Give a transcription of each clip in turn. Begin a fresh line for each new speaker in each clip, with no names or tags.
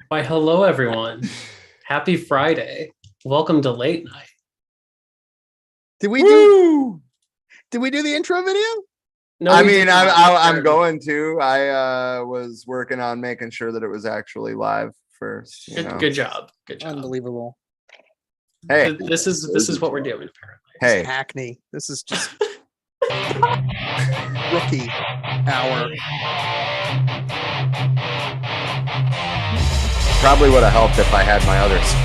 Why, hello everyone. Happy Friday. Welcome to Late Night.
Did we do the intro video?
No,
I
we
mean,
did not.
I'm going to. I was working on making sure that it was actually live first.
Good job. Good job.
Unbelievable.
Hey,
This is what we're doing apparently.
hey,
Hackney. This is just rookie hour.
probably would have helped if I had my others.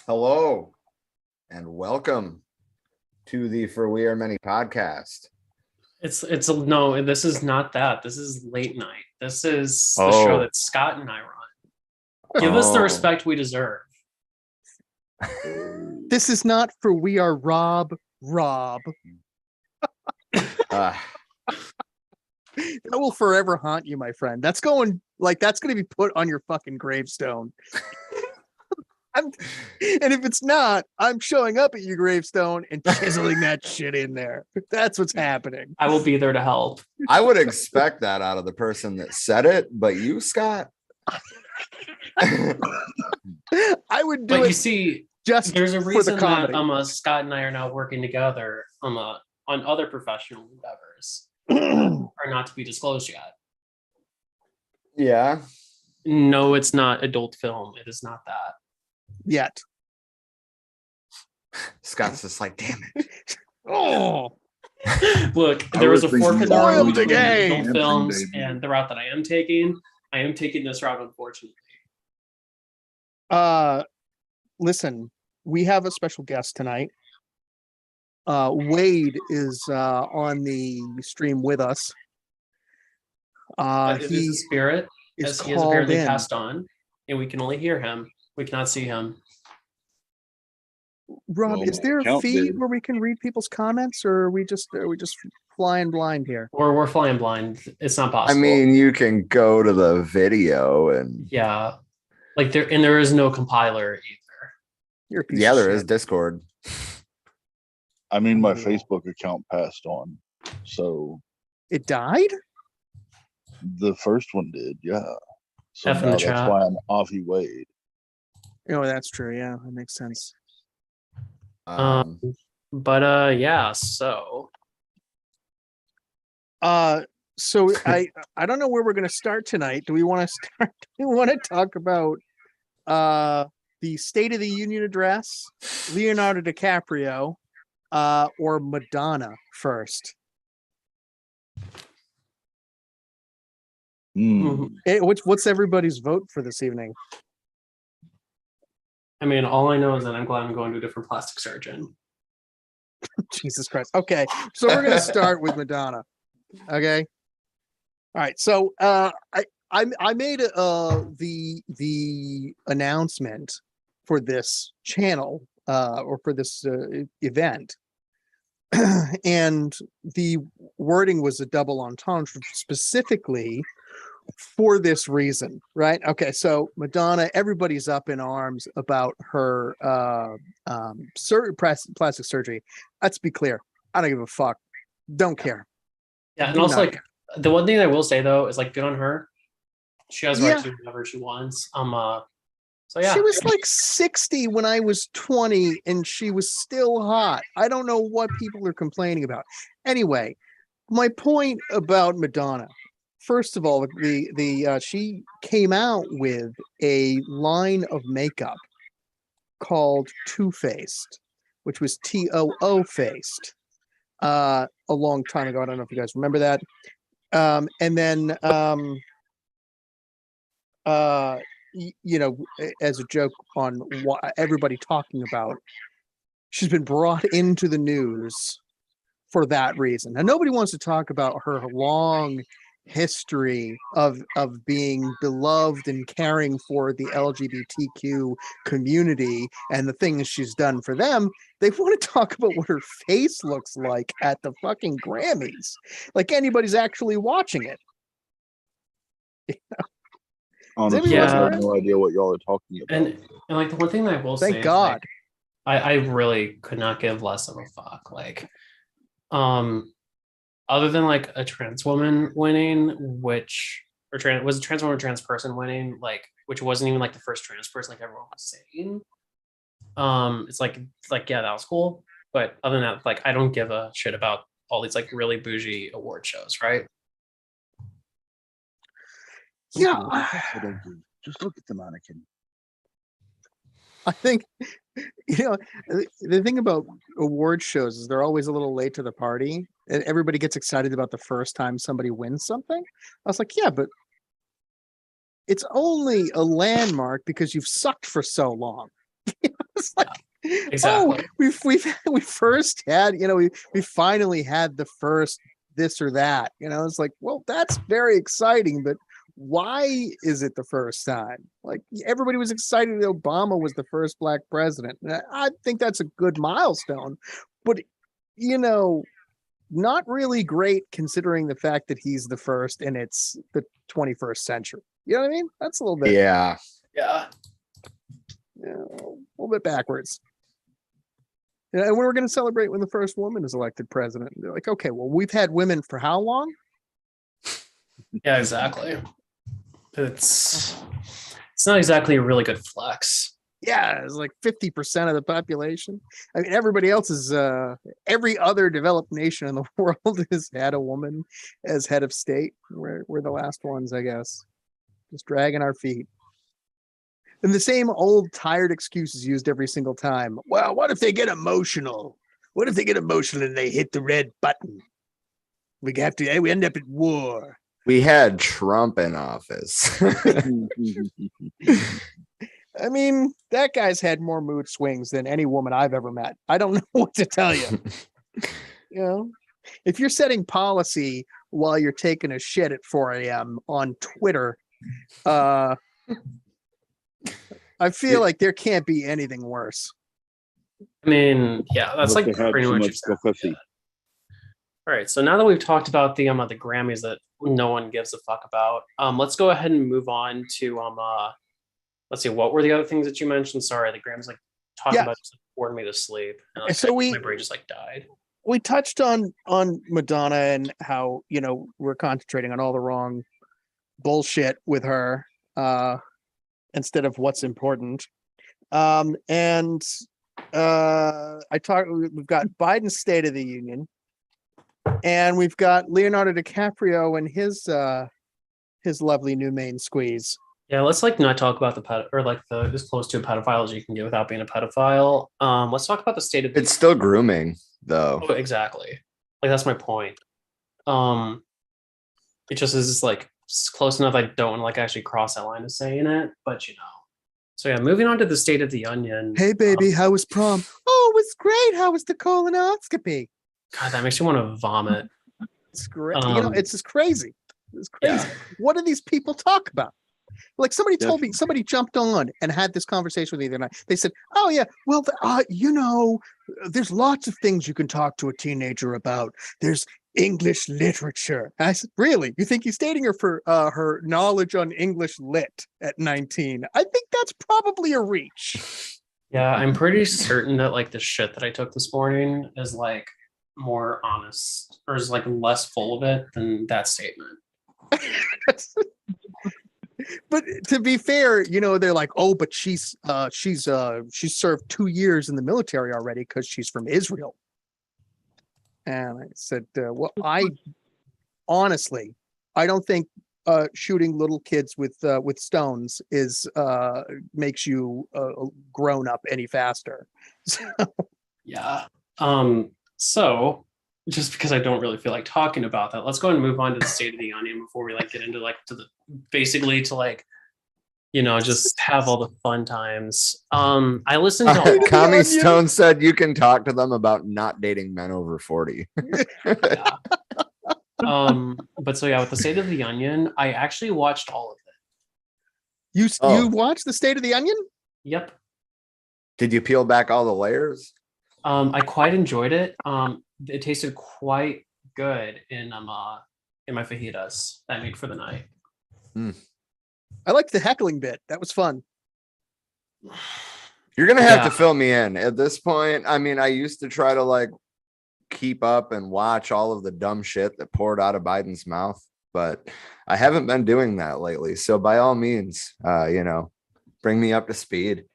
Hello, and welcome to the For We Are Many podcast.
No, this is not that. This is Late Night. This is the show that Scott and I run. Give us the respect we deserve.
This is not for We Are Rob.
Uh,
That will forever haunt you, my friend. That's going to be put on your fucking gravestone. And if it's not, I'm showing up at your gravestone and chiseling that shit in there. That's what's happening.
I will be there to help.
I would expect that out of the person that said it, but you, Scott.
I would do
But
it.
you see,
Just
there's a
for
reason
the
that
comedy.
Scott and I are now working together on other professional endeavors are not to be disclosed yet.
Yeah.
No, it's not adult film. It is not that.
Yet.
Scott's just like, damn it.
Oh,
Look, there was a fork in the road
Spoiled the
between
game.
adult films and the route that I am taking. I am taking this route, unfortunately.
listen, we have a special guest tonight. Wade is on the stream with us.
But it is a spirit, as he has
called
apparently
in.
passed on, and we can only hear him. We cannot see him.
Rob,
Well,
is there a
account
feed
did.
where we can read people's comments, or are we just flying blind here?
Or we're flying blind. It's not
I
possible.
mean, you can go to the video and
Yeah. Like there is no compiler either.
You're a piece
yeah,
of
there
shit.
is Discord.
I mean, my
Unbelievable.
Facebook account passed on, so
It died?
the first one did, yeah. So
F in the
now that's
chat.
why I'm Avi Wade.
Oh, that's true. Yeah, that makes sense.
But yeah, so
So I don't know where we're going to start tonight. Do we want to start? Do we want to talk about the State of the Union address, Leonardo DiCaprio, or Madonna first?
Hmm.
What's everybody's vote for this evening?
I mean, all I know is that I'm glad I'm going to a different plastic surgeon.
Jesus Christ. Okay, so we're gonna start with Madonna. Okay. All right. So I made the announcement for this channel or for this event, and the wording was a double entendre specifically for this reason, right? Okay, so Madonna, everybody's up in arms about her plastic surgery. Let's be clear. I don't give a fuck. Don't care.
Yeah, and
Do
also
not
like the one thing I will say though is like good on her. She has the right
Yeah.
to do whatever she wants. So yeah.
She was like 60 when I was 20 and she was still hot. I don't know what people are complaining about. Anyway, my point about Madonna, first of all, she came out with a line of makeup called Too Faced. which was TOO faced a long time ago. I don't know if you guys remember that. And then as a joke on what everybody talking about, she's been brought into the news for that reason. And nobody wants to talk about her long history of being beloved and caring for the LGBTQ community and the things she's done for them. They want to talk about what her face looks like at the fucking Grammys, like anybody's actually watching it.
Honestly,
Yeah.
I have no idea what y'all are talking about.
And like the one thing that I will say
Thank
is,
God.
like, I really could not give less of a fuck. Like, other than like a trans woman winning, was a trans woman or trans person winning, like, which wasn't even like the first trans person, like everyone was saying. It's like yeah, that was cool. But other than that, like, I don't give a shit about all these like really bougie award shows, right?
Yeah.
Just look at the mannequin.
I think, the thing about award shows is they're always a little late to the party, and everybody gets excited about the first time somebody wins something. I was like, yeah, but it's only a landmark because you've sucked for so long. It's like,
Exactly.
we first had, we finally had the first this or that. It's like, well, that's very exciting, but why is it the first time? Like, everybody was excited that Obama was the first black president. And I think that's a good milestone, but not really great considering the fact that he's the first and it's the 21st century. You know what I mean? That's a little bit,
Yeah.
Yeah.
a little bit backwards. And we're going to celebrate when the first woman is elected president. They're like, okay, well, we've had women for how long?
Yeah, exactly. It's not exactly a really good flex.
Yeah, it's like 50% of the population. I mean, everybody else is every other developed nation in the world has had a woman as head of state. We're the last ones, I guess. Just dragging our feet. And the same old tired excuses used every single time. Well, what if they get emotional? What if they get emotional and they hit the red button? We end up at war.
We had Trump in office.
I mean, that guy's had more mood swings than any woman I've ever met. I don't know what to tell you. If you're setting policy while you're taking a shit at 4 a.m. on Twitter, I feel like there can't be anything worse.
I mean, yeah, that's
But
like
they had
pretty
too
much
much
exactly
coffee.
it. All right, so now that we've talked about the Grammys that no one gives a fuck about, let's go ahead and move on to let's see, what were the other things that you mentioned? Sorry, the Grammys like talking about just bored me to sleep. And,
So
my brain just like died.
We touched on Madonna and how we're concentrating on all the wrong bullshit with her instead of what's important. We've got Biden's State of the Union, and we've got Leonardo DiCaprio and his lovely new main squeeze.
Yeah, let's like not talk about the pet or like the as close to a pedophile as you can get without being a pedophile. Let's talk about the state of the
It's still grooming, though.
Oh, exactly. Like that's my point. It just is like close enough. I don't want to like actually cross that line of saying it, but So yeah, moving on to the state of the onion.
Hey baby, how was prom? Oh, it was great. How was the colonoscopy?
God, that makes me want to vomit.
It's great. It's just crazy. It's crazy.
Yeah.
What do these people talk about? Like somebody told me, somebody jumped on and had this conversation with me the other night. They said, "Oh yeah, well, there's lots of things you can talk to a teenager about. There's English literature." And I said, "Really? You think he's dating her for her knowledge on English lit at 19? I think that's probably a reach."
Yeah, I'm pretty certain that like the shit that I took this morning is like more honest or is like less full of it than that statement.
But to be fair, they're like, "Oh, but she's served 2 years in the military already because she's from Israel." And I said, "Well, I honestly, I don't think shooting little kids with stones makes you grown up any faster." So,
Yeah. So just because I don't really feel like talking about that, let's go ahead and move on to the State of the Union before we like get into like to the basically to like just have all the fun times. I listened to all,
Kami
Onion.
Stone said you can talk to them about not dating men over 40.
yeah. But so yeah, with the State of the Onion, I actually watched all of it.
You
Oh.
watched the State of the Onion?
Yep.
Did you peel back all the layers?
I quite enjoyed it. It tasted quite good in my fajitas that I made for the night.
I liked the heckling bit. That was fun.
You're gonna have
Yeah.
to fill me in at this point. I mean, I used to try to like keep up and watch all of the dumb shit that poured out of Biden's mouth, but I haven't been doing that lately. So by all means, bring me up to speed.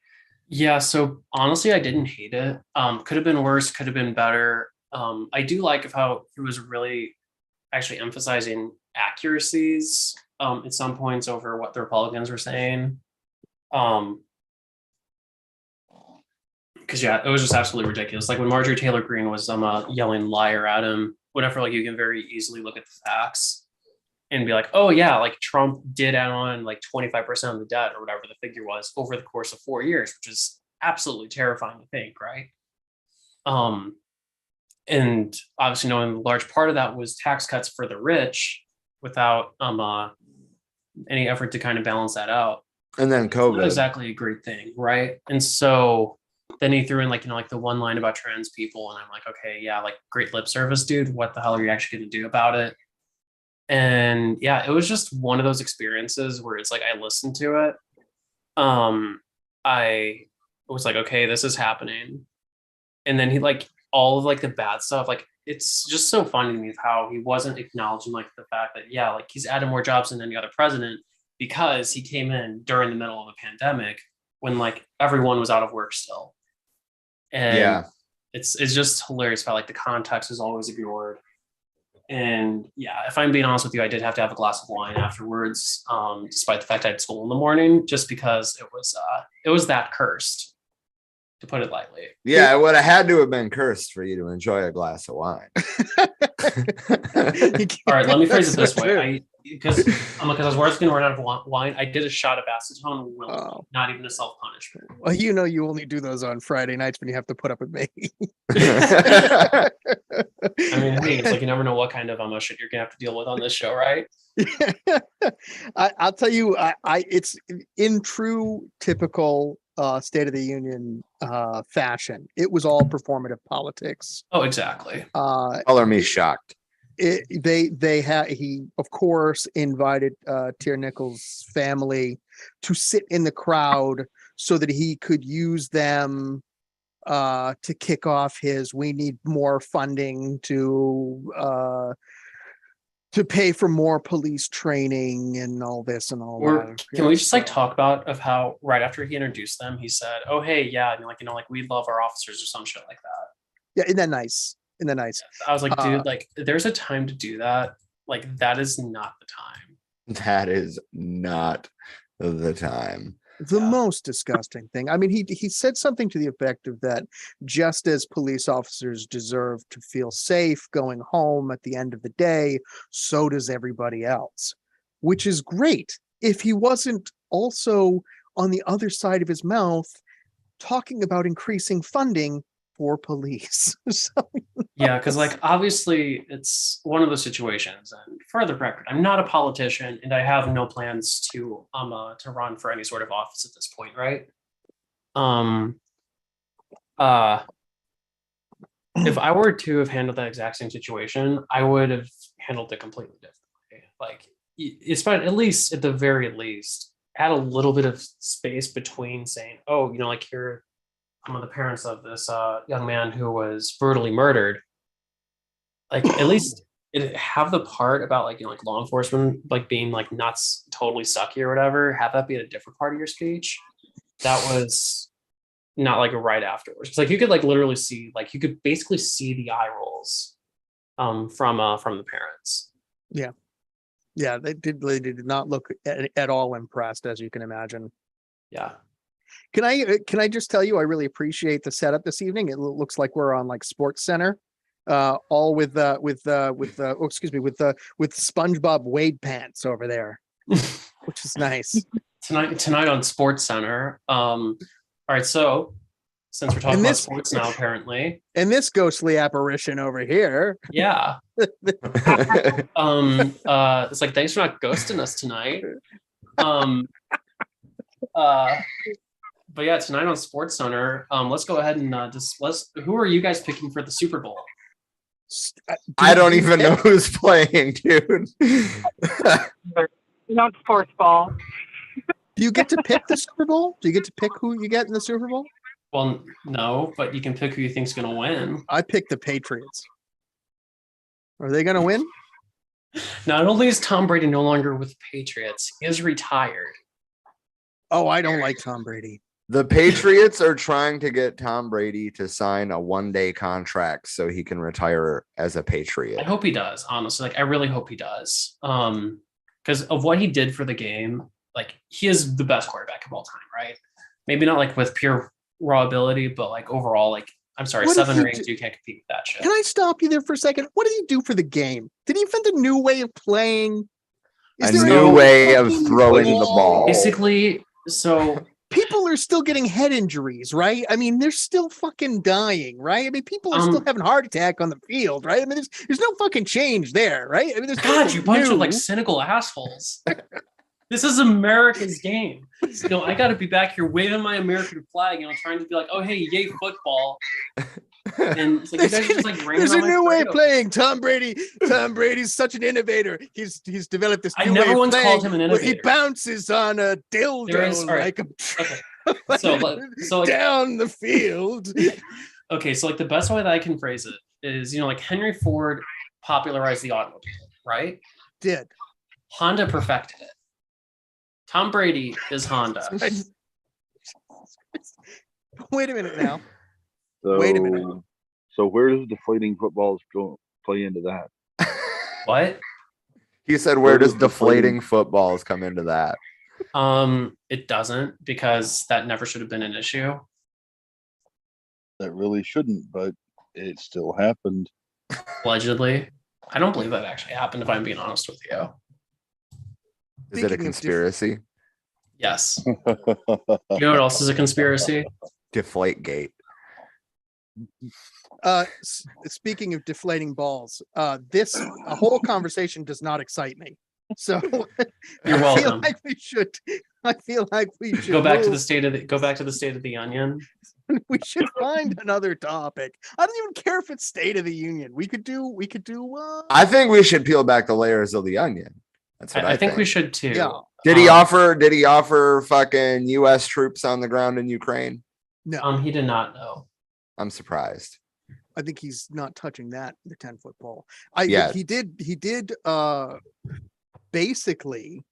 Yeah, so honestly, I didn't hate it. Could have been worse, could have been better. I do like of how he was really actually emphasizing accuracies at some points over what the Republicans were saying. Because yeah, it was just absolutely ridiculous. Like when Marjorie Taylor Greene was yelling liar at him, whatever, like you can very easily look at the facts and be like, oh yeah, like Trump did add on like 25% of the debt or whatever the figure was over the course of 4 years, which is absolutely terrifying to think, right? And obviously knowing a large part of that was tax cuts for the rich without any effort to kind of balance that out.
And then
It's not
COVID.
exactly a great thing, right? And so then he threw in like the one line about trans people, and I'm like, okay, yeah, like great lip service, dude. What the hell are you actually going to do about it? And yeah, it was just one of those experiences where it's like I listened to it. I was like, okay, this is happening. And then he like all of like the bad stuff, like it's just so funny to me of how he wasn't acknowledging like the fact that yeah, like he's added more jobs than any other president because he came in during the middle of a pandemic when like everyone was out of work still. And
Yeah.
it's just hilarious how like the context is always ignored. And yeah, if I'm being honest with you, I did have to have a glass of wine afterwards, despite the fact I had school in the morning, just because it was that cursed, to put it lightly.
Yeah, it would have had to have been cursed for you to enjoy a glass of wine.
All right, let me phrase it this
That's
way.
true.
Because I was worried going to run out of wine. I did a shot of acetone willingly,
Oh.
not even a self punishment.
Well, you only do those on Friday nights when you have to put up with me.
I mean, hey, it's like you never know what kind of shit you're gonna have to deal with on this show, right?
I'll tell you, it's in true typical State of the Union fashion. It was all performative politics.
Oh, exactly.
Color me shocked.
He of course invited Tyre Nichols' family to sit in the crowd so that he could use them to kick off his "we need more funding to pay for more police training and all this and all
Or
that."
can we just like talk about of how right after he introduced them, he said, "Oh hey, yeah, and like we love our officers" or some shit like that.
Yeah, isn't that nice? Isn't that nice?
I was like, dude, like there's a time to do that. Like that is not the time.
That is not the time.
The most disgusting thing. I mean, he said something to the effect of that just as police officers deserve to feel safe going home at the end of the day, so does everybody else, which is great. If he wasn't also on the other side of his mouth talking about increasing funding for police.
Yeah, because like obviously it's one of those situations. And for the record, I'm not a politician, and I have no plans to run for any sort of office at this point, right? If I were to have handled that exact same situation, I would have handled it completely differently. Like, at least at the very least, add a little bit of space between saying, "Oh, like here." I'm the parents of this young man who was brutally murdered. Like at least have the part about like like law enforcement like being like nuts totally sucky or whatever. Have that be a different part of your speech. That was not like right afterwards. It's like you could like literally see like you could basically see the eye rolls from the parents.
Yeah, they did not look at all impressed, as you can imagine.
Yeah.
Can I just tell you, I really appreciate the setup this evening. It looks like we're on like Sports Center, all with SpongeBob Wade pants over there, which is nice.
Tonight on Sports Center. All right, so since we're talking about sports now, apparently,
And this ghostly apparition over here.
yeah. It's like, thanks for not ghosting us tonight. But yeah, tonight on Sports Center, let's go ahead and who are you guys picking for the Super Bowl?
I don't even know who's playing, dude.
Not sports ball.
Do you get to pick the Super Bowl? Do you get to pick who you get in the Super Bowl?
Well, no, but you can pick who you think's going to win.
I picked the Patriots. Are they going to win?
Not only is Tom Brady no longer with the Patriots, he is retired.
Oh, I don't like Tom Brady.
The Patriots are trying to get Tom Brady to sign a one-day contract so he can retire as a
I
Patriot.
hope he does, honestly. Like, I really hope he does. Because of what he did for the game, like, he is the best quarterback of all time, right? Maybe not like with pure raw ability, but like overall, like, I'm sorry,
What did
7
he
rings,
do?
you can't compete with that shit.
Can I stop you there for a second? What did he do for the game? Did he invent a new way of playing?
A
there
new way of
fucking
throwing the ball.
Basically, so
People are still getting head injuries, right? I mean, they're still fucking dying, right? I mean, people are still having heart attack on the field, right? I mean, there's no fucking change there, right? I mean, there's
God,
nothing
you bunch
new.
of like cynical assholes. This is America's game. You know, I got to be back here waving my American flag, you know, trying to be like, oh, hey, yay, football. And it's like, you guys are just like raining
There's
on
a
my
new way of
parade.
playing. Tom Brady's such an innovator. He's developed this
I
new
never
way of
once
playing
called him an
where he
innovator.
bounces on a
There
dildo
is- all right.
like a
Okay. So like,
down the field.
okay, so like the best way that I can phrase it is, you know, like Henry Ford popularized the automobile, right?
Did.
Honda perfected it. Tom Brady is Honda.
Wait a minute now.
So,
Wait a minute.
So where does deflating footballs go play into that?
What?
He said, where does deflating footballs come into that?
It doesn't, because that never should have been an issue.
That really shouldn't, but it still happened.
Allegedly. I don't believe that actually happened, if I'm being honest with you.
Is it a
Speaking of
conspiracy?
Yes. You know what else is a conspiracy?
Deflate gate.
Speaking of deflating balls, this a whole conversation does not excite me. So
You're
I feel
welcome.
like we should. I feel like we should
Go back to
move.
the state of the onion.
We should find another topic. I don't even care if it's State of the Union. We could do.
I think we should peel back the layers of the onion. That's what
I think we should too.
Yeah.
Did he offer fucking US troops on the ground in Ukraine?
No,
He did not know.
I'm surprised.
I think he's not touching the 10-foot pole.
Yeah.
He did basically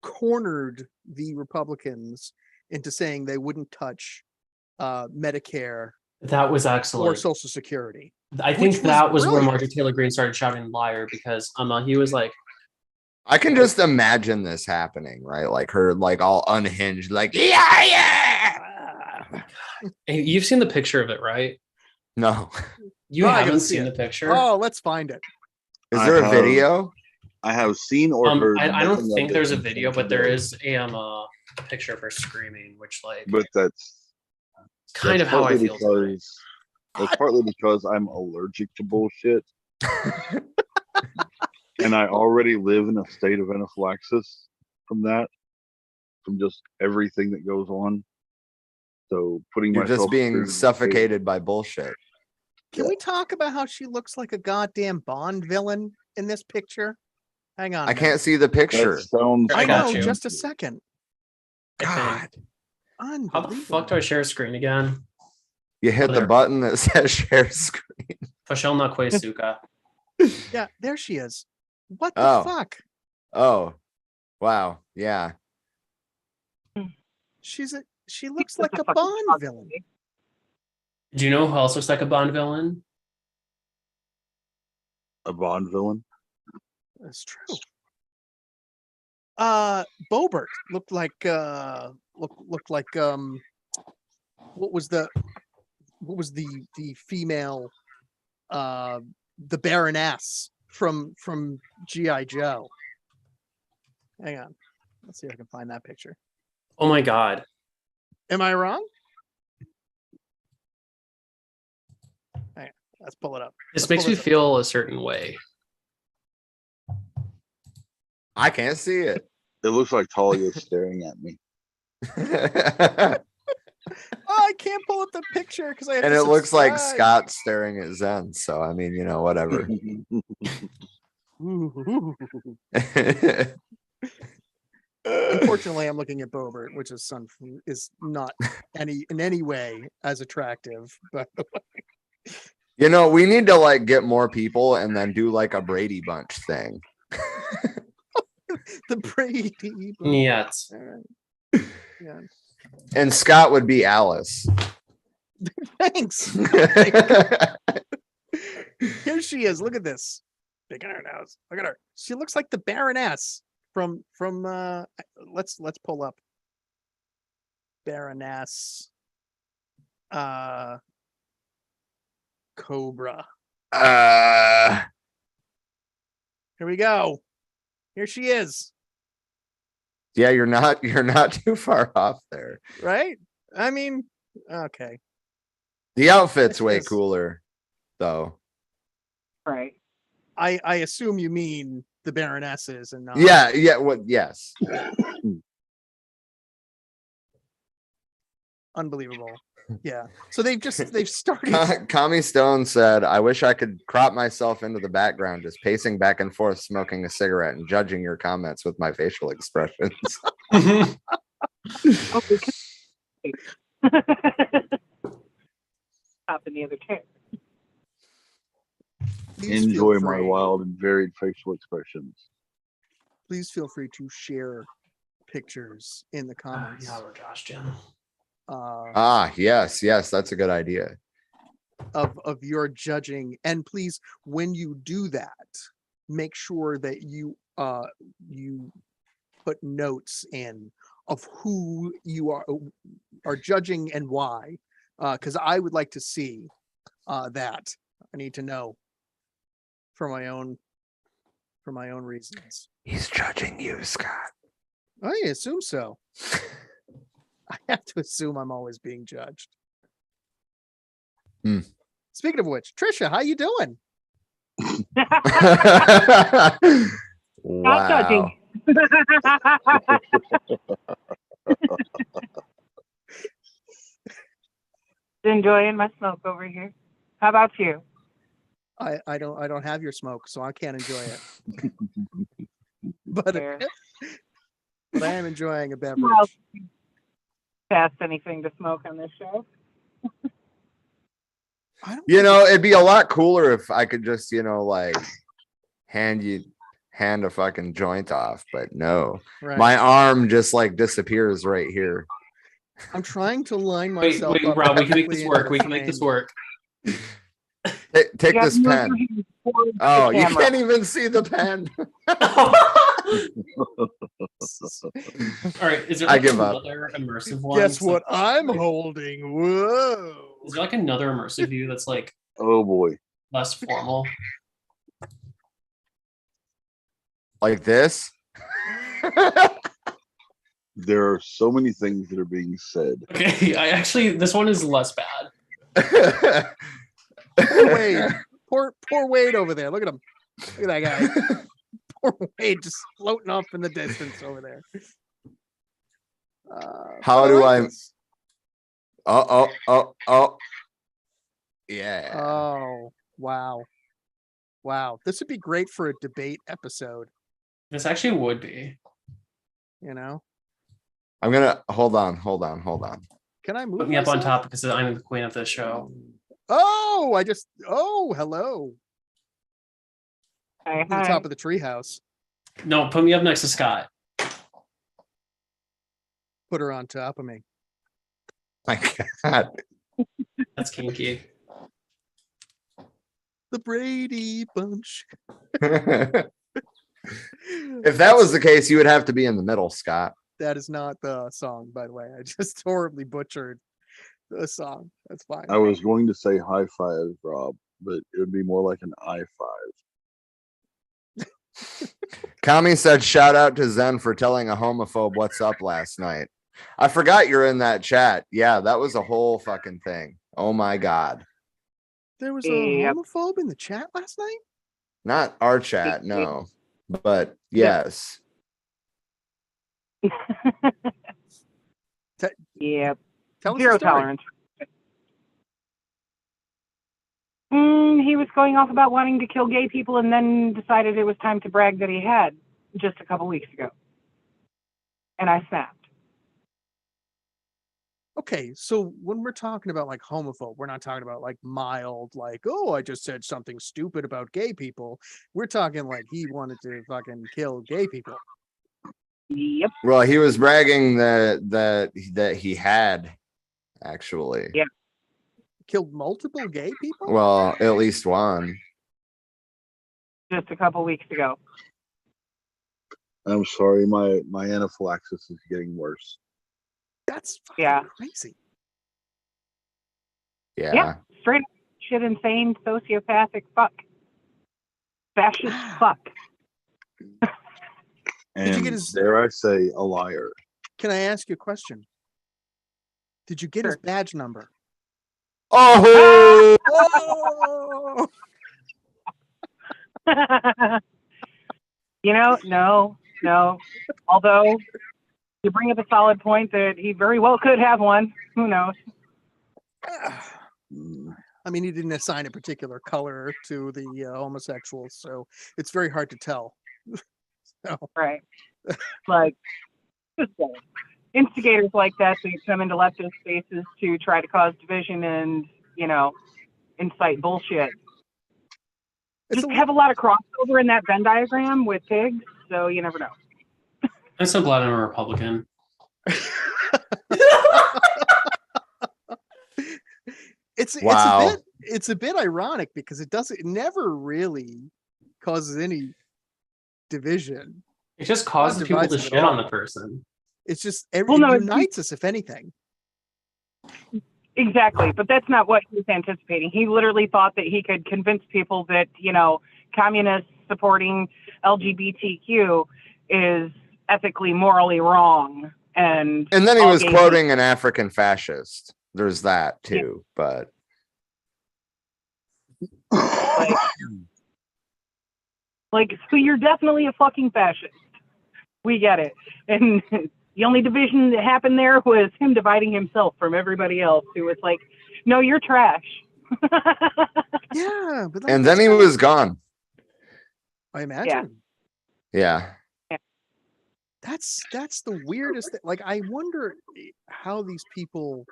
cornered the Republicans into saying they wouldn't touch Medicare
That was
or
excellent.
Social Security.
I think
which was
that was where
brilliant.
Marjorie Taylor Greene started shouting liar, because he was like,
I can just imagine this happening, right? Like her, like all unhinged, like yeah.
hey, you've seen the picture of it, right?
No,
You
Oh, I gotta
haven't
see
seen
it.
the picture.
Oh, let's find it.
is
I
there a
have-
video?
I have seen or heard.
I don't
nothing of
think
it
there's a
until
video, but there
today.
is a picture of her screaming, which like
But that's
kind of how I
partly
feel tonight.
because that's partly because I'm allergic to bullshit, and I already live in a state of anaphylaxis from just everything that goes on. So putting
You're
myself
just being
through-
suffocated by bullshit.
Can we talk about how she looks like a goddamn Bond villain in this picture? Hang on. a
I
minute.
can't see the picture.
That sounds.
I
I
got
know.
you.
Just a second.
God,
How the
Unbelievable.
fuck do I share screen again?
you hit the
There.
button that says share screen.
Fashel na kwe suka.
Yeah, there she is. What the
Oh.
fuck?
Oh, wow. Yeah.
She looks like
It's
a
fucking
Bond
Bond
villain.
movie.
Do you know who else looks like a Bond villain?
A Bond villain.
That's true. Bobert looked like looked like what was the female the Baroness from G.I. Joe. Hang on. Let's see if I can find that picture.
Oh my god.
Am I wrong? Hang on. Let's pull it up.
This makes me feel a certain way.
I can't see it.
It looks like Talia's staring at me.
Oh, I can't pull up the picture because I have
And
to
it looks like
subscribe.
Scott staring at Zen. So I mean, whatever.
Ooh. Unfortunately, I'm looking at Bobert, which is not in any way as attractive. But
We need to like get more people and then do like a Brady Bunch thing.
the Brady.
Yeah.
All right. Yeah.
And Scott would be Alice.
Thanks. Here she is. Look at this. Picking her nose. Look at her. She looks like the Baroness from let's pull up Baroness Cobra. Here we go. Here she is.
Yeah, you're not too far off there.
Right? I mean, okay.
The outfit's way
Yes.
cooler, though.
Right.
I assume you mean the Baronesses and not
Yeah. What? Yes.
unbelievable. Yeah. So they've started.
Kami Stone said, "I wish I could crop myself into the background, just pacing back and forth, smoking a cigarette, and judging your comments with my facial expressions."
Top in the other chair.
Please
Enjoy
feel
my
free-
wild and varied facial expressions.
Please feel free to share pictures in the comments.
Yeah, we're Josh Jim.
Yes, that's a good idea.
Of your judging, and please, when you do that, make sure that you put notes in of who you are judging and why, because I would like to see that. I need to know for my own reasons.
He's judging you, Scott.
I assume so. I have to assume I'm always being judged. Speaking of which, Trisha, how you doing?
Not judging. Enjoying my smoke over here. How about you?
I don't have your smoke, so I can't enjoy it. but
Fair.
but I am enjoying a beverage.
Well, past anything to smoke on this show.
I don't
It'd be a lot cooler if I could just, like hand a fucking joint off, but no.
right.
My arm just like disappears right here.
I'm trying to line
Wait,
myself up.
Rob, we can make
perfectly
this
into
work.
the
We can make this
frame.
work.
Take
You
this
gotta move
pen.
your hands towards the
Oh, you
camera.
can't even see the pen.
All right, is there
I
like
give up.
another immersive one?
Guess what I'm holding? Whoa.
Is there like another immersive view that's like
Oh boy.
less formal?
Like this?
There are so many things that are being said.
Okay, this one is less bad.
Poor Wade. Poor Wade over there. Look at him. Look at that guy. Poor Wade just floating off in the distance over there.
How
but
do
like
I-
this.
Oh. Yeah.
Oh, wow. Wow. This would be great for a debate episode,
This actually would be.
you know?
I'm gonna hold on.
Can I move
Put me up on
myself?
top because I'm the queen of this show.
Oh, hello.
Hi,
To the
hi.
top of the treehouse.
No, put me up next to Scott.
Put her on top of me.
My God.
That's kinky.
The Brady Bunch.
If that was the case, you would have to be in the middle, Scott.
That is not the song, by the way. I just horribly butchered the song. That's fine.
I was going to say high five, Rob, but it would be more like an I five.
Kami said, shout out to Zen for telling a homophobe what's up last night. I forgot you're in that chat. Yeah, that was a whole fucking thing. Oh my God.
There was a
Yep.
homophobe in the chat last night?
Not our chat, no. But yes.
Yep.
Tell us
Zero
the story.
tolerance. He was going off about wanting to kill gay people and then decided it was time to brag that he had just a couple weeks ago. And I snapped.
Okay, so when we're talking about like homophobe, we're not talking about like mild, like, oh, I just said something stupid about gay people. We're talking like he wanted to fucking kill gay people.
Yep.
Well, he was bragging that he had actually.
Yeah.
Killed multiple gay people?
Well, at least one.
Just a couple weeks ago.
I'm sorry, my anaphylaxis is getting worse.
That's fucking
Yeah.
crazy.
Yeah.
Yeah. Straight up shit, insane, sociopathic fuck. Fascist fuck.
Did you
And
get his-
dare I say, a liar.
Can I ask you a question? Did you get his
Sure.
badge number?
Oh,
Oh!
No. Although you bring up a solid point that he very well could have one. Who knows?
I mean, he didn't assign a particular color to the homosexuals, so it's very hard to tell. So,
Right. Like, just saying. Instigators like that, they come into leftist spaces to try to cause division and, incite bullshit.
it's
Just
a
have a lot of crossover in that Venn diagram with pigs, so you never know.
I'm so glad I'm a Republican.
Wow.
it's a bit ironic because it never really causes any division.
It just causes people
divides
to
them at
shit on
all.
the person.
It's just
Well,
it
no, it's-
unites us, if anything.
Exactly, but that's not what he was anticipating. He literally thought that he could convince people that, communists supporting LGBTQ is ethically, morally wrong. And
And then he
all
was
gay
quoting an African fascist. There's that too, but
so you're definitely a fucking fascist. We get it. And the only division that happened there was him dividing himself from everybody else who was like, no, you're trash.
Yeah, but
and then he was gone.
I imagine.
Yeah.
That's the weirdest thing. Like, I wonder how these people,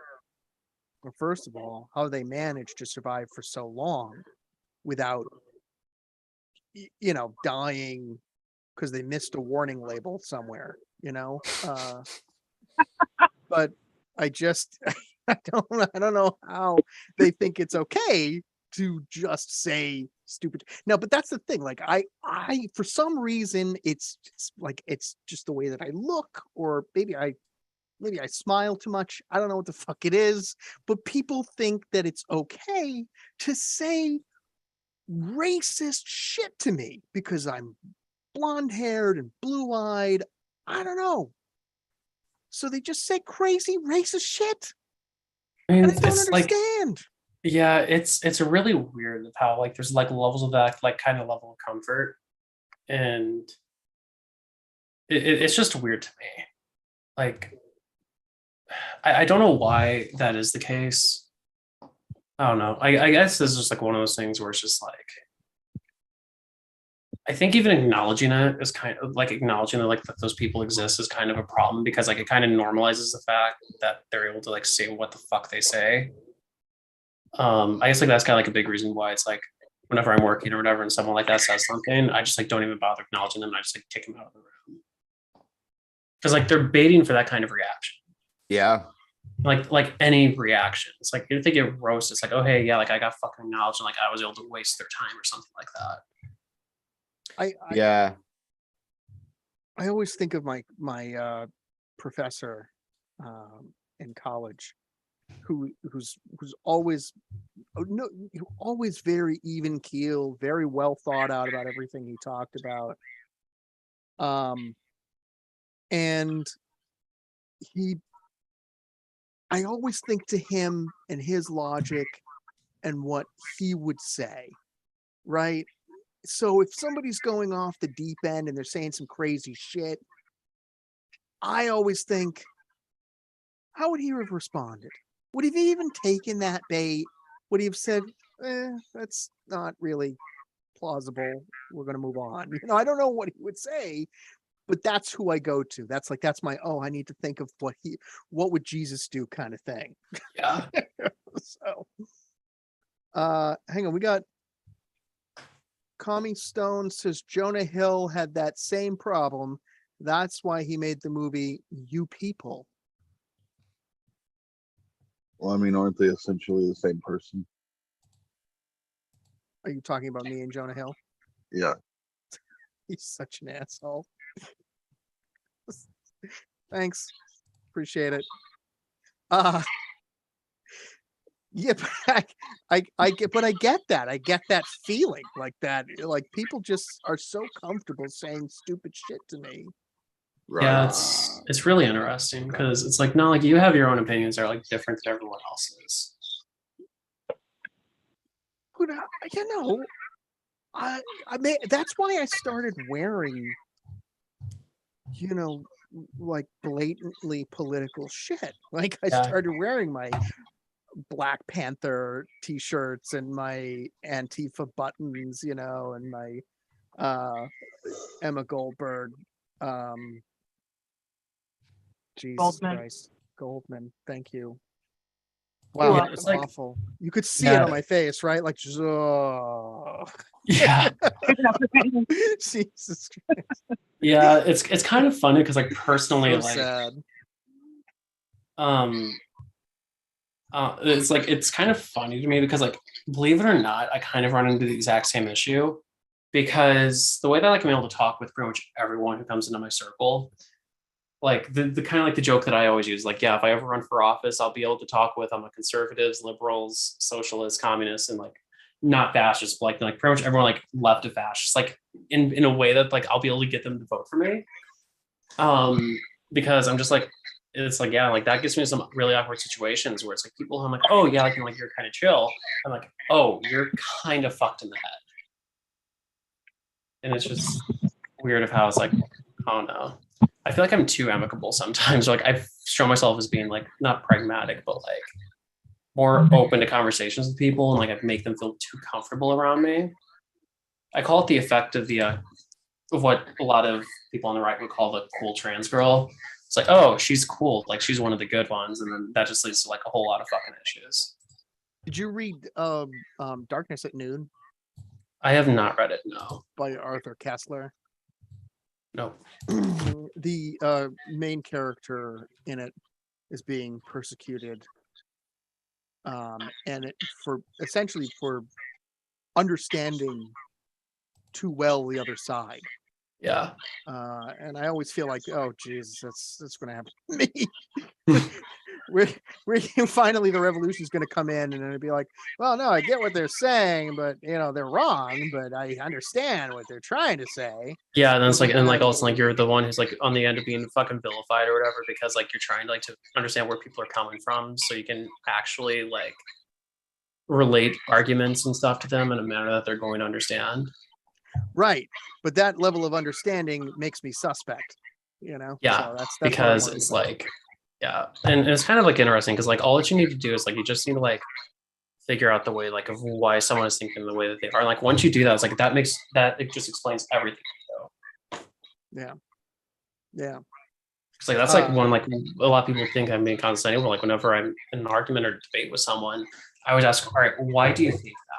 well, first of all, how they managed to survive for so long without, dying because they missed a warning label somewhere, but I just, I don't know how they think it's okay to just say stupid. No, but that's the thing. Like, I for some reason, it's just the way that I look, or maybe I smile too much. I don't know what the fuck it is, but people think that it's okay to say racist shit to me because I'm blonde haired and blue eyed. I don't know. So they just say crazy racist shit.
I mean,
And I don't
it's like,
understand.
yeah, it's really weird how like there's like levels of that like kind of level of comfort, and it's just weird to me. Like, I don't know why that is the case. I don't know. I guess this is just like one of those things where it's just like, I think even acknowledging it is kind of like acknowledging that like that those people exist is kind of a problem, because like it kind of normalizes the fact that they're able to like say what the fuck they say. I guess like that's kind of like a big reason why it's like whenever I'm working or whatever and someone like that says something, I just like don't even bother acknowledging them. I just like kick them out of the room because like they're baiting for that kind of reaction.
Yeah.
Like any reaction. It's like if they get roasted, it's like, oh hey, yeah, like I got fucking acknowledged and like I was able to waste their time or something like that.
I
Yeah.
I always think of my professor in college, who's always always very even keel, very well thought out about everything he talked about. And I always think to him and his logic and what he would say, right? So if somebody's going off the deep end and they're saying some crazy shit, I always think, how would he have responded? Would he have even taken that bait? Would he have said, that's not really plausible, we're going to move on? I don't know what he would say, but that's who I go to. That's my, I need to think of what would Jesus do kind of thing.
Yeah.
So, hang on, we got Commie Stone says Jonah Hill had that same problem. That's why he made the movie You People.
Well, I mean, aren't they essentially the same person?
Are you talking about me and Jonah Hill?
Yeah.
He's such an asshole. Thanks. Appreciate it. Yeah, but I get that. I get that feeling like that. Like people just are so comfortable saying stupid shit to me.
Right.
Yeah, it's really interesting because it's like, no, like you have your own opinions that are like different than everyone else's.
But I mean, that's why I started wearing, like blatantly political shit. Like I started wearing my Black Panther t-shirts and my Antifa buttons, and my Emma Goldberg, Jesus
Goldman.
Christ, Goldman. Thank you. Wow,
Yeah,
it's
it's like,
awful. You could see it on my face, right? Like, just,
yeah,
Jesus Christ.
yeah. It's kind of funny because like personally,
So
like,
sad.
it's kind of funny to me because like, believe it or not, I kind of run into the exact same issue because the way that like I'm able to talk with pretty much everyone who comes into my circle, like the kind of like the joke that I always use, like, yeah, if I ever run for office, I'll be able to talk with conservatives, liberals, socialists, communists, and like not fascists, but like pretty much everyone like left of fascists, like in a way that like I'll be able to get them to vote for me. Because I'm just like, it's like, yeah, like that gets me in some really awkward situations where it's like people who I'm like, oh yeah, like, you're kind of chill. I'm like, oh, you're kind of fucked in the head. And it's just weird of how it's like, oh no. I feel like I'm too amicable sometimes. Like I show myself as being like not pragmatic, but like more open to conversations with people and like I make them feel too comfortable around me. I call it the effect of of what a lot of people on the right would call the cool trans girl. It's like, oh, she's cool, like she's one of the good ones, and then that just leads to like a whole lot of fucking issues.
Did you read Darkness at Noon
I have not read it, no.
by Arthur Kessler?
No.
The main character in it is being persecuted, and essentially for understanding too well the other side.
Yeah.
And I always feel like, oh Jesus, that's going to happen to me. We're finally the revolution is going to come in, and it'll be like, well, no, I get what they're saying, but they're wrong, but I understand what they're trying to say.
Yeah, and then it's like, and like also like you're the one who's like on the end of being fucking vilified or whatever because like you're trying to like to understand where people are coming from so you can actually like relate arguments and stuff to them in a manner that they're going to understand.
Right, but that level of understanding makes me suspect.
Yeah,
so that's
because it's like, yeah, and it's kind of like interesting because like all that you need to do is like you just need to like figure out the way like of why someone is thinking the way that they are. And, like once you do that, it's like it just explains everything.
Yeah.
It's like that's like one like a lot of people think I'm being condescending. But like whenever I'm in an argument or debate with someone, I always ask, all right, why do you think that?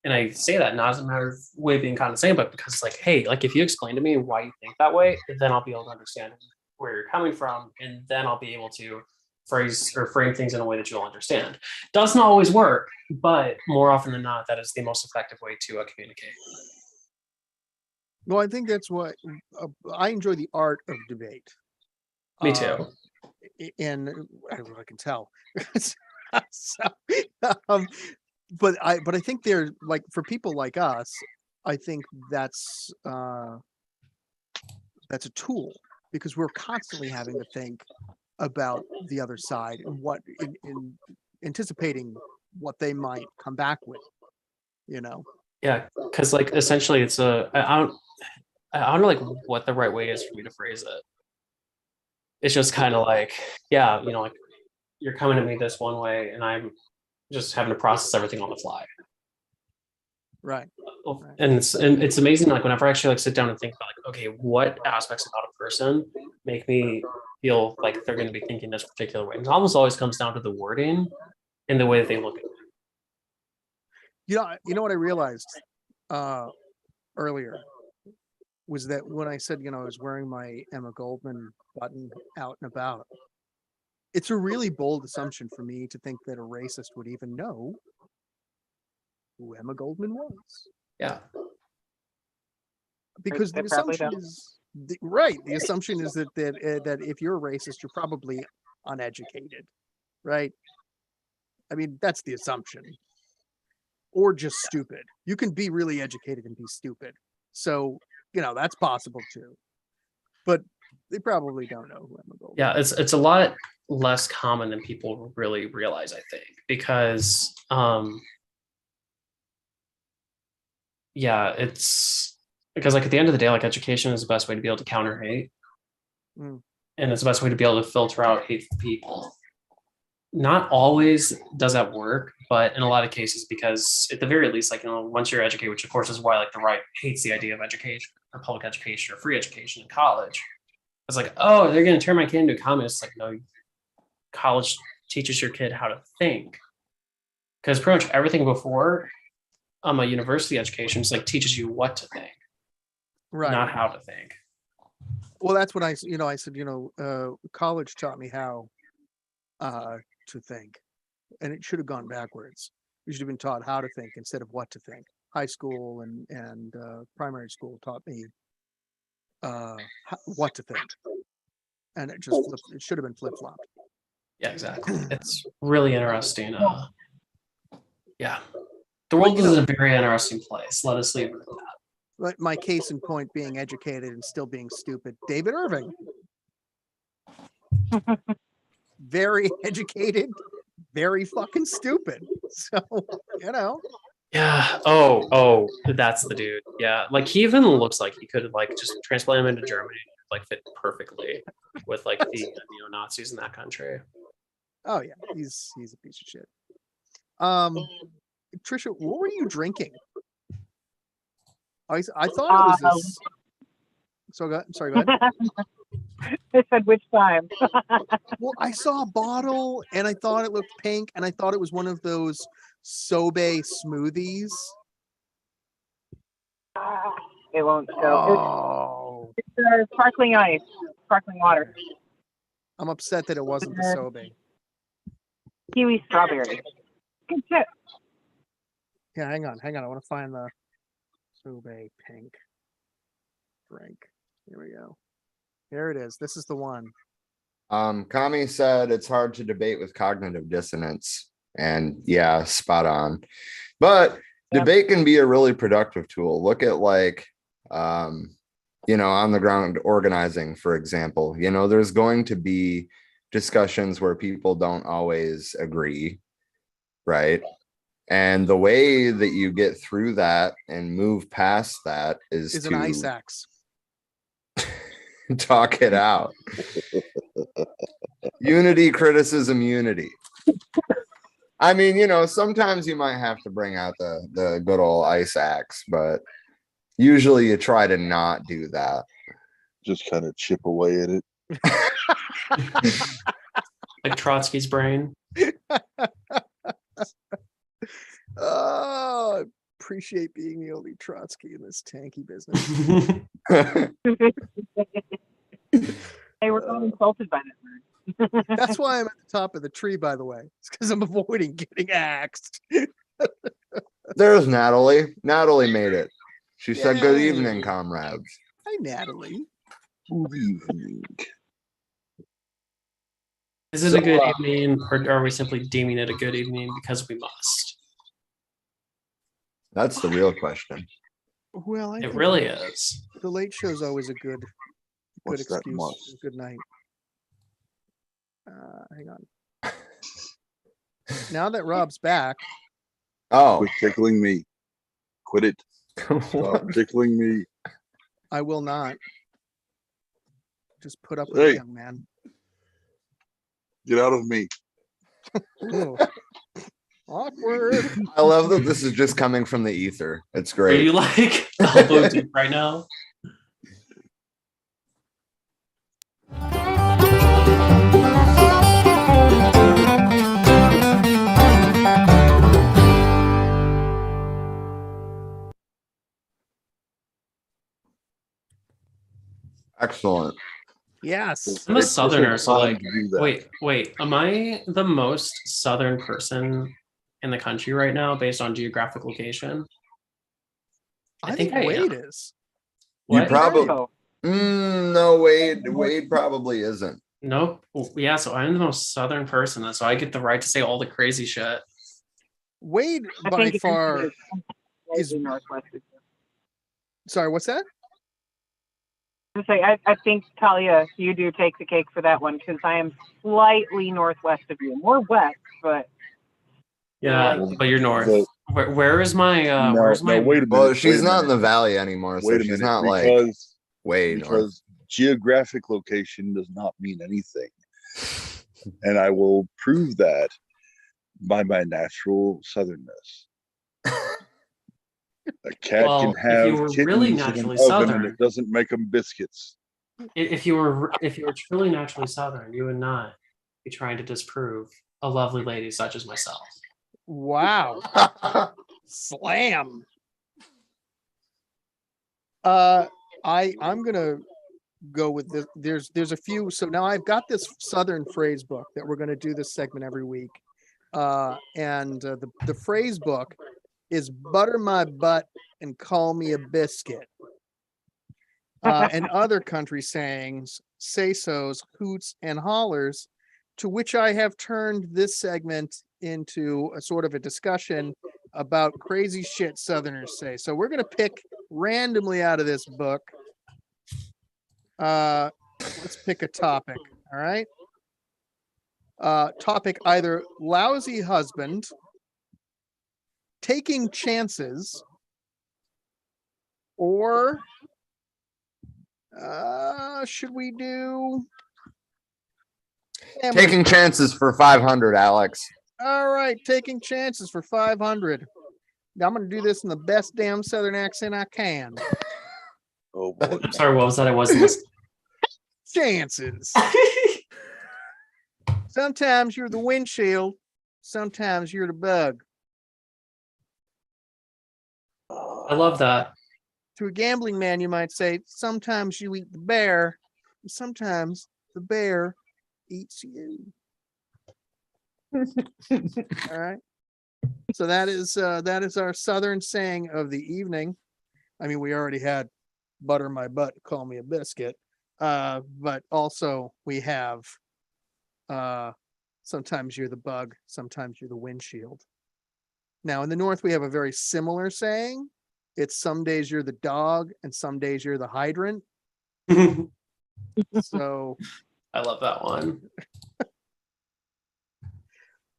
And I say that not as a matter of way of being condescending, but because it's like, hey, like if you explain to me why you think that way, then I'll be able to understand where you're coming from, and then I'll be able to frame things in a way that you'll understand. Doesn't always work, but more often than not, that is the most effective way to communicate.
Well, I think that's what I enjoy the art of debate.
Me too.
And I can tell. So, um, but I think they're like, for people like us, I think that's a tool, because we're constantly having to think about the other side and what in anticipating what they might come back with, you know.
Yeah, because like essentially it's I don't know like what the right way is for me to phrase it. It's just kind of like, yeah, you know, like you're coming at me this one way and I'm just having to process everything on the fly.
Right.
And it's amazing, like whenever I actually like sit down and think about like, okay, what aspects about a person make me feel like they're going to be thinking this particular way. And it almost always comes down to the wording and the way that they look at it.
You know what I realized earlier was that when I said, I was wearing my Emma Goldman button out and about, it's a really bold assumption for me to think that a racist would even know who Emma Goldman was.
Yeah.
Because the assumption is the assumption is that if you're a racist, you're probably uneducated, right? I mean, that's the assumption. Or just stupid. You can be really educated and be stupid. So, that's possible too. But they probably don't know who Emma Goldman.
Yeah, it's a lot less common than people really realize, I think, because yeah, it's because like at the end of the day, like education is the best way to be able to counter hate. And it's the best way to be able to filter out hateful people. Not always does that work, but in a lot of cases, because at the very least, like, once you're educated, which of course is why like the right hates the idea of education or public education or free education in college. It's like, oh, they're going to turn my kid into a communist. Like, no, college teaches your kid how to think. Because pretty much everything before a university education is like teaches you what to think,
right?
Not how to think.
Well, that's what I said, college taught me how to think, and it should have gone backwards. We should have been taught how to think instead of what to think. High school and primary school taught me what to think, and it should have been flip-flopped.
Yeah, exactly. It's really interesting. Yeah, the world is a very interesting place. Let us leave it at that.
But my case in point being educated and still being stupid, David Irving. Very educated, very fucking stupid. So,
Yeah. Oh, that's the dude. Yeah. Like he even looks like he could like just transplant him into Germany, like fit perfectly with like the neo-Nazis in that country.
Oh yeah, he's a piece of shit. Trisha, what were you drinking? I thought it was sorry, go ahead.
I said which time?
Well, I saw a bottle and I thought it looked pink and I thought it was one of those sobe smoothies.
It won't show.
Oh.
It's sparkling ice, sparkling water.
I'm upset that it wasn't the sobe.
Kiwi strawberry. Good shit.
Yeah, hang on. I want to find the sobe pink drink. Here we go. Here it is. This is the one.
Kami said it's hard to debate with cognitive dissonance, and yeah, spot on. But debate can be a really productive tool. Look at like, on the ground organizing, for example. There's going to be discussions where people don't always agree, right? And the way that you get through that and move past that is to
an ice axe.
Talk it out. Unity, criticism, unity. I mean, sometimes you might have to bring out the good old ice axe, but usually you try to not do that.
Just kind of chip away at it.
Like Trotsky's brain.
Oh, I appreciate being the only Trotsky in this tanky business.
Hey, we're all insulted by that word.
That's why I'm at the top of the tree, by the way. It's because I'm avoiding getting axed.
There's Natalie. Natalie made it. She said, "Good
Yay.
evening, comrades."
Hi, Natalie.
Good evening.
Is it a good evening, or are we simply deeming it a good evening because we must?
That's the real question.
Well, I
It
think
really is.
the late show is always a good
What's that
excuse.
must?
Good night. Hang on. Now that Rob's back,
Oh,
Quit tickling me. Quit it. Stop tickling me.
I will not. Just put up with
Hey.
it, young man.
Get out of me.
Ooh. Awkward.
I love that this is just coming from the ether. It's
Are
great.
you like elbow deep right now?
Excellent.
Yes.
I'm a
It takes
southerner, so
time
like,
to do that.
wait, am I the most southern person in the country right now based on geographic location?
I
think
think
I
Wade
am.
is.
You
What?
probably
Oh,
no, Wade probably isn't.
Nope. Yeah, so I'm the most southern person, and so I get the right to say all the crazy shit.
Wade
I
by
think it
far
is
is.
slightly northwest of you.
Sorry, what's that?
To say, I think Talia, you do take the cake for that one because I am slightly northwest of you, more west, but
Yeah,
Right.
but you're north.
So-
Where is my where's my
wait a minute.
Well, she's
wait a
not in the
minute.
valley anymore, so
Wait a
she's
minute.
not like
Because
way north.
because geographic location does not mean anything. And I will prove that by my natural southernness. A cat
Well,
can
if
have
you were
kittens
really
in an
naturally
oven
southern,
and it doesn't make them biscuits.
if you were truly naturally southern, you would not be trying to disprove a lovely lady such as myself.
Wow. Slam. I'm gonna go with this. There's a few. So now I've got this Southern phrase book that we're gonna do this segment every week. And the phrase book is butter my butt and call me a biscuit. And other country sayings, say-sos, hoots, and hollers, to which I have turned this segment into a sort of a discussion about crazy shit Southerners say. So we're going to pick randomly out of this book. Let's pick a topic. All right. Topic either lousy husband, taking chances, or should we do
Taking chances for 500, Alex.
All right, taking chances for 500. Now I'm going to do this in the best damn Southern accent I can.
Oh boy.
I'm sorry, what was that? I wasn't listening.
Chances. Sometimes you're the windshield, sometimes you're the bug.
I love that.
To a gambling man, you might say, sometimes you eat the bear, and sometimes the bear eats you. All right. So that is our Southern saying of the evening. I mean, we already had butter my butt, call me a biscuit. But also we have sometimes you're the bug, sometimes you're the windshield. Now in the North, we have a very similar saying. It's some days you're the dog and some days you're the hydrant. So
I love that one.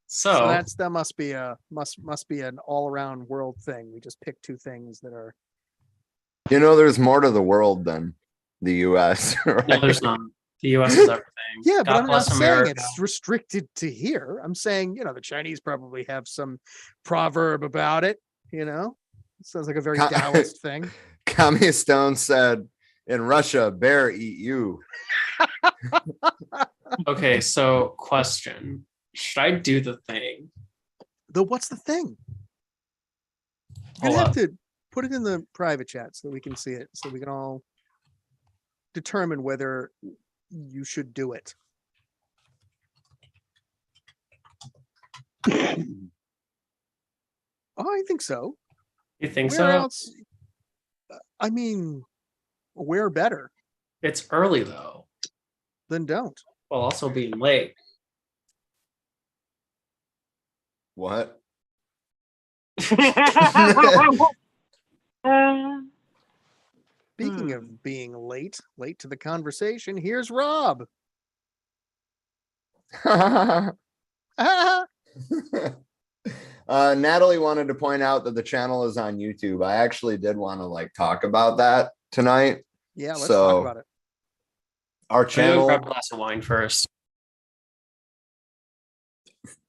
so that must be an all-around world thing. We just pick two things that are.
You know, there's more to the world than the U.S. Right?
No, there's not. The U.S. is everything.
Yeah, but
God
I'm not
bless
saying
America.
it's restricted to here. I'm saying, the Chinese probably have some proverb about it, It sounds like a very Taoist thing.
Kami Stone said, "In Russia, bear eat you."
Okay, so question. Should I do the thing?
What's the thing? You're
Hold
gonna
up.
have to put it in the private chat so that we can see it, so we can all determine whether you should do it. Oh, I think so.
You think
Where
so?
else? I mean, where better
It's early though,
than don't?
while also being late.
What?
Uh,
Speaking of being late to the conversation, here's Rob.
Natalie wanted to point out that the channel is on YouTube. I actually did want to like talk about that tonight.
Yeah, let's
So,
talk about it.
Our
I'm gonna
channel,
grab a glass of wine first.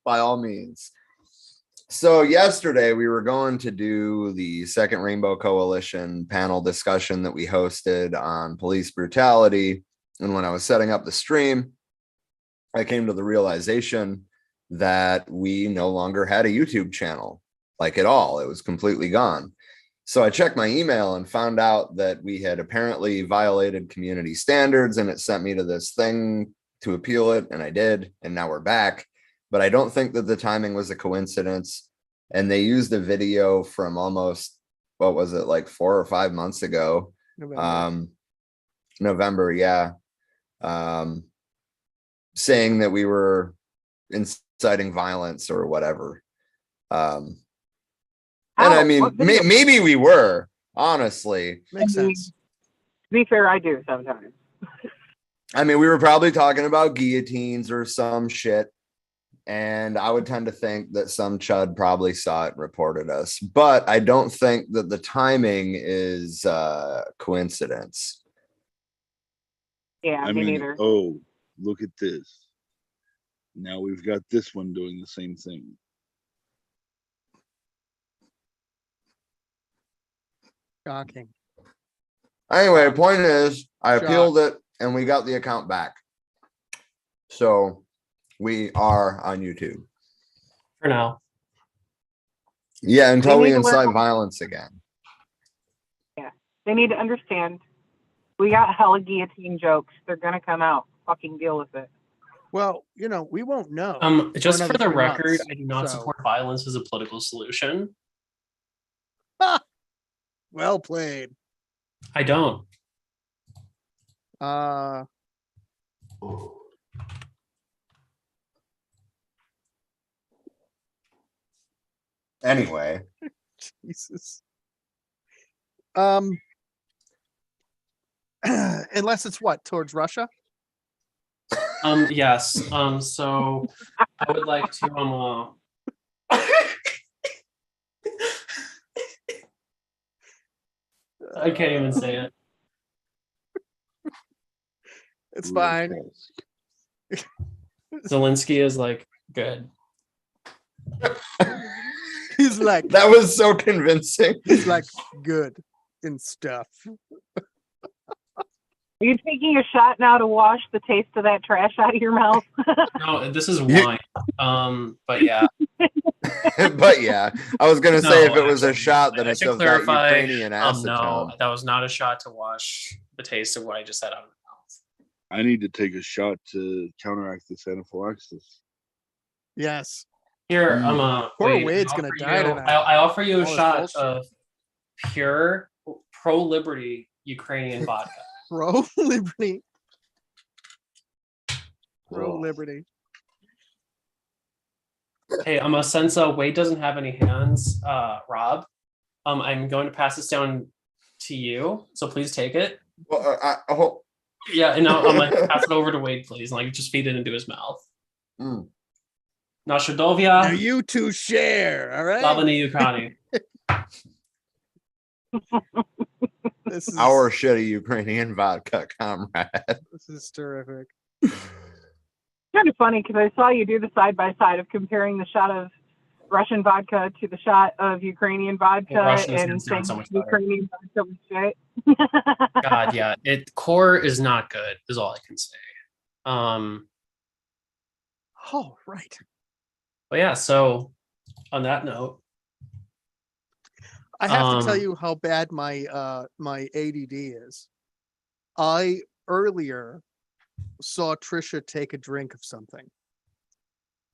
by all means. So yesterday we were going to do the Second Rainbow Coalition panel discussion that we hosted on police brutality. And when I was setting up the stream, I came to the realization that we no longer had a YouTube channel, like at all. It was completely gone. So I checked my email and found out that we had apparently violated community standards, and it sent me to this thing to appeal it, and I did, and now we're back. But I don't think that the timing was a coincidence. And they used a video from almost, what was it, like 4 or 5 months ago? November, yeah. Saying that we were inciting violence or whatever. And I mean, maybe we were, honestly.
Makes sense.
To be fair, I do sometimes.
I mean, we were probably talking about guillotines or some shit. And I would tend to think that some chud probably saw it and reported us. But I don't think that the timing is coincidence.
Yeah,
I
me
mean,
neither.
oh, look at this. Now we've got this one doing the same thing.
Shocking.
Anyway, the point is, I
Shock.
appealed it and we got the account back. So we are on YouTube.
For now.
Yeah, until
We
we
need to learn-
incite violence again.
They need to understand. We got hella guillotine jokes. They're gonna come out. Fucking deal with it.
Well, we won't know.
Just for
another
the
3
record,
months,
I do not
so-
support violence as a political solution.
Well played.
I don't.
Anyway,
Jesus. Unless it's what, towards Russia?
Yes. So I would like to I can't even say it.
It's fine.
Zelensky is like good.
He's like,
that was so convincing.
he's like good and stuff.
Are you taking a shot now to wash the taste of that trash out of your mouth?
No, this is wine. But yeah.
But yeah, I was gonna say
No,
if it was a
actually,
shot, then
I
it's
should
of that
clarify.
Ukrainian acetone.
No, that was not a shot to wash the taste of what I just said out of my mouth.
I need to take a shot to counteract this anaphylaxis.
Yes.
Here,
Poor
wait,
Wade's
I
gonna
offer
die
you-
tonight.
I offer you a
All this
shot
bullshit.
of pure pro-liberty Ukrainian vodka.
Pro liberty. Pro
Oh.
liberty.
Hey, since Wade doesn't have any hands, Rob, I'm going to pass this down to you. So please take it.
Well, I hope.
Yeah, and now I'm like pass it over to Wade, please, and like just feed it into his mouth.
Mm.
Nasza
Now
Dovia,
you two share, all right?
Slavony Ukraini.
This is
Our shitty Ukrainian vodka, comrade.
this is terrific.
Kind of funny because I saw you do the side by side of comparing the shot of Russian vodka to the shot of Ukrainian vodka,
Well, Russian is
and
hands down
saying
so much better.
Ukrainian vodka was shit.
God, yeah, core is not good. Is all I can say.
Oh, right.
But yeah, so on that note,
I have to tell
Um,
you how bad my my ADD is. I earlier saw Trisha take a drink of something.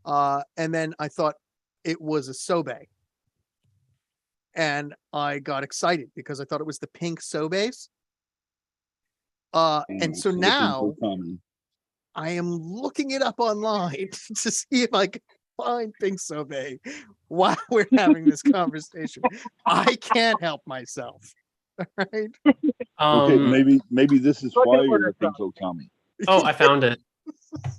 And then I thought it was a sobe. and I got excited because I thought it was the pink sobays. And so now I am looking it up online to see if I can find pink sobe while we're having this conversation. I can't help myself. All right.
Okay, maybe this is why you're a so common.
Oh, I found it.
That's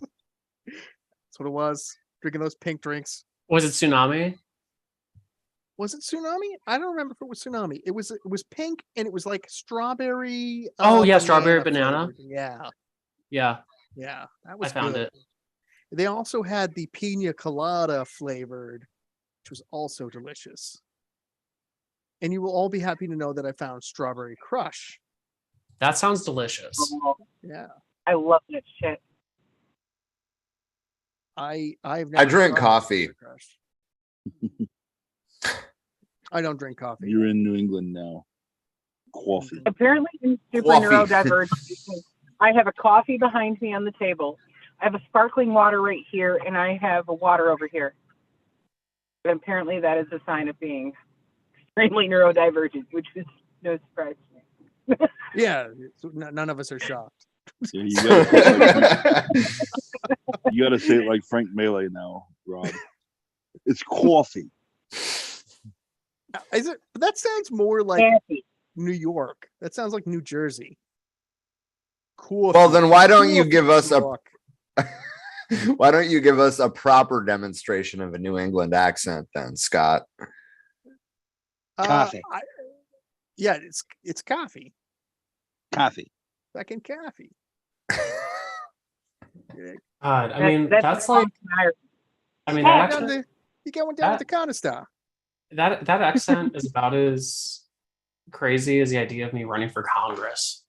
what it was. Drinking those pink drinks.
Was it Tsunami?
Was it Tsunami? I don't remember if it was Tsunami. It was pink and it was like strawberry.
Oh yeah, strawberry banana.
flavored. Yeah.
Yeah,
Yeah. That
I
was
found
good.
it.
They also had the pina colada flavored, which was also delicious. And you will all be happy to know that I found Strawberry Crush.
That sounds delicious.
Yeah.
I love that shit.
I've
I
never
drink
tried
coffee.
Strawberry Crush. I don't drink coffee.
You're in New England now. Coffee.
Apparently, I'm super
Coffee.
neurodivergent because I have a coffee behind me on the table. I have a sparkling water right here, and I have a water over here. But apparently, that is a sign of being extremely neurodivergent, which is no surprise to me.
Yeah. None of us are shocked.
Yeah, you gotta say it like Frank Melee now, Rob. It's coffee.
Is it? That sounds more like
Fancy.
New York. That sounds like New Jersey. Cool.
Well, then why don't you give us a
Rock.
why don't you give us a proper demonstration of a New England accent then, Scott?
Coffee.
Yeah, it's coffee.
Coffee.
Fucking coffee. Yeah.
God, I mean, that's like, I mean,
Yeah,
that
Down
accent,
the- you going down with the Conistar.
that accent is about as crazy as the idea of me running for Congress.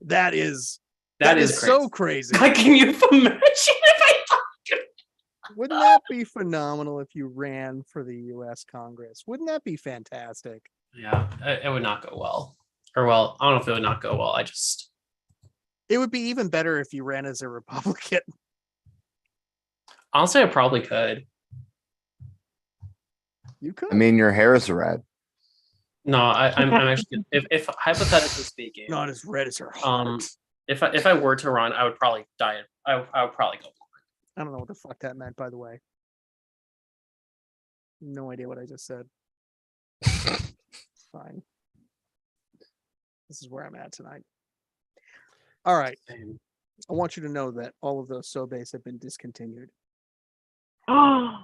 That is
That is
so crazy.
Like, can you imagine if I
Wouldn't that be phenomenal if you ran for the U.S. Congress? Wouldn't that be fantastic?
Yeah, it would not go well. Or well, I don't know if it would not go well. I just
It would be even better if you ran as a Republican.
honestly I probably could.
You could.
I mean, your hair is red.
No, I'm actually if hypothetically speaking,
Not as red as her heart.
if I were to run, I would probably die. I would probably go.
I don't know what the fuck that meant, by the way. No idea what I just said. Fine. This is where I'm at tonight. All right. I want you to know that all of those sobays have been discontinued.
Oh,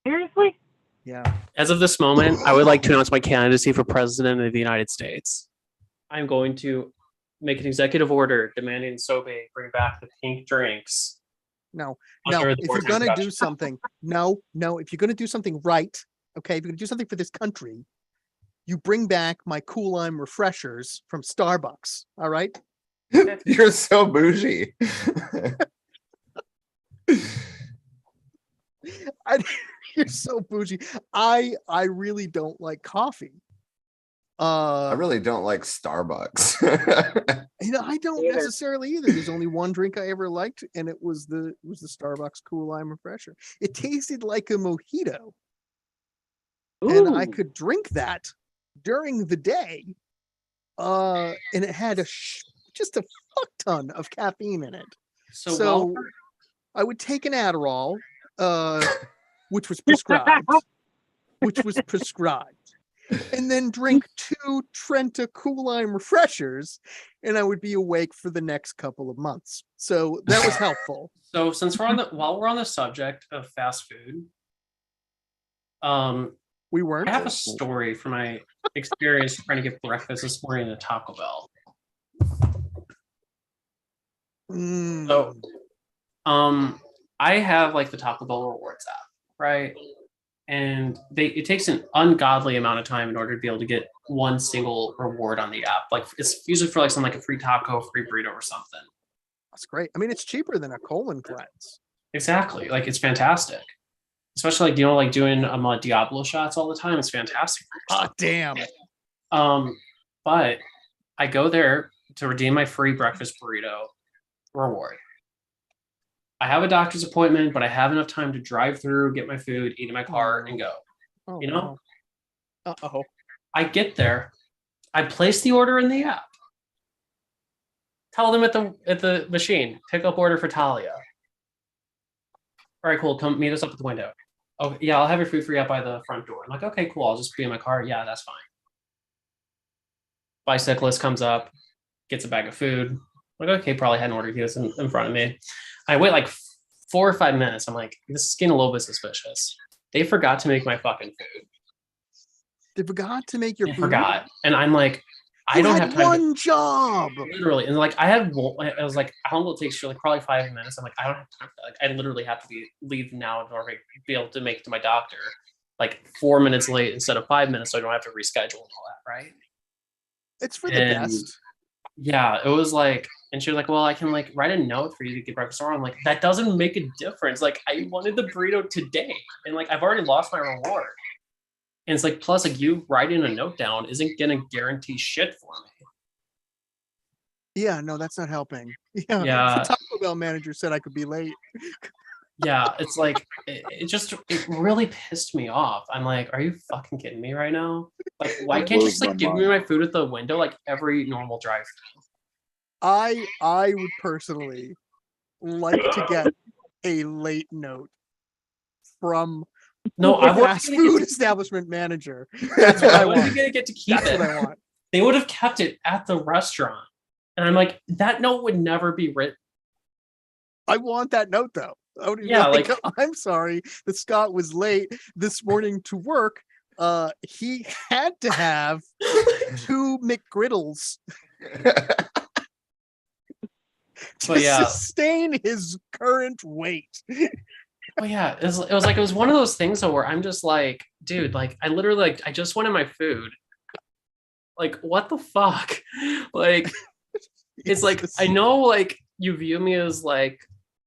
seriously?
Yeah.
As of this moment, I would like to announce my candidacy for president of the United States. I'm going to make an executive order demanding Sobe bring back the pink drinks.
No,
under the
if you're
board's
gonna do
introduction.
something, no, if you're gonna do something right, okay, if you're gonna do something for this country, you bring back my Cool Lime refreshers from Starbucks. All right.
You're so bougie.
You're so bougie. I really don't like coffee.
I really don't like Starbucks.
I don't
Either.
necessarily either. There's only one drink I ever liked, and it was the Starbucks Cool Lime refresher. It tasted like a mojito, and I
Ooh.
could drink that during the day. And it had just a fuck ton of caffeine in it. So I would take an Adderall, which was prescribed, and then drink 2 Trenta Cool Lime refreshers, and I would be awake for the next couple of months. So that was helpful.
So since while we're on the subject of fast food,
We weren't.
I have a story from my experience trying to get breakfast this morning at Taco Bell.
Mm.
So, I have like the Taco Bell rewards app, right? And it takes an ungodly amount of time in order to be able to get one single reward on the app. Like it's usually for like something like a free taco, free burrito, or something.
That's great. I mean, it's cheaper than a colon cleanse.
Exactly. Like it's fantastic. Especially like like doing Diablo shots all the time. It's fantastic.
Ah, damn.
But I go there to redeem my free breakfast burrito reward. I have a doctor's appointment, but I have enough time to drive through, get my food, eat in my car, and go.
Oh,
You know?
Uh-oh.
I get there. I place the order in the app. Tell them at the machine, pick up order for Talia. All right, cool. Come meet us up at the window. Oh, yeah, I'll have your food for you out by the front door. I'm like, okay, cool. I'll just be in my car. Yeah, that's fine. Bicyclist comes up, gets a bag of food. I'm like, okay, probably had an order. He was in front of me. I wait like 4 or 5 minutes. I'm like, this is getting a little bit suspicious. They forgot to make my fucking food.
They forgot to make your
They
food.
forgot. And I'm like, I
You
don't
had
have time.
one job.
Literally. And like, I was like, how long will it take you? Like, probably 5 minutes. I'm like, I don't have time for that. Like, I literally have to leave now in order to be able to make it to my doctor. Like 4 minutes late instead of 5 minutes, so I don't have to reschedule and all that, right?
It's for the best.
Yeah, it was like, and she was like, well, I can like write a note for you to get breakfast tomorrow. I'm like, that doesn't make a difference. Like, I wanted the burrito today. And like, I've already lost my reward. And it's like, plus like you writing a note down isn't gonna guarantee shit for me.
Yeah, no, that's not helping. Yeah.
Yeah.
The Taco Bell manager said I could be late.
Yeah, it's like it really pissed me off. I'm like, are you fucking kidding me right now? Like, why can't you just like give me my food at the window like every normal drive-thru?
I would personally like to get a late note from
No,
a fast food establishment manager. That's what I want.
wasn't gonna get to keep
That's
it.
what I want.
They would have kept it at the restaurant. And I'm like, that note would never be written.
I want that note though. I would be
Yeah, like
I'm sorry that Scott was late this morning to work. He had to have 2 McGriddles to
But yeah.
sustain his current weight.
Oh yeah, it was one of those things though where I'm just like, dude, like I literally like I just wanted my food. Like, what the fuck? Like, it's like I know like you view me as like,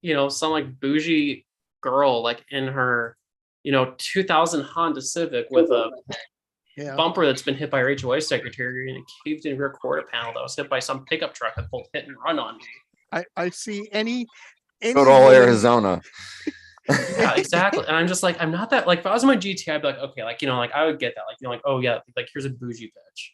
you know, some like bougie girl like in her, you know, 2000 Honda Civic with a bumper that's been hit by her HOA secretary and a caved in rear quarter panel that was hit by some pickup truck that pulled hit and run on me.
I see any
Good old Arizona.
Yeah, exactly. And I'm just like, I'm not that like if I was in my GT, I'd be like, okay, like, you know, like I would get that. Like, you know, like, oh yeah, like here's a bougie bitch.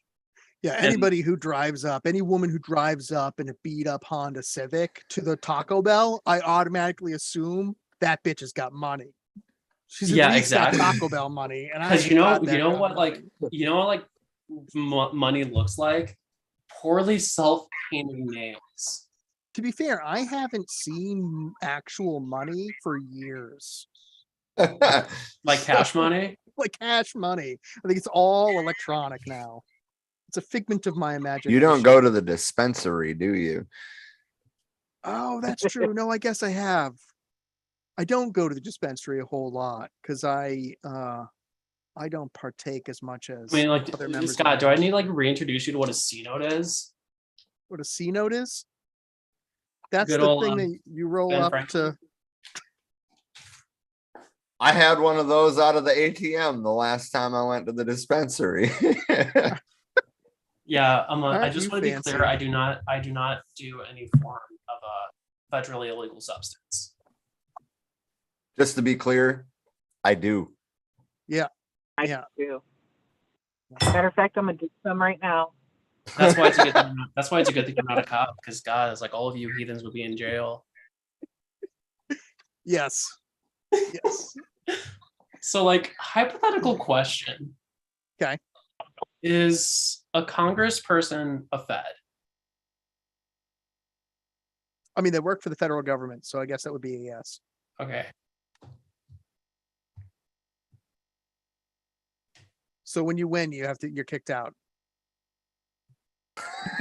Yeah, anybody who drives up, any woman who drives up in a beat up Honda Civic to the Taco Bell, I automatically assume that bitch has got money. She's at least
exactly.
got Taco Bell money, and
because you know what like money looks like poorly self-painted nails.
To be fair, I haven't seen actual money for years.
Like cash money?
Like cash money. I think it's all electronic now. It's a figment of my imagination.
You don't go to the dispensary, do you?
Oh, that's true. No, I guess I have. I don't go to the dispensary a whole lot because I don't partake as much as
I mean, like,
other members.
Scott, do I need to like reintroduce you to what a C note is?
What a C note is? That's
Good
the
old,
thing that you roll
Ben
up
Franklin.
to.
I had one of those out of the ATM the last time I went to the dispensary.
Yeah, I just
you
want to be
fancy?
clear. I do not do any form of a federally illegal substance.
Just to be clear, I do.
I do. Matter of fact, I'm gonna do some right now.
That's why it's a good thing. That's why it's a good thing I'm not a cop, because God, it's like all of you heathens would be in jail.
Yes. Yes.
So, like, hypothetical question.
Okay.
Is a congressperson a Fed?
I mean, they work for the federal government, so I guess that would be a yes.
Okay.
So when you win, you're kicked out.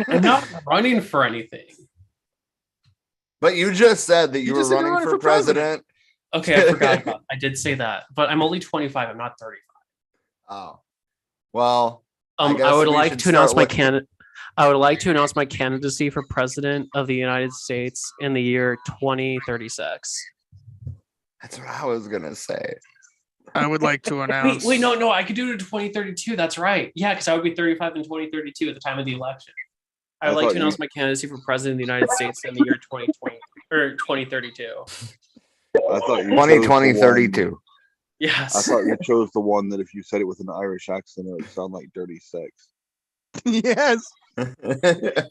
I'm not running for anything.
But you just said that you were
just said you're
running for president.
Okay, I forgot about I did say that, but I'm only 25. I'm not 35.
Oh, well.
I
guess
would
we
like
should
to announce
start
my
looking-
I would like to announce my candidacy for president of the United States in the year 2036.
That's what I was gonna say.
I would like to announce.
Wait, no, I could do it in 2032. That's right. Yeah, because I would be 35 in 2032 at the time of the election. I would like to announce my candidacy for president of the United States in the year 2020 or 2032.
I thought you
2020 32.
Yes.
I thought you chose the one that if you said it with an Irish accent, it would sound like dirty sex.
Yes.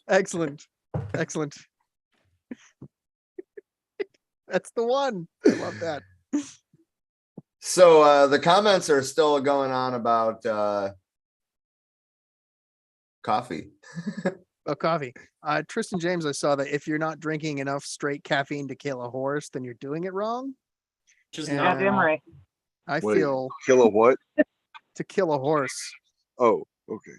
Excellent. Excellent. That's the one. I love that.
So the comments are still going on about coffee.
Oh, coffee. Tristan James, I saw that if you're not drinking enough straight caffeine to kill a horse, then you're doing it wrong.
Just
Yeah.
not
Goddamn right.
I
Wait,
feel
kill a what?
to kill a horse.
Oh, okay.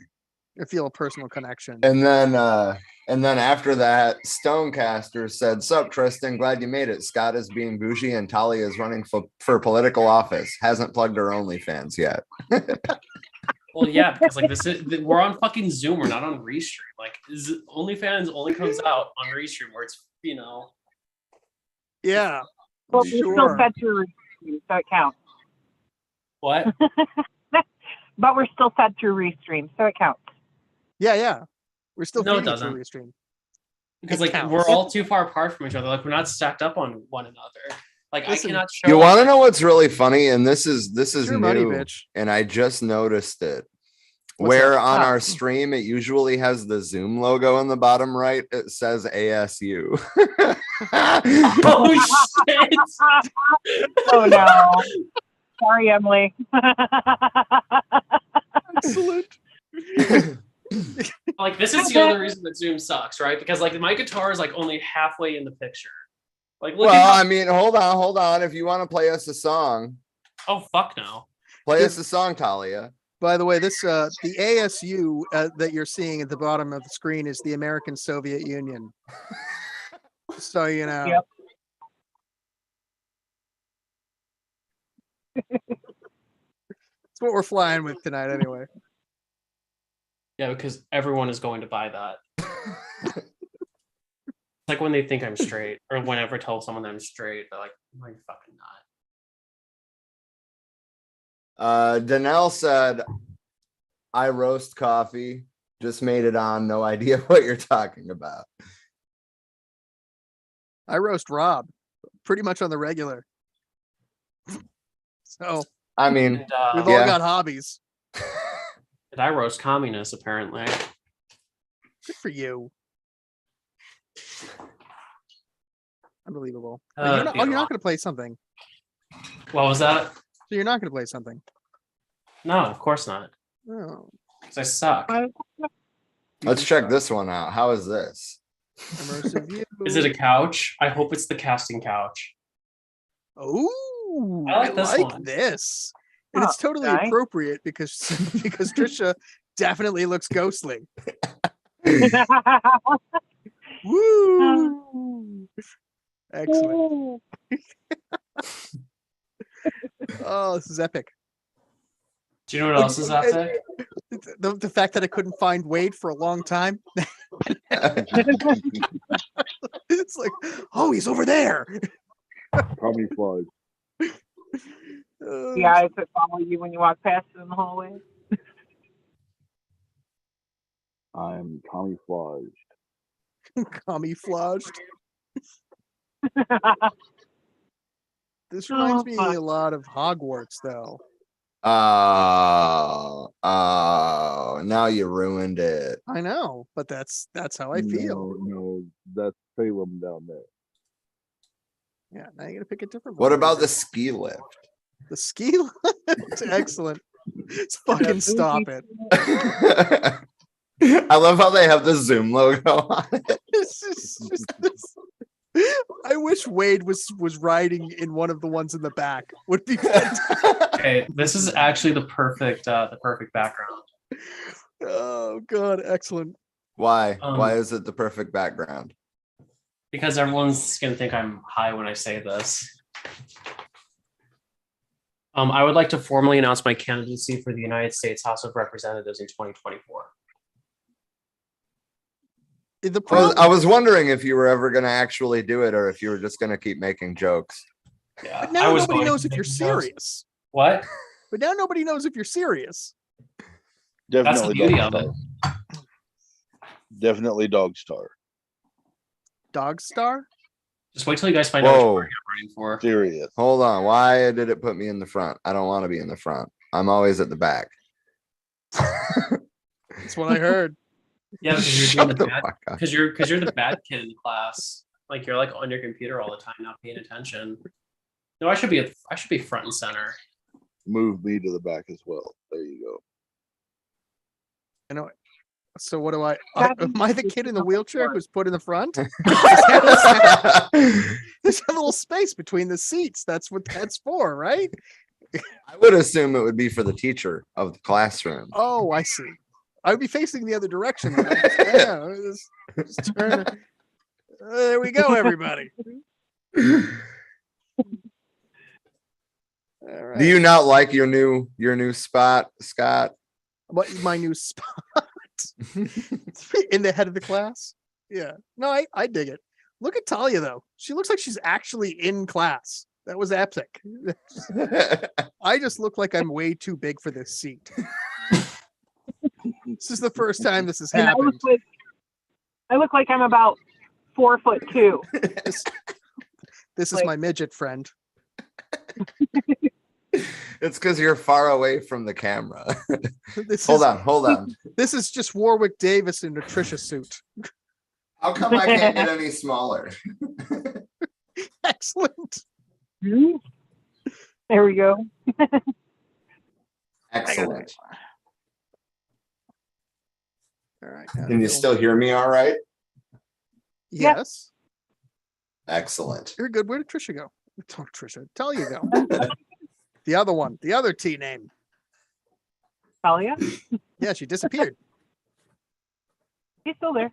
I feel a personal connection.
And then after that, Stonecaster said, "Sup, Tristan, glad you made it. Scott is being bougie and Talia is running for political office. Hasn't plugged her OnlyFans yet."
Well, yeah, because like we're on fucking Zoom, we're not on Restream. Like, OnlyFans only comes out on Restream, where it's
Yeah.
Well, we're still
Sure.
set through Restream, so it counts.
what?
But we're still set through Restream, so it counts.
Yeah. We're still
No, it
feeding it through
doesn't.
Restream.
Because
It
like
counts.
we're all too far apart from each other. Like we're not stacked up on one another. Like
Listen,
I cannot show.
You
up-
want to know what's really funny? And this is
It's your
new,
money, bitch.
and I just noticed it.
What's
Where
that?
on
Oh.
our stream it usually has the Zoom logo in the bottom right. It says ASU.
Oh shit!
Oh no. Sorry, Emily.
Excellent.
Like this is the other reason that Zoom sucks, right? Because like my guitar is like only halfway in the picture. Like look
Well,
at
I mean, hold on. If you want to play us a song,
oh fuck no.
play us a song, Talia.
By the way, this the ASU that you're seeing at the bottom of the screen is the American Soviet Union. So you know.
Yep.
That's what we're flying with tonight, anyway.
Yeah, because everyone is going to buy that. It's like when they think I'm straight, or whenever I tell someone I'm straight, they're like, "No, you're fucking not."
Danelle said, "I roast coffee. Just made it on. No idea what you're talking about."
I roast Rob pretty much on the regular. So
I mean,
And,
we've
Yeah.
all got hobbies.
and I roast communists apparently.
Good for you. Unbelievable.
Uh,
you're not
Theodore.
going to play something.
What was that?
So you're not going to play something.
No, of course not.
Oh,
'Cause I suck.
let's check this one out. How is this?
immersive view.
Is it a couch? I hope it's the casting couch.
Oh,
I like this one.
this. And
Oh,
it's totally
okay.
appropriate because because Trisha definitely looks ghostly. Woo! Excellent. Oh, this is epic.
Do you know what else is out there?
The fact that I couldn't find Wade for a long time. It's like, oh, he's over there.
Camouflage.
The eyes that follow you when you walk past it in the hallway.
I'm camouflaged.
Camouflaged. This reminds me
fuck.
a lot of Hogwarts, though.
Oh, now you ruined it.
I know, but that's how I feel.
No, that's Salem down there.
Yeah, now you gotta pick a different one.
What about the ski lift?
the ski lift? Excellent. Let's fucking stop it.
I love how they have the Zoom logo on it.
This is just- I wish Wade was riding in one of the ones in the back. Would be fantastic.
Okay, this is actually the perfect background.
Oh god, excellent.
Why?
Um,
Why is it the perfect background?
Because everyone's gonna think I'm high when I say this. I would like to formally announce my candidacy for the United States House of Representatives in 2024.
The
Well,
problem,
I was wondering if you were ever going to actually do it or if you were just going to keep making jokes.
Yeah,
but
I
now
was
nobody
going
knows
to
if you're
make jokes.
serious.
What?
But now nobody knows if you're serious.
That's the
Definitely
beauty of
Dog
it.
Star. Definitely Dog Star.
Dog Star?
Just wait till you guys find out which
Whoa.
party I'm running for.
Serious.
Hold on. Why did it put me in the front? I don't want to be in the front. I'm always at the back.
That's what I heard.
Yeah, because you're
Shut
doing
the
the bad,
fuck up.
because you're the bad kid in the class. Like you're like on your computer all the time, not paying attention. No, I should be front and center.
Move me to the back as well. There you go.
I know. So what do I
That
am I the kid in the wheelchair who's put in the front?
I
There's a little space between the seats. That's what that's for, right?
would assume it would be for the teacher of the classroom.
Oh, I see. I would be facing the other direction. Yeah, just turn it. There we go, everybody. All right.
Do you not like your new spot, Scott?
What my new spot in the head of the class? Yeah. No, I dig it. Look at Talia though. She looks like she's actually in class. That was epic. I just look like I'm way too big for this seat. This is the first time this has
And
happened.
I look like I'm about 4'2".
This is
Like-
my midget friend.
It's because you're far away from the camera.
This
Hold
is,
on.
This is just Warwick Davis in a Trisha suit.
How come I can't get any smaller?
Excellent.
There we go.
Excellent.
All right.
Can you still hear me all right?
Yes.
Excellent.
You're good. Where did Trisha go? Oh, Trisha. Talia go. The other one. The other T name.
Talia,
Yeah, she disappeared.
she's still there.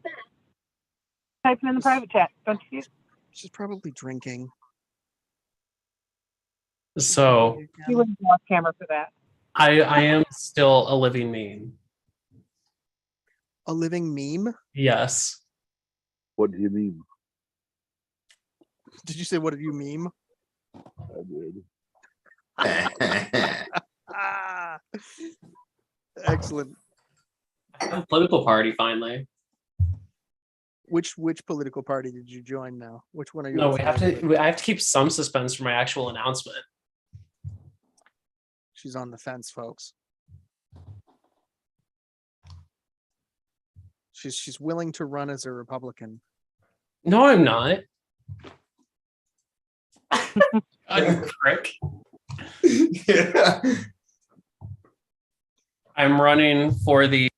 Typing in the private chat. Don't you see?
She's probably drinking.
So
You wouldn't be off camera for that.
I am still a living meme.
A living meme?
Yes.
What do you mean?
Did you say what did you meme?
I did.
Ah, excellent.
I have a political party finally.
Which political party did you join now? Which one are you?
No,
affiliated with?
I have to keep some suspense for my actual announcement.
She's on the fence, folks. She's willing to run as a Republican.
No, I'm not. God, you prick.
Yeah.
I'm running for the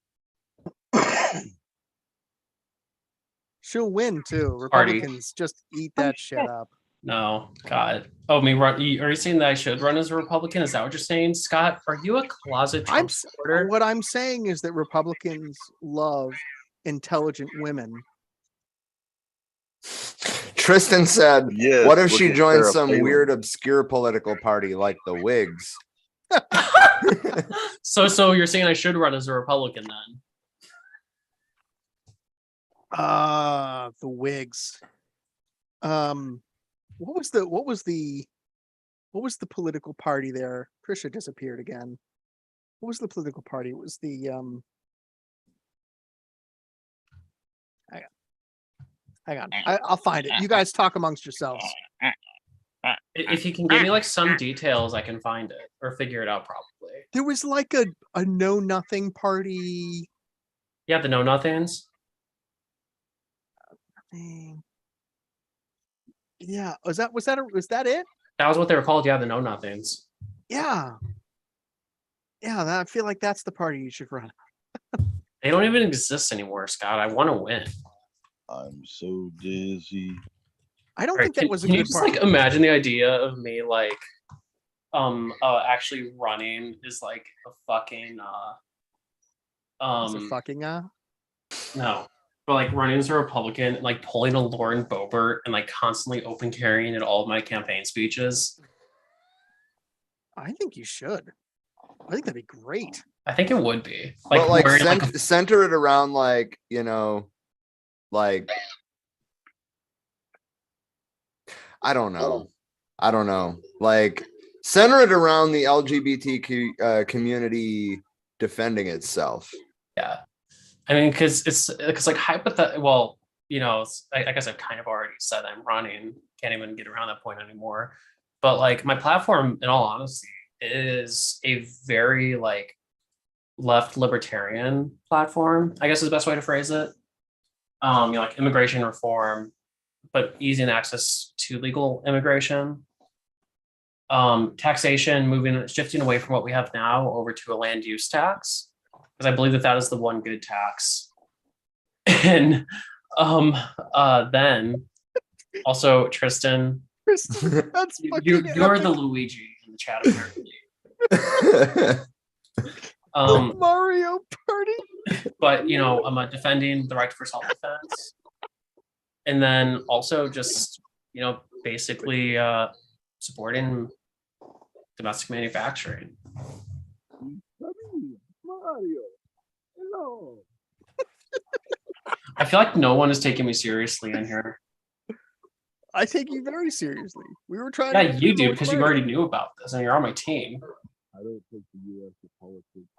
She'll win too.
Party.
Republicans just eat that shit up.
no God. Oh, me run. Are you saying that I should run as a Republican? Is that what you're saying, Scott? Are you a closet Trump supporter?
What I'm saying is that Republicans love intelligent women.
Tristan said,
Yes.
what if
look
she
at
joins
Sarah
some
Palin.
weird, obscure political party like the Whigs?
So you're saying I should run as a Republican then?
The Whigs. What was the political party there? Trisha disappeared again. What was the political party? It was the hang on. I'll find it. You guys talk amongst yourselves.
If you can give me like some details, I can find it or figure it out probably.
There was like a know nothing party.
Yeah, the know nothings.
Yeah, was that it?
That was what they were called. Yeah, the know nothings.
Yeah. Yeah, I feel like that's the party you should run.
They don't even exist anymore, Scott. I want to win.
I'm so dizzy.
I don't
All right,
think that was a
can you
good
just
party.
like imagine the idea of me like actually running is like a fucking
Is it fucking
no, but like running as a Republican, like pulling a Lauren Boebert and like constantly open carrying in all of my campaign speeches.
I think you should. I think that'd be great.
I think it would be
But like
wearing, like, a-
center it around like, you know, like I don't know. Like center it around the LGBTQ community defending itself.
yeah. I mean, because like hypothetical. Well, you know, I guess I've kind of already said I'm running. can't even get around that point anymore. But like my platform, in all honesty, is a very like left libertarian platform, I guess is the best way to phrase it. Like immigration reform, but easy access to legal immigration. Taxation, shifting away from what we have now over to a land use tax, because I believe that is the one good tax. And then also Tristan,
That's
you're the Luigi in the chat apparently.
Mario Party.
But I'm defending the right to first self-defense, and then also just basically supporting domestic manufacturing.
Mario, hello.
I feel like no one is taking me seriously in here.
I take you very seriously. We were trying.
Yeah,
to
you do, because you already knew about this and you're on my team.
I don't take the U.S. to politics.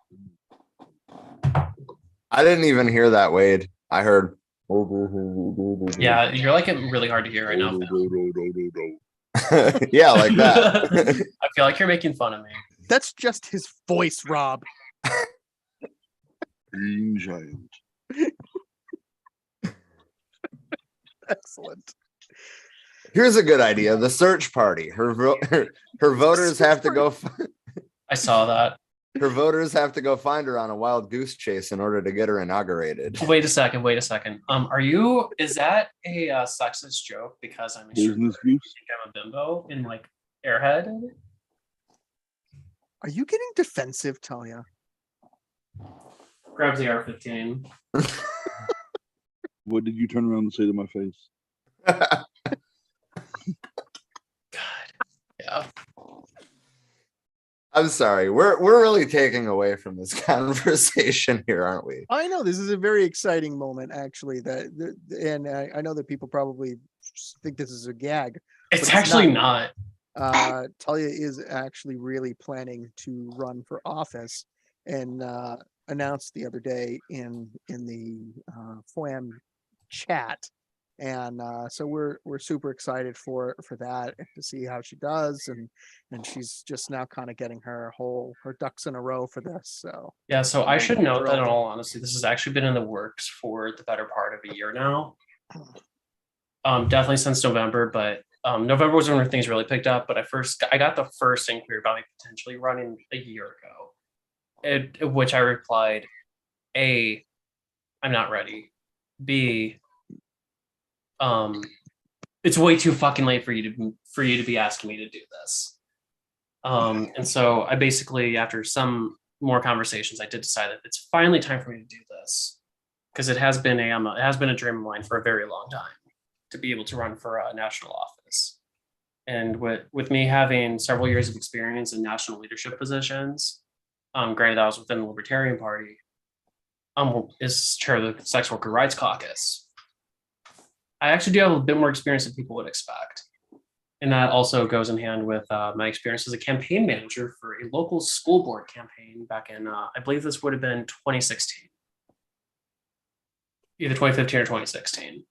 I didn't even hear that, Wade. I heard.
Yeah, you're like really hard to hear right now.
Yeah, like that.
I feel like you're making fun of me.
That's just his voice, Rob.
Green giant.
Excellent.
Here's a good idea: the search party. Her voters have to go.
I saw that.
Her voters have to go find her on a wild goose chase in order to get her inaugurated.
Wait a second. Is that a sexist joke? Because I'm sure
Business goose.
I'm a bimbo in like Airhead.
Are you getting defensive, Talia?
Grabs the R15.
What did you turn around and say to my face?
God. Yeah.
I'm sorry. We're really taking away from this conversation here, aren't we?
I know this is a very exciting moment, actually. And I know that people probably think this is a gag.
It's actually not.
Talia is actually really planning to run for office, and announced the other day in the FOAM chat. And so we're super excited for that, to see how she does, and she's just now kind of getting her ducks in a row for this. So
Yeah, so I should note that in all honesty, this has actually been in the works for the better part of a year now. Definitely since November, but November was when things really picked up. But I got the first inquiry about me potentially running a year ago, which I replied, A, I'm not ready. B, it's way too fucking late for you to be asking me to do this. And so I basically, after some more conversations, I did decide that it's finally time for me to do this, because it has been a dream of mine for a very long time to be able to run for a national office. And with me having several years of experience in national leadership positions, granted that was within the Libertarian Party, is chair of the Sex Worker Rights Caucus. I actually do have a bit more experience than people would expect. And that also goes in hand with my experience as a campaign manager for a local school board campaign back in, I believe this would have been 2016. Either 2015 or 2016.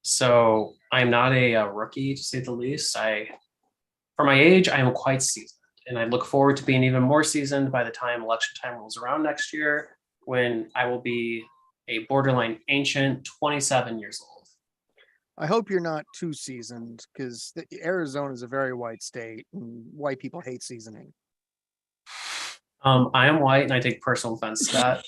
So I'm not a rookie, to say the least. For my age, I am quite seasoned. And I look forward to being even more seasoned by the time election time rolls around next year, when I will be a borderline ancient 27 years old.
I hope you're not too seasoned, because Arizona is a very white state, and white people hate seasoning.
I am white, and I take personal offense to that.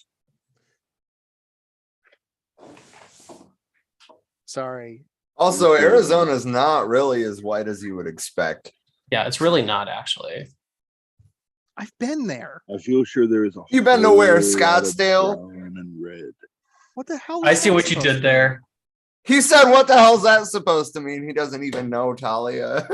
Sorry.
Also, Arizona is not really as white as you would expect.
Yeah, it's really not, actually.
I've been there.
I feel sure there is a.
You've been to where?
whole lot of
Scottsdale?
brown and red.
What the hell?
I see what you did there.
He said, "What the hell's that supposed to mean?" He doesn't even know, Talia.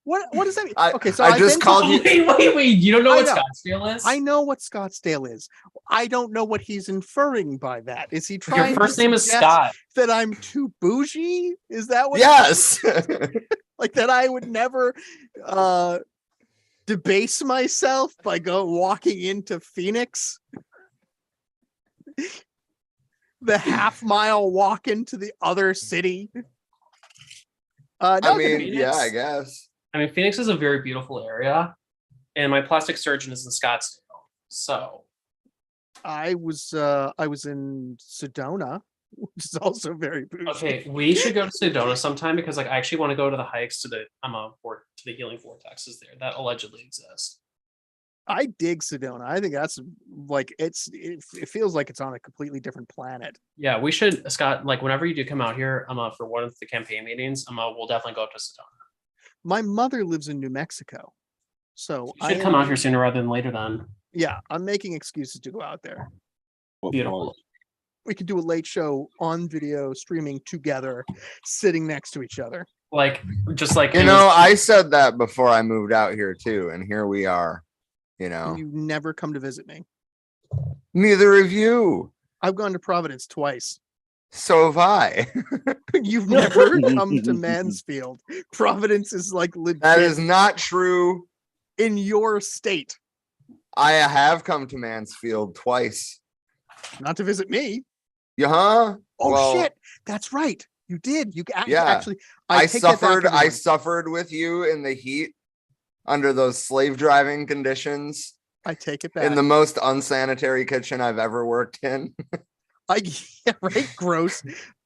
What does that mean?
I
So
I
I've
just
been
called
to-
you.
Wait. You don't know
I
what
know.
Scottsdale is?
I know what Scottsdale is. I don't know what he's inferring by that. Is he
Your
trying
first
to
name is
suggest
Scott.
that I'm too bougie? Is that what?
Yes.
Like that I would never debase myself by walking into Phoenix? The half-mile walk into the other city? No,
I mean,
Phoenix.
yeah, I guess.
I mean, Phoenix is a very beautiful area, and my plastic surgeon is in Scottsdale. So
I was in Sedona, which is also very bougie.
okay, we should go to Sedona sometime because like I actually want to go to the hikes to the to the healing vortexes there that allegedly exist.
I dig Sedona. I think that's like it feels like it's on a completely different planet.
Yeah, we should, Scott. Like whenever you do come out here, for one of the campaign meetings, we'll definitely go up to Sedona.
My mother lives in New Mexico, so
You should come out here sooner rather than later. Then
Yeah, I'm making excuses to go out there.
What
beautiful.
part?
We could do a late show on video streaming together, sitting next to each other.
Like just like
You know, I said that before I moved out here too, and here we are. You know,
And you never come to visit me.
neither of you.
I've gone to Providence twice.
So have I.
You've never come to Mansfield. Providence is like legit
That is not true.
in your state.
I have come to Mansfield twice.
Not to visit me.
Yeah, huh?
Oh
Well,
shit, that's right. You did. You
Yeah.
actually.
I
take that back,
suffered. I
everyone.
suffered with you in the heat under those slave driving conditions
I take it back.
in the most unsanitary kitchen I've ever worked in.
Yeah, right. Gross.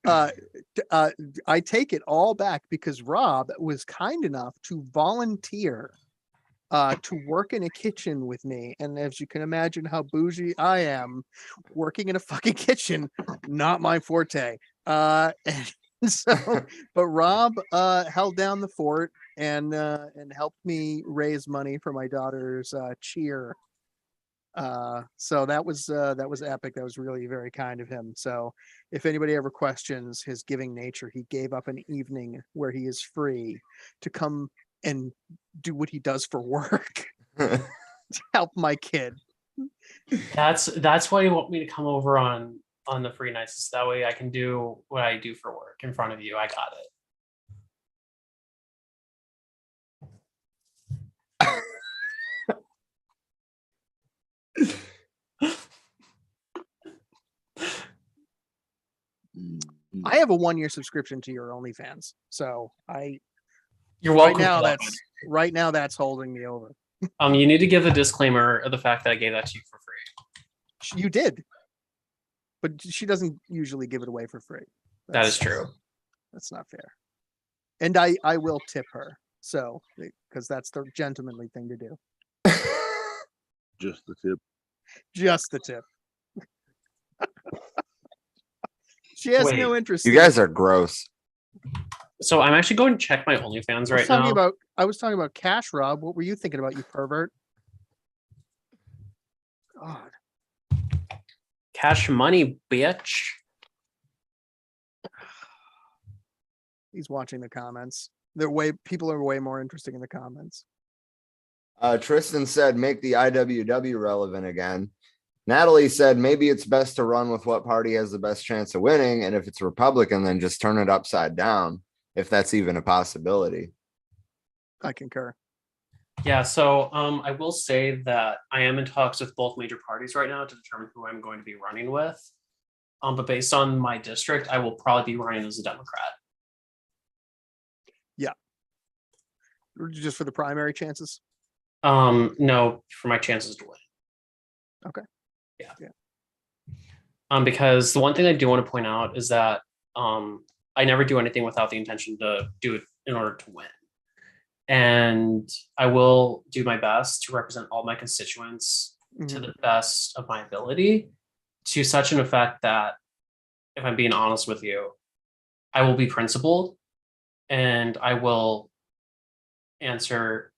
I take it all back because Rob was kind enough to volunteer to work in a kitchen with me. And as you can imagine how bougie I am, working in a fucking kitchen, not my forte. And so, but Rob held down the fort and helped me raise money for my daughter's cheer. So that was epic. That was really very kind of him. So if anybody ever questions his giving nature, he gave up an evening where he is free to come and do what he does for work to help my kid.
That's why you want me to come over on the free nights. That way I can do what I do for work in front of you. I got it.
I have a 1-year subscription to your OnlyFans, so
You're welcome.
right now that's holding me over.
You need to give a disclaimer of the fact that I gave that to you for free.
You did, but she doesn't usually give it away for free.
That is true.
That's not fair. And I will tip her, so because that's the gentlemanly thing to do.
Just the tip.
Just the tip. She has no
Wait,
interest.
You
in
guys are gross.
So I'm actually going to check my OnlyFans right now.
I was talking about cash, Rob. What were you thinking about, you pervert? God.
Cash money, bitch.
He's watching the comments. People are way more interesting in the comments.
Tristan said, make the IWW relevant again. Natalie said, maybe it's best to run with what party has the best chance of winning. And if it's Republican, then just turn it upside down, if that's even a possibility.
I concur.
Yeah, so I will say that I am in talks with both major parties right now to determine who I'm going to be running with. But based on my district, I will probably be running as a Democrat.
Yeah. Just for the primary chances?
No, for my chances to win.
Okay.
Yeah. Because the one thing I do want to point out is that I never do anything without the intention to do it in order to win. And I will do my best to represent all my constituents to the best of my ability, to such an effect that, if I'm being honest with you, I will be principled and I will answer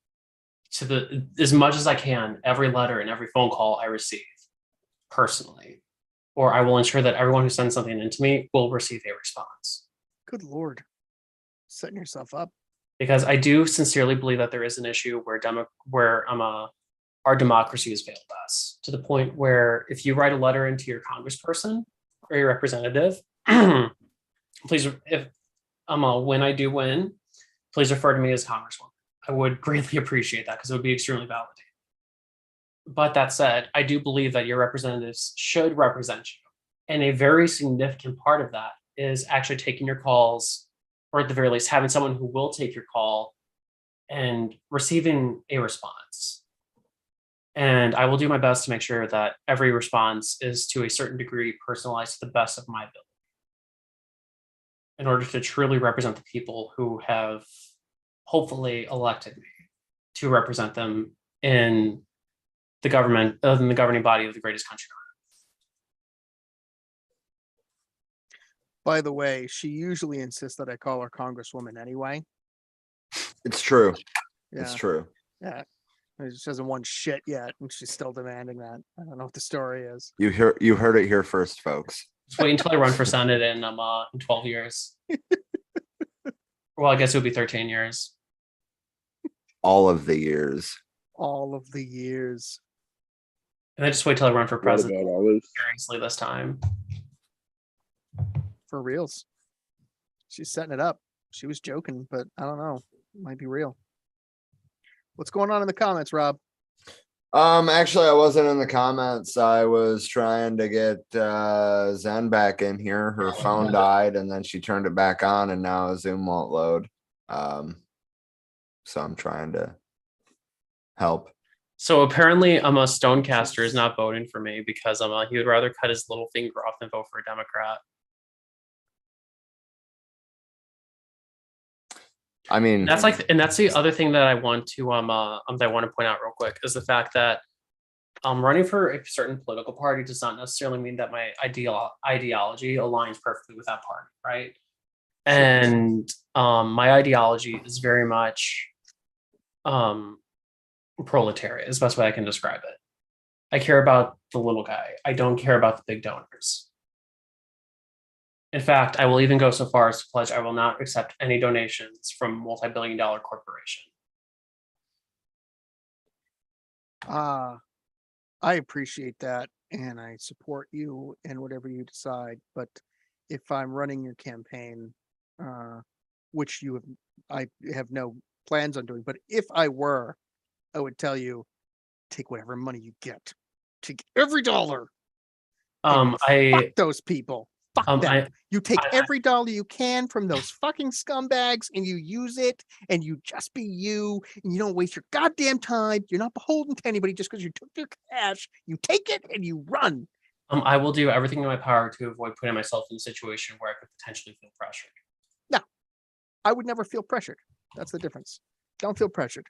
to as much as I can, every letter and every phone call I receive personally, or I will ensure that everyone who sends something into me will receive a response.
Good Lord. Setting yourself up.
Because I do sincerely believe that there is an issue where our democracy has failed us, to the point where if you write a letter into your congressperson or your representative, please, if when I do win, please refer to me as Congresswoman. I would greatly appreciate that because it would be extremely validating. But that said, I do believe that your representatives should represent you. And a very significant part of that is actually taking your calls or at the very least having someone who will take your call and receiving a response. And I will do my best to make sure that every response is to a certain degree personalized to the best of my ability in order to truly represent the people who have hopefully elected me to represent them in the government, in the governing body of the greatest country on
By the way, she usually insists that I call her Congresswoman anyway.
It's true.
Yeah.
It's true.
Yeah. She hasn't won shit yet, and she's still demanding that. I don't know what the story is.
You heard it here first, folks.
Just wait until I run for Senate in 12 years. Well, I guess it would be 13 years.
All of the years.
All of the years.
And then just wait till I run for
What
president
about all this?
seriously this time.
For reals. She's setting it up. She was joking, but I don't know. It might be real. What's going on in the comments, Rob?
Actually, I wasn't in the comments. I was trying to get Zen back in here. Her phone died and then she turned it back on and now Zoom won't load. So I'm trying to help.
So apparently, a Stonecaster is not voting for me because he would rather cut his little finger off than vote for a Democrat.
I mean,
That's the other thing that I want to point out real quick is the fact that running for a certain political party does not necessarily mean that my ideology aligns perfectly with that party, right? And my ideology is very much proletariat is the best way I can describe it. I care about the little guy. I don't care about the big donors. In fact, I will even go so far as to pledge I will not accept any donations from multi-billion-dollar corporation.
I appreciate that, and I support you in whatever you decide. But if I'm running your campaign, which I have no plans on doing, but if I were, I would tell you, take whatever money you get, take every dollar. Fuck those people. Fuck them. You take every dollar you can from those fucking scumbags and you use it and you just be you and you don't waste your goddamn time. You're not beholden to anybody just because you took their cash. You take it and you run.
I will do everything in my power to avoid putting myself in a situation where I could potentially feel pressured.
No, I would never feel pressured. That's the difference. Don't feel pressured.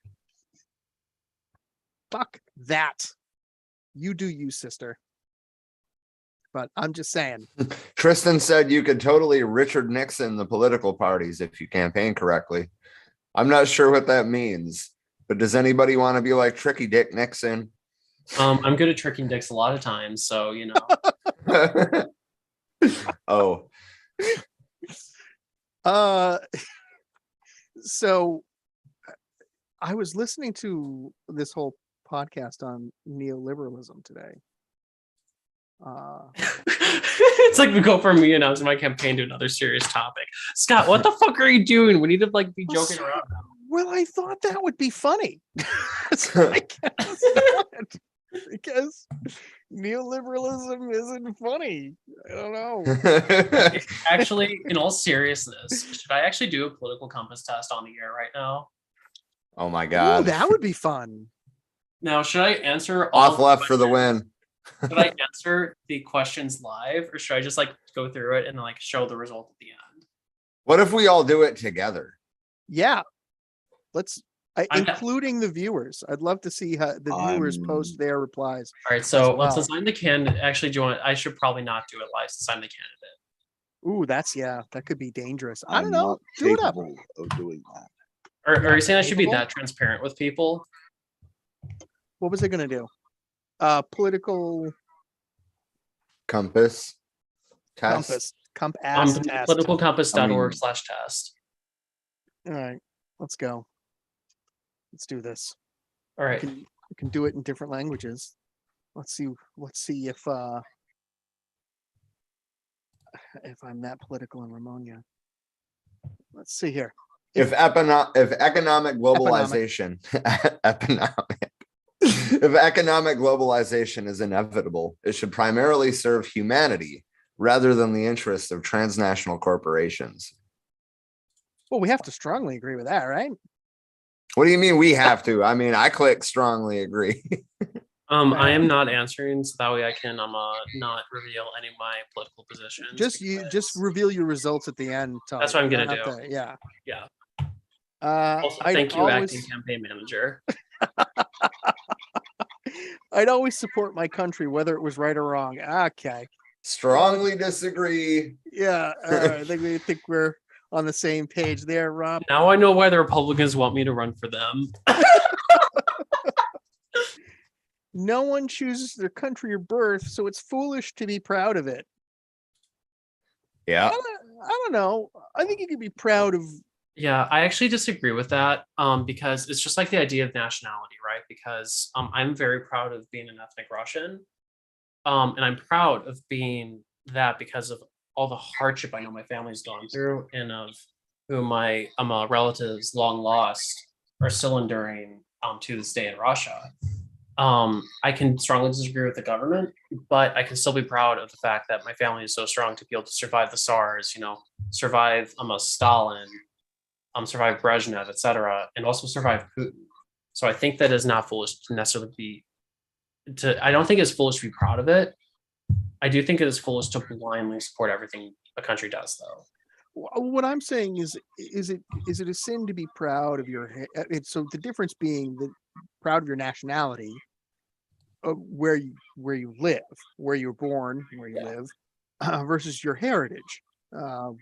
Fuck that. You do you, sister. But I'm just saying.
Tristan said you could totally Richard Nixon the political parties if you campaign correctly. I'm not sure what that means, but does anybody want to be like Tricky Dick Nixon?
I'm good at tricking dicks a lot of times, so you know.
Oh.
So I was listening to this whole podcast on neoliberalism today.
It's like we go from me announcing my campaign to another serious topic. Scott, what the fuck are you doing? We need to be joking around now.
Well, I thought that would be funny. Because neoliberalism isn't funny. I don't know.
Actually, in all seriousness, should I actually do a political compass test on the air right now?
Oh my God.
Ooh, that would be fun.
Now, should I answer
off left for the win?
Should I answer the questions live, or should I just go through it and then show the result at the end?
What if we all do it together?
Yeah, let's, including the viewers. I'd love to see how the viewers post their replies.
All right, so since I'm the candidate, actually, Joanne, I should probably not do it live since I'm the candidate.
Ooh, that could be dangerous. I don't know. Do it up.
Of doing that.
Are you saying I should be that transparent with people?
What was I going to do? Political
compass test.
Compass test.
Politicalcompass.org/test.
All right, let's go. Let's do this.
All right.
We can do it in different languages. Let's see if I'm that political in Ramonia. Let's see here.
If economic globalization, if economic globalization is inevitable, it should primarily serve humanity rather than the interests of transnational corporations.
Well, we have to strongly agree with that, right?
What do you mean we have to? I mean, I click strongly agree.
I am not answering, so that way I can not reveal any of my political positions.
Just reveal your results at the end, Tom.
That's what I'm
You
gonna
don't have
do.
to- yeah.
Yeah.
Also,
Thank you, acting campaign manager.
I'd always support my country, whether it was right or wrong. Okay.
Strongly disagree.
Yeah. All right. I think we're on the same page there, Rob.
Now I know why the Republicans want me to run for them.
No one chooses their country of birth, so it's foolish to be proud of it.
Yeah.
I don't know. I think you could be proud of.
Yeah, I actually disagree with that. Because it's just like the idea of nationality, right? Because I'm very proud of being an ethnic Russian. And I'm proud of being that because of all the hardship I know my family's gone through, and of who my relatives long lost are still enduring to this day in Russia. I can strongly disagree with the government, but I can still be proud of the fact that my family is so strong to be able to survive the SARS, survive Stalin, survive Brezhnev, etc., and also survive Putin. So I think that is not foolish to necessarily I don't think it's foolish to be proud of it. I do think it is foolish to blindly support everything a country does, though.
What I'm saying is it a sin to be proud of your? So the difference being that proud of your nationality, where you live, where you're born, where you live, versus your heritage,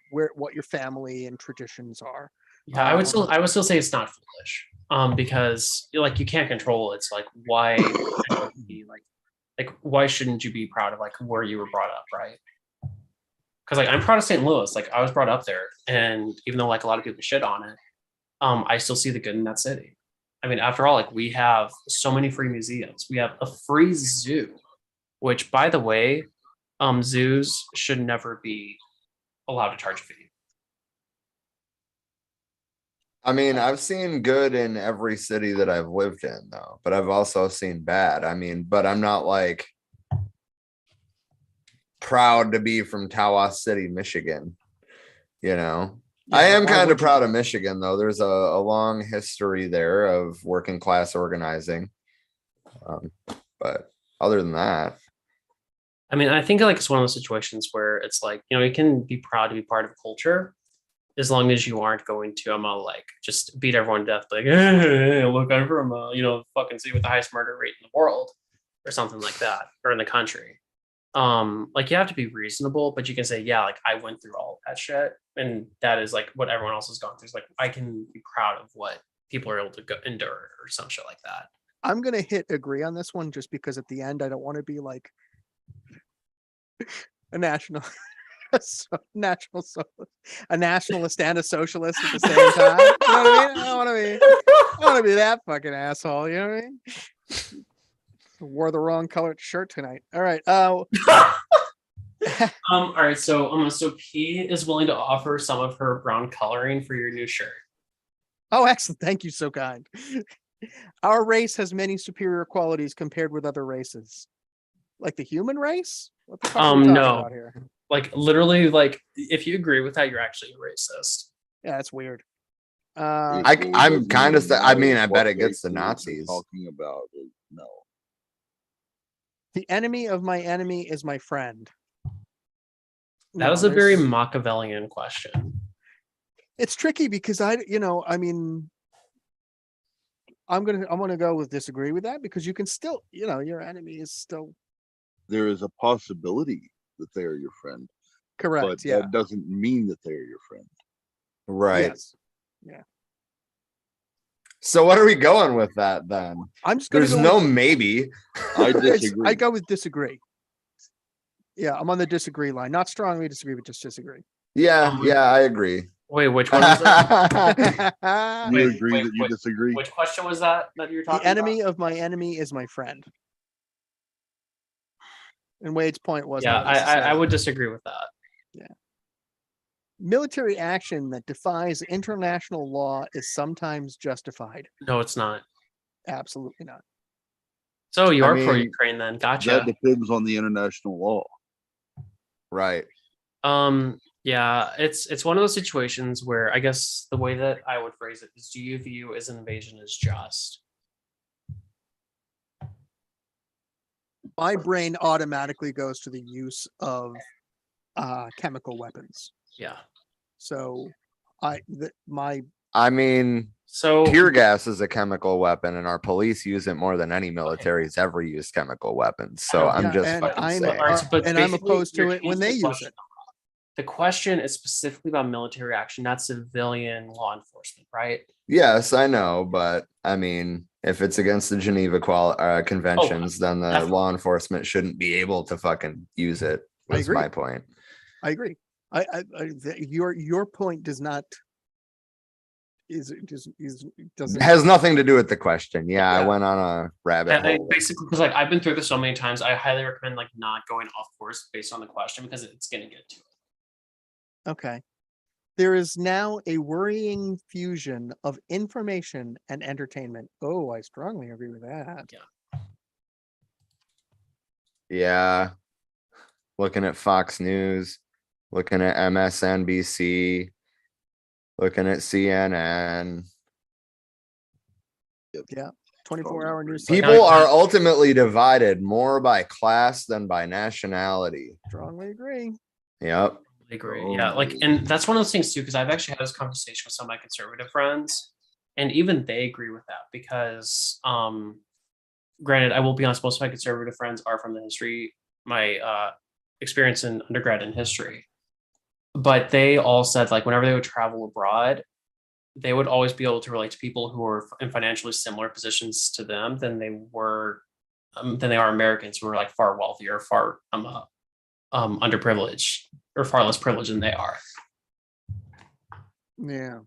what your family and traditions are.
Yeah, I would still say it's not foolish. Because like you can't control it. It's like why shouldn't you be why shouldn't you be proud of like where you were brought up, right? Because like I'm proud of St. Louis. Like I was brought up there, and even though like a lot of people shit on it, I still see the good in that city. I mean, after all, like we have so many free museums. We have a free zoo, which by the way, zoos should never be allowed to charge a fee.
I mean, I've seen good in every city that I've lived in, though, but I've also seen bad. I mean, but I'm not like proud to be from Tawas City, Michigan. I am kind of proud of Michigan, though. There's a long history there of working class organizing. But other than that,
I mean, I think like it's one of those situations where it's like, you can be proud to be part of a culture, as long as you aren't going to like just beat everyone to death, like, hey, look, I'm from fucking city with the highest murder rate in the world, or something like that, or in the country. Like you have to be reasonable, but you can say, yeah, like I went through all of that shit, and that is like what everyone else has gone through. It's like I can be proud of what people are able to endure, or some shit like that.
I'm gonna hit agree on this one just because at the end I don't want to be like a national. A nationalist and a socialist at the same time. You know what I mean? I don't want to be that fucking asshole. You know what I mean? Wore the wrong colored shirt tonight. All right.
All right. So P is willing to offer some of her brown coloring for your new shirt.
Oh, excellent! Thank you, so kind. Our race has many superior qualities compared with other races, like the human race. What the fuck are we talking about here?
Like literally, like if you agree with that, you're actually a racist.
Yeah, that's weird.
I'm kind of. I mean, I bet it gets the Nazis.
Talking about no.
The enemy of my enemy is my friend.
That was a very Machiavellian question.
It's tricky because I'm gonna go with disagree with that, because you can still, your enemy is still.
There is a possibility that they are your friend.
Correct.
But
yeah.
that doesn't mean that they are your friend.
Right.
Yes. Yeah.
So what are we going with that then?
I'm just
There's no maybe.
I disagree.
I go with disagree. Yeah, I'm on the disagree line. Not strongly disagree, but just disagree.
Yeah, I agree.
Wait, which one was that?
You agree that you disagree?
Which question was that you were talking about?
The enemy of my enemy is my friend. And Wade's point was,
yeah, I would disagree with that.
Yeah. Military action that defies international law is sometimes justified.
No, it's not.
Absolutely not.
So you are pro Ukraine then? Gotcha.
That depends on the international law.
Right.
Yeah, it's one of those situations where I guess the way that I would phrase it is, do you view as an invasion as just?
My brain automatically goes to the use of chemical weapons.
Yeah.
So
I
Oh.
mean,
So
tear gas is a chemical weapon, and our police use it more than any military's ever used chemical weapons. So
Yeah,
I'm just
and
fucking
I'm
saying.
but
and I'm
basically,
opposed to
you're
it when
changing
they
the
use
question.
it.
The question is specifically about military action, not civilian law enforcement, right?
Yes, I know, but I mean, if it's against the Geneva conventions, then the
definitely.
law enforcement shouldn't be able to fucking use it.
I
Was
agree.
my point.
I agree. Your point does not doesn't
Has nothing to do with the question. Yeah, I
Yeah.
went on a rabbit
I
hole.
basically, because like I've been through this so many times, I highly recommend like not going off course based on the question because it's gonna get to it.
Okay. There is now a worrying fusion of information and entertainment. Oh, I strongly agree with that.
Yeah. Looking at Fox News, looking at MSNBC, looking at CNN.
24-hour news.
People are ultimately divided more by class than by nationality.
Strongly agree.
Yep.
I agree. Yeah, like, and that's one of those things too, because I've actually had this conversation with some of my conservative friends, and even they agree with that because, granted, I will be honest, most of my conservative friends are from the history, my experience in undergrad in history, but they all said like whenever they would travel abroad, they would always be able to relate to people who were in financially similar positions to them than they are Americans who are like far wealthier, far underprivileged or far less privileged than they are.
Yeah.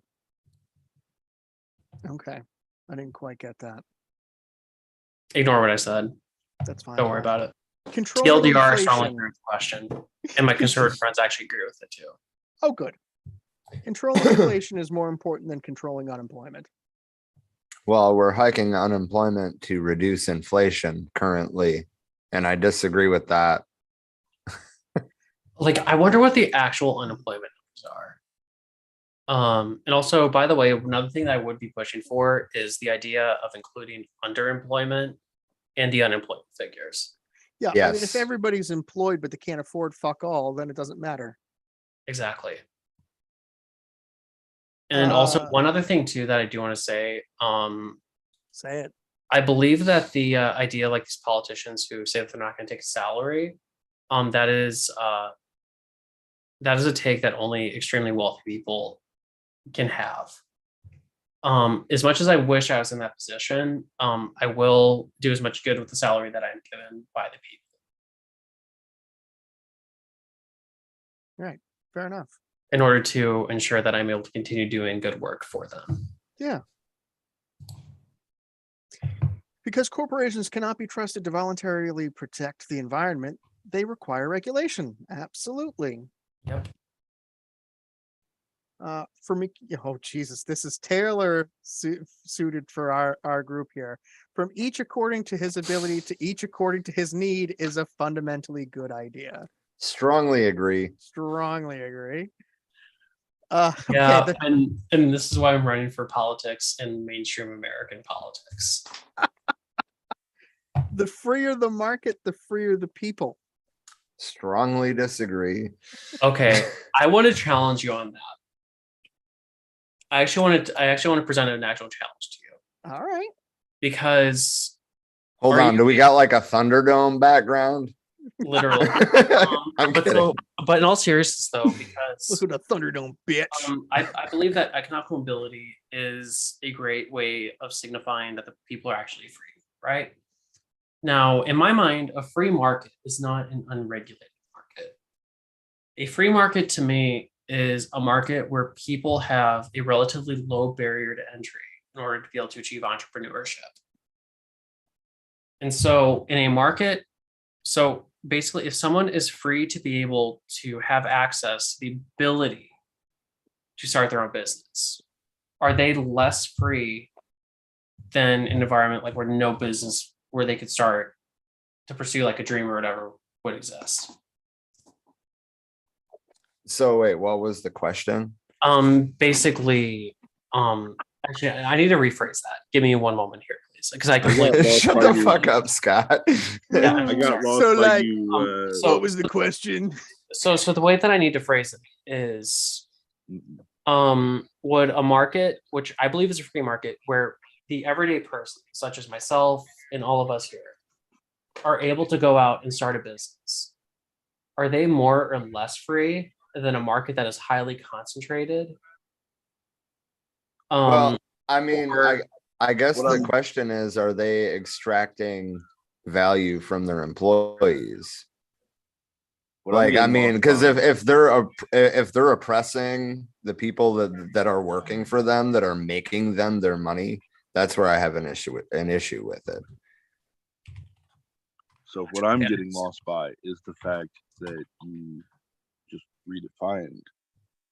Okay. I didn't quite get that.
Ignore what I said.
That's fine.
Don't worry about it.
Controlling
TLDR, I strongly
inflation.
agree with the question, and my conservative friends actually agree with it too.
Oh, good. Controlling inflation is more important than controlling unemployment.
Well, we're hiking unemployment to reduce inflation currently, and I disagree with that.
Like, I wonder what the actual unemployment numbers are. And also, by the way, another thing that I would be pushing for is the idea of including underemployment and the unemployment figures.
Yeah. I mean, if
Yes.
everybody's employed but they can't afford fuck all, then it doesn't matter.
Exactly. And also,
Uh,
one other thing too that I do want to say,
Say it.
I believe that the idea, like these politicians who say that they're not going to take a salary, that is a take that only extremely wealthy people can have. As much as I wish I was in that position, I will do as much good with the salary that I'm given by the people.
Right. Fair enough.
In order to ensure that I'm able to continue doing good work for them.
Yeah. Because corporations cannot be trusted to voluntarily protect the environment, they require regulation. Absolutely.
Yep.
For me, oh Jesus, this is Taylor suited for our group here. From each according to his ability to each according to his need is a fundamentally good idea.
Strongly agree.
Strongly agree.
Yeah,
Okay,
and this is why I'm running for politics in mainstream American politics.
the freer the market, the freer the people.
Strongly disagree.
Okay, I want to challenge you on that. I actually want to present an actual challenge to you.
All right.
Because
Hold on, do we got like a Thunderdome background?
Literally.
I'm
but
kidding.
but in all seriousness though, because
Look at the Thunderdome, bitch.
I believe that economic mobility is a great way of signifying that the people are actually free, right? Now, in my mind, a free market is not an unregulated market. A free market to me is a market where people have a relatively low barrier to entry in order to be able to achieve entrepreneurship. And so in a market, so basically, if someone is free to be able to have access to the ability to start their own business, are they less free than an environment like where no business where they could start to pursue like a dream or whatever would exist?
So wait, what was the question?
Basically, actually, I need to rephrase that. Give me one moment here, please, because I
I got
completely.
lost
Shut
by
the
your-
fuck up, Scott.
Yeah,
I got lost
So,
by
like,
you.
so-
What was the question?
So the way that I need to phrase it is,
Mm-mm.
would a market, which I believe is a free market, where the everyday person, such as myself and all of us here, are able to go out and start a business, are they more or less free than a market that is highly concentrated?
Well, I mean,
or-
I guess
What
the
I'm-
question is, are they extracting value from their employees?
What I'm
Like, I
getting
mean,
lost
because
by-
if they're oppressing the people that are working for them, that are making them their money, that's where I have an issue with it.
So what I'm
Yeah.
getting lost by is the fact that you just redefined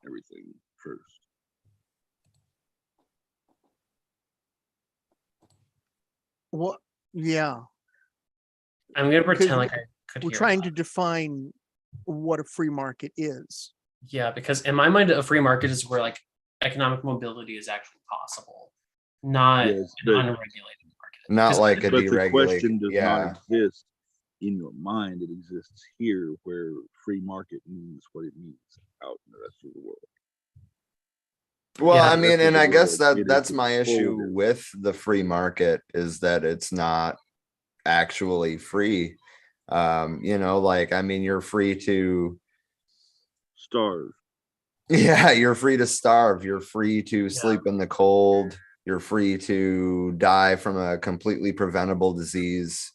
everything first.
What? Yeah,
I'm gonna
Because
pretend like I could.
we're
hear
trying
that.
to define what a free market is.
Yeah, because in my mind, a free market is where like economic mobility is actually possible, not
Yes,
an
but-
unregulated market.
Not
'Cause
like a
But the
deregulated.
question does
Yeah.
not exist in your mind. It exists here, where free market means what it means out in the rest of the world.
Well,
Yeah,
I
the
mean,
rest of
and
the
I guess
world, it is
that's my issue
exposure.
with the free market is that it's not actually free. Like, I mean, you're free to,
Starve.
yeah, you're free to starve. You're free to sleep in the cold. You're free to die from a completely preventable disease.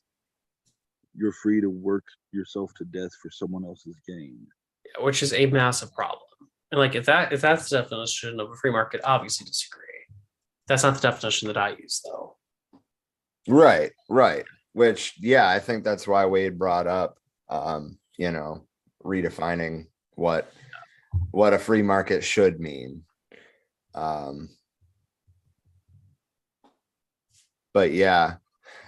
You're free to work yourself to death for someone else's gain.
which is a massive problem. And like if that's the definition of a free market, obviously disagree. That's not the definition that I use, though.
Right. Which, yeah, I think that's why Wade brought up, redefining what a free market should mean. But yeah.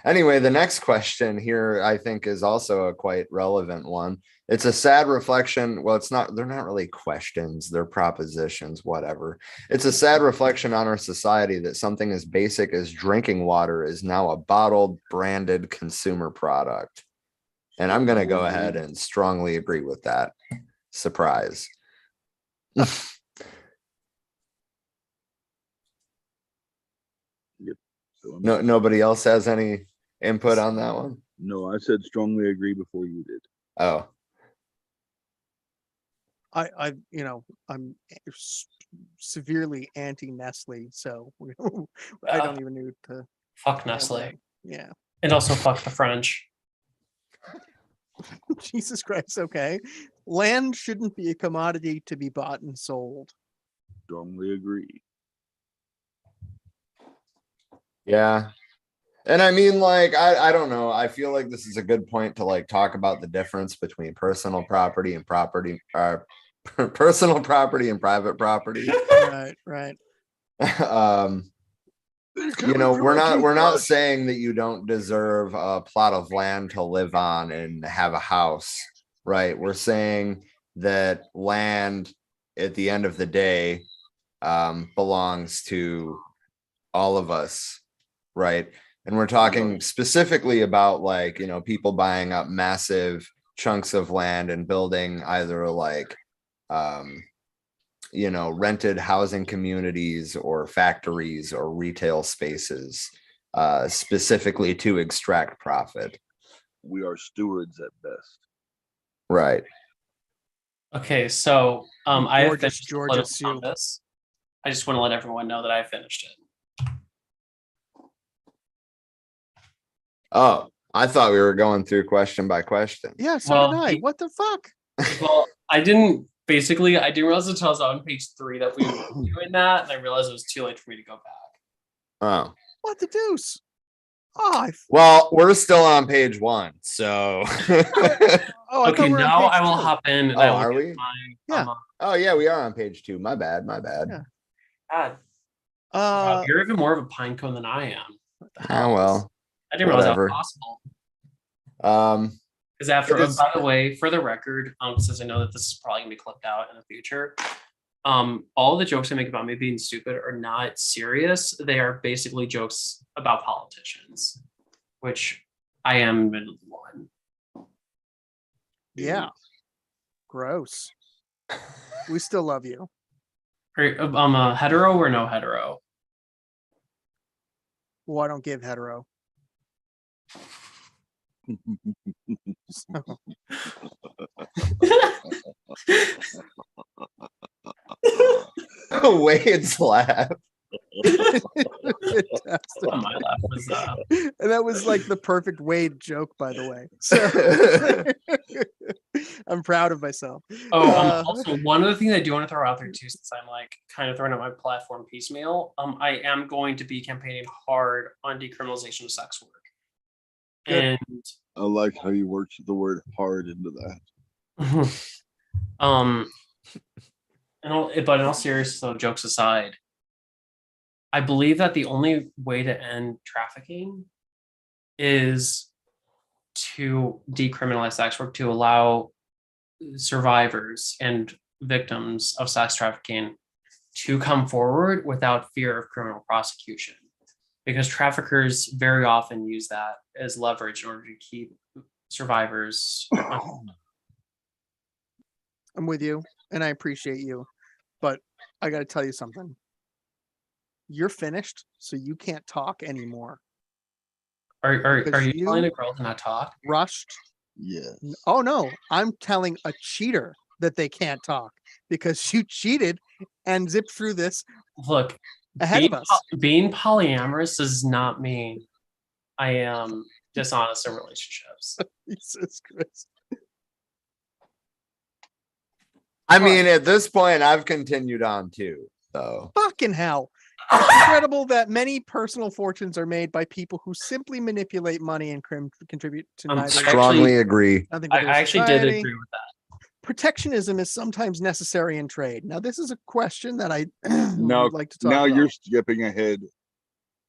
Anyway, the next question here, I think, is also a quite relevant one. It's a sad reflection. Well, they're not really questions, they're propositions, whatever. It's a sad reflection on our society that something as basic as drinking water is now a bottled, branded consumer product. And I'm going to go ahead and strongly agree with that. Surprise.
So
No, nobody else has any input on that one?
No, I said strongly agree before you did.
Oh,
I'm severely anti-Nestle, so I don't even need to.
Fuck
add
Nestle.
that. Yeah.
And also fuck the French.
Jesus Christ. Okay. Land shouldn't be a commodity to be bought and sold.
Strongly agree.
yeah. And I mean, like, I don't know. I feel like this is a good point to like talk about the difference between personal property and personal property and private property.
Right.
We're not saying that you don't deserve a plot of land to live on and have a house, right? We're saying that land at the end of the day belongs to all of us, right? And we're talking specifically about like, people buying up massive chunks of land and building either like rented housing communities or factories or retail spaces, specifically to extract profit.
We are stewards at best.
Right.
Okay, so I have
Gorgeous
finished
Georgia
political
Sue.
compass. I just want to let everyone know that I finished it.
Oh, I thought we were going through question by question.
Yeah, so
Well,
did I. What the fuck?
Well, I didn't realize until I was on page 3 that we were doing that, and I realized it was too late for me to go back.
Oh,
What the deuce? Oh,
well, we're still on page 1, so.
I
Okay,
thought we were on
now
page
I will
2.
hop in and
Oh,
I will
are
get
we?
Yeah.
Oh yeah, we are on page 2. My bad.
Yeah.
God, wow,
Uh,
you're even more of a pine cone than I am. What the hell?
Oh well.
I didn't realize that
whatever.
was possible. Because after,
It is-
by the way, for the record, since I know that this is probably gonna be clipped out in the future, all the jokes I make about me being stupid are not serious. They are basically jokes about politicians, which I am admittedly one.
Yeah. Gross. We still love you.
I'm a hetero or no hetero?
Well, I don't give hetero.
Wade's laugh.
Fantastic.
Oh, my laugh was
And that was like the perfect Wade joke, by the way. So I'm proud of myself.
Also one other thing I do want to throw out there too, since I'm like kind of throwing out my platform piecemeal. I am going to be campaigning hard on decriminalization of sex work.
Good.
And
I like how you worked the word hard into that.
but in all seriousness, though, jokes aside, I believe that the only way to end trafficking is to decriminalize sex work, to allow survivors and victims of sex trafficking to come forward without fear of criminal prosecution. Because traffickers very often use that as leverage in order to keep survivors.
I'm with you and I appreciate you, but I got to tell you something. You're finished, so you can't talk anymore.
Are
Because
you
you-
telling a girl to not talk?
Rushed.
Yes.
Oh no, I'm telling a cheater that they can't talk because you cheated and zipped through this
Look,
ahead of us.
being polyamorous does not mean I am dishonest in relationships.
Jesus Christ.
I mean, at this point, I've continued on too. So
Fucking hell. It's incredible that many personal fortunes are made by people who simply manipulate money and contribute to neither.
strongly agree.
nothing
I
for their
actually did
society.
agree with that.
Protectionism is sometimes necessary in trade. Now, this is a question that I
Now-
would like to talk
Now
about.
you're skipping ahead in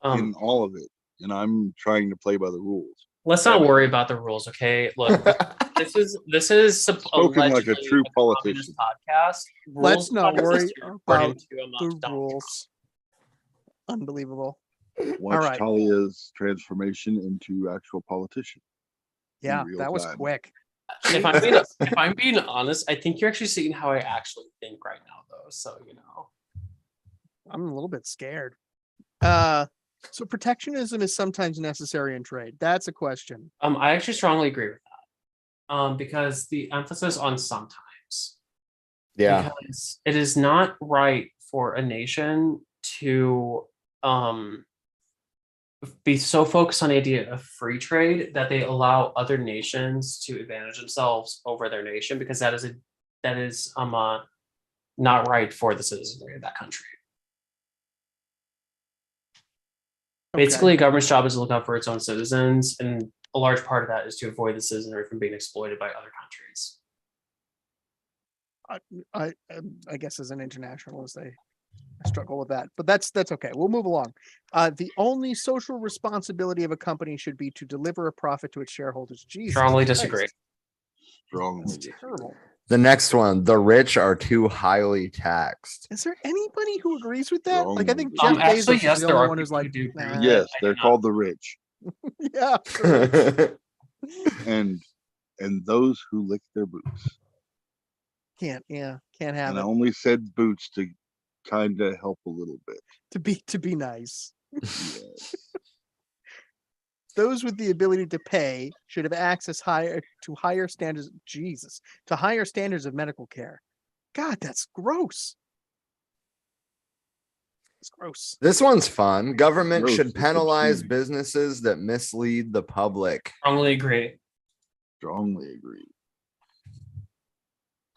Um,
all of it, and I'm trying to play by the rules.
let's not worry about the rules, okay? Look, this is
Spoken like a
allegedly
true
communist
politician.
podcast.
Let's
Rules
not
don't
worry
exist here according
about
to a
the
Donald Trump.
rules. Unbelievable.
Watch
right.
Talia's transformation into actual politician.
Yeah,
real
that was
time.
quick.
If I'm being honest, I think you're actually seeing how I actually think right now, though. So
I'm a little bit scared. So protectionism is sometimes necessary in trade. That's a question.
I actually strongly agree with that. Because the emphasis on sometimes.
Yeah.
Because it is not right for a nation to be so focused on the idea of free trade that they allow other nations to advantage themselves over their nation, because that is not right for the citizenry of that country.
Okay.
Basically, a government's job is to look out for its own citizens, and a large part of that is to avoid the citizenry from being exploited by other countries.
I guess as an internationalist, I struggle with that, but that's okay. We'll move along. The only social responsibility of a company should be to deliver a profit to its shareholders. Jesus
Strongly
Christ.
disagree.
Strongly.
That's terrible.
The next one, the rich are too highly taxed.
Is there anybody who agrees with that? Like, I think
Strongly.
Jeff Bezos
Actually, yes,
is the
there
only
are
one who's
people who
like,
do agree with
nah.
Yes,
I
they're
do not.
called the rich,
yeah,
and those who lick their boots.
can't have
And I
it.
only said boots to kind of help a little bit.
To be nice.
Yes.
Those with the ability to pay should have access to higher standards. Jesus, to higher standards of medical care. God, that's gross. It's gross.
This one's fun. Government
Gross,
should
it's
penalize
obscene.
businesses that mislead the public.
Strongly agree.
Strongly agree.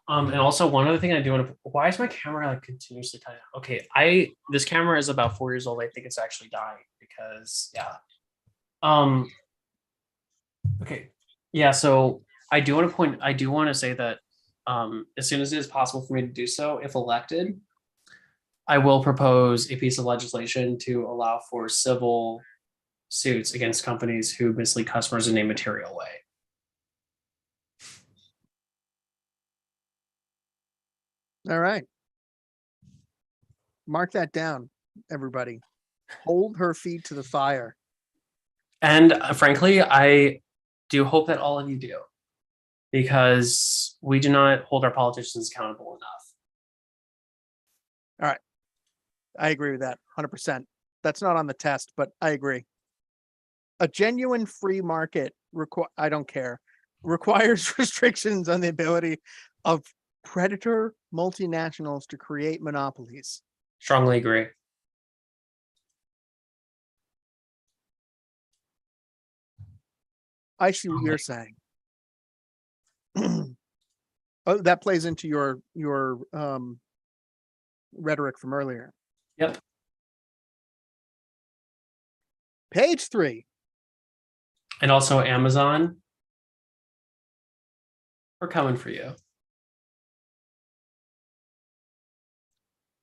And also one other thing I do want to. Why is my camera like continuously cutting out? Okay, this camera is about 4 years old. I think it's actually dying because yeah. Okay, yeah. So I do want to say that as soon as it is possible for me to do so, if elected, I will propose a piece of legislation to allow for civil suits against companies who mislead customers in a material way.
All right. Mark that down, everybody. Hold her feet to the fire.
And frankly, I do hope that all of you do, because we do not hold our politicians accountable enough.
I agree with that 100%. That's not on the test, but I agree. A genuine free market I don't care, requires restrictions on the ability of predator multinationals to create monopolies.
Strongly agree.
I see what you're saying. Oh, that plays into your rhetoric from earlier.
Yep.
Page 3.
And also Amazon, we're coming for you.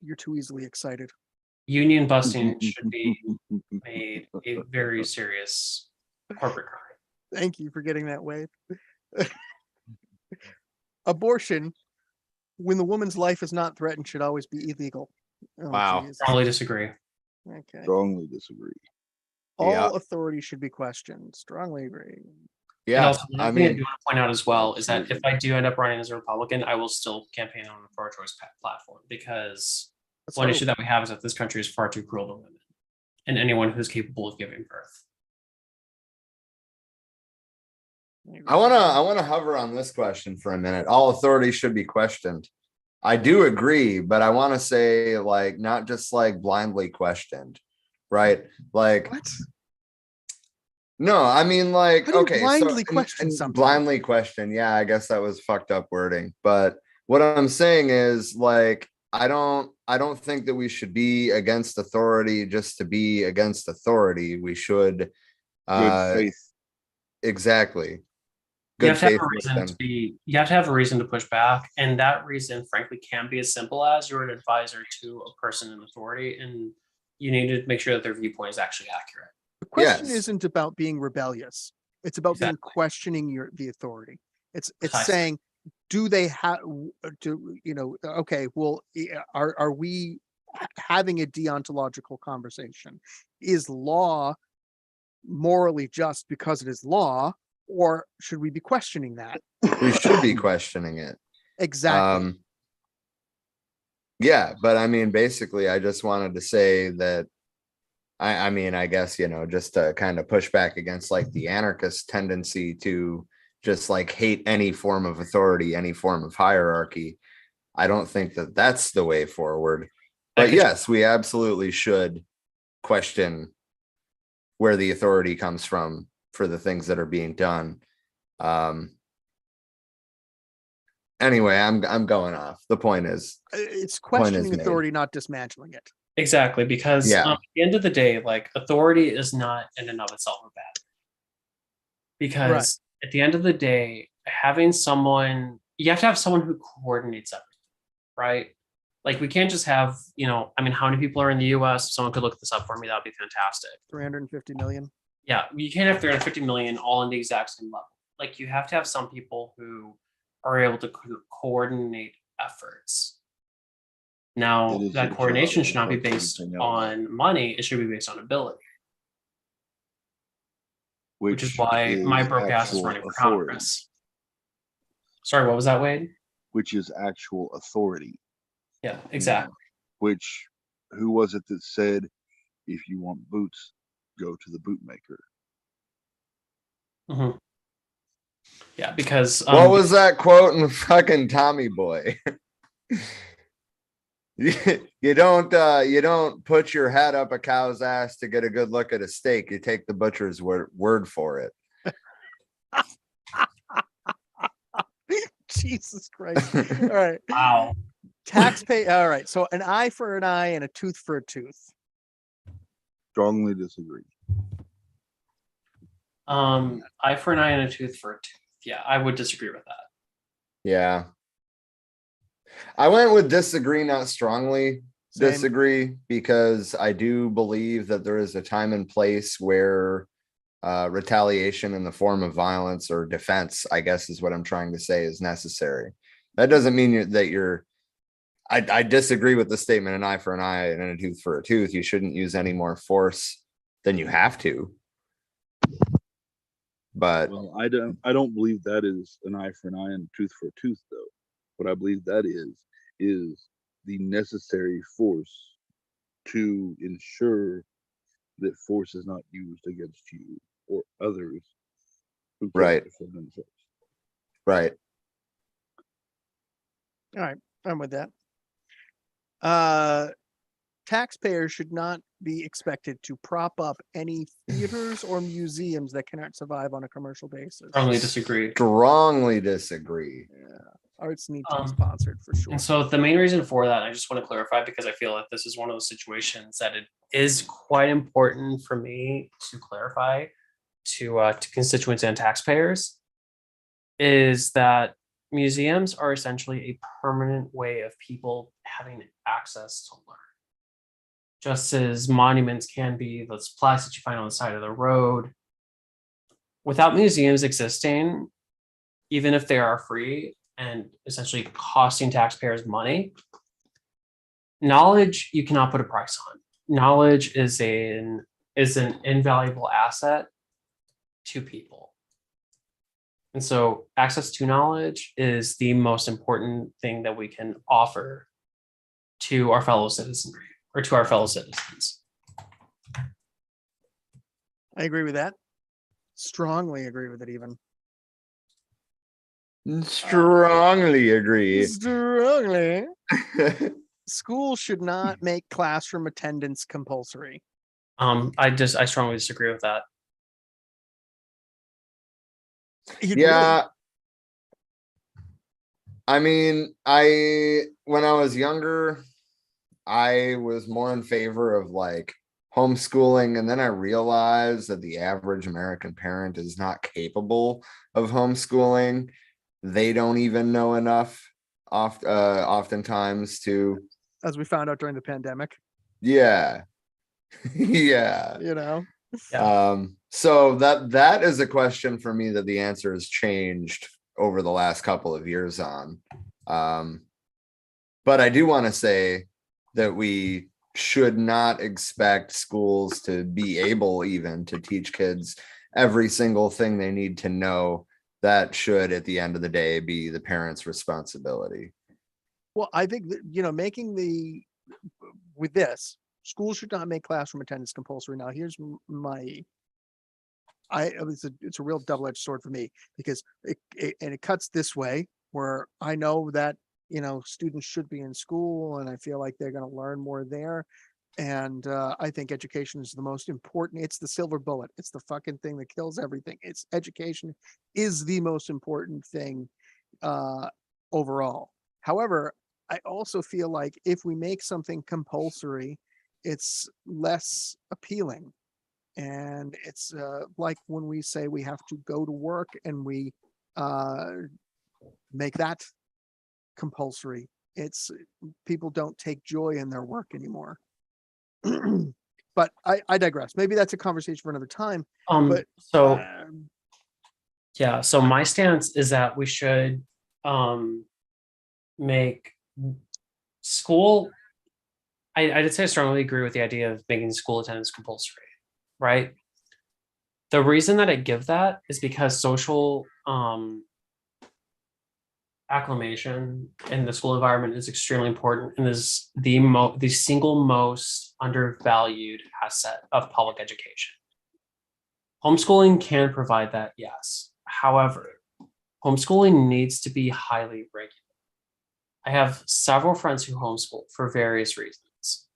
You're too easily excited.
Union busting should be made a very serious corporate crime.
Thank you for getting that way. Abortion, when the woman's life is not threatened, should always be illegal. Oh,
Wow.
geez.
Strongly disagree.
Okay.
Strongly disagree.
All
Yeah.
authority should be questioned. Strongly agree.
And
Yeah,
also, the
I
other thing I
mean,
do want to point out as well is that if I do end up running as a Republican, I will still campaign on the pro-choice platform, because
Let's
one
hope.
issue that we have is that this country is far too cruel to women and anyone who's capable of giving birth.
I wanna hover on this question for a minute. All authority should be questioned. I do agree, but I want to say, like, not just like blindly questioned, right? Like,
What?
no, I mean, like,
How do you
okay,
blindly
so
question something?
blindly question. Yeah, I guess that was fucked up wording. But what I'm saying is, like, I don't think that we should be against authority just to be against authority. We should,
Good faith.
exactly.
You have to have
faith
a
with
reason
them.
to be. You have to have a reason to push back, and that reason, frankly, can be as simple as you're an advisor to a person in authority, and you need to make sure that their viewpoint is actually accurate.
The question
Yes.
isn't about being rebellious. It's about being
Exactly.
questioning the authority. It's
Precisely.
saying, do they have okay, well, are we having a deontological conversation? Is law morally just because it is law, or should we be questioning that?
We should be questioning it.
Exactly.
Yeah, but I mean, basically, I just wanted to say that I mean, I guess, just to kind of push back against like the anarchist tendency to just like hate any form of authority, any form of hierarchy. I don't think that that's the way forward. But yes, we absolutely should question where the authority comes from for the things that are being done. Anyway, I'm going off. The point is,
It's
point is
questioning
made.
authority, not dismantling it.
Exactly, because
Yeah.
at the end of the day, like, authority is not in and of itself a bad thing. Because at the end of the day, having someone, you have to have someone who coordinates everything, right? Like, we can't just have, I mean, how many people are in the US? If someone could look this up for me, that would be fantastic.
350 million.
Yeah, you can't have 350 million all in the exact same level. Like, you have to have some people who are able to coordinate efforts. Now,
It is
that
your
coordination
job,
should not be
like
based
everything else.
on money. It should be based on ability, which is why my broke ass is
actual
running for
authority,
Congress. Sorry, what was that, Wade?
which is actual authority.
Yeah, exactly.
Which, who was it that said, if you want boots, go to the bootmaker?
Mhm. Yeah, because
What was that quote in fucking Tommy Boy? You don't put your head up a cow's ass to get a good look at a steak. You take the butcher's word for it.
Jesus Christ. All right.
wow.
Taxpayer. All right. So an eye for an eye and a tooth for a tooth.
Strongly disagree.
Eye for an eye and a tooth for a tooth. Yeah, I would disagree with that.
Yeah. I went with disagree, not strongly
Same.
disagree, because I do believe that there is a time and place where retaliation in the form of violence or defense, I guess is what I'm trying to say, is necessary. That doesn't mean that you're I disagree with the statement, an eye for an eye and a tooth for a tooth. You shouldn't use any more force than you have to. But
Well, I don't believe that is an eye for an eye and a tooth for a tooth, though. What I believe that is the necessary force to ensure that force is not used against you or others who
Right.
can't defend themselves.
right.
All right, I'm with that. Taxpayers should not be expected to prop up any theaters or museums that cannot survive on a commercial basis.
Strongly disagree.
Strongly disagree.
Arts need to be
Um,
sponsored for sure.
And so the main reason for that, I just want to clarify because I feel like this is one of those situations that it is quite important for me to clarify to constituents and taxpayers, is that museums are essentially a permanent way of people having access to learn. Just as monuments can be those plaques that you find on the side of the road. Without museums existing, even if they are free and essentially costing taxpayers money, knowledge you cannot put a price on. Knowledge is an invaluable asset to people. And so access to knowledge is the most important thing that we can offer to our fellow citizenry or to our fellow citizens.
I agree with that. Strongly agree with it even.
Strongly agree.
Strongly. Schools should not make classroom attendance compulsory.
I strongly disagree with that.
You'd
Yeah. I mean, when I was younger, I was more in favor of like homeschooling, and then I realized that the average American parent is not capable of homeschooling. They don't even know enough oftentimes to,
as we found out during the pandemic,
yeah. Yeah.
you know.
Yeah.
So that is a question for me that the answer has changed over the last couple of years on. But I do want to say that we should not expect schools to be able even to teach kids every single thing they need to know. That should, at the end of the day, be the parents' responsibility.
Well, I think that, you know, with this, schools should not make classroom attendance compulsory. Now, here's it's a real double-edged sword for me, because it cuts this way, where I know that, you know, students should be in school and I feel like they're going to learn more there. And I think education is the most important. It's the silver bullet. It's the fucking thing that kills everything. It's education is the most important thing overall. However, I also feel like if we make something compulsory, it's less appealing. And it's like when we say we have to go to work and we make that compulsory, it's people don't take joy in their work anymore. But I digress. Maybe that's a conversation for another time. But
so my stance is that we should make school, I'd say I strongly agree with the idea of making school attendance compulsory, right? The reason that I give that is because social acclimation in the school environment is extremely important and is the single most undervalued asset of public education. Homeschooling can provide that, yes. However, homeschooling needs to be highly regulated. I have several friends who homeschool for various reasons.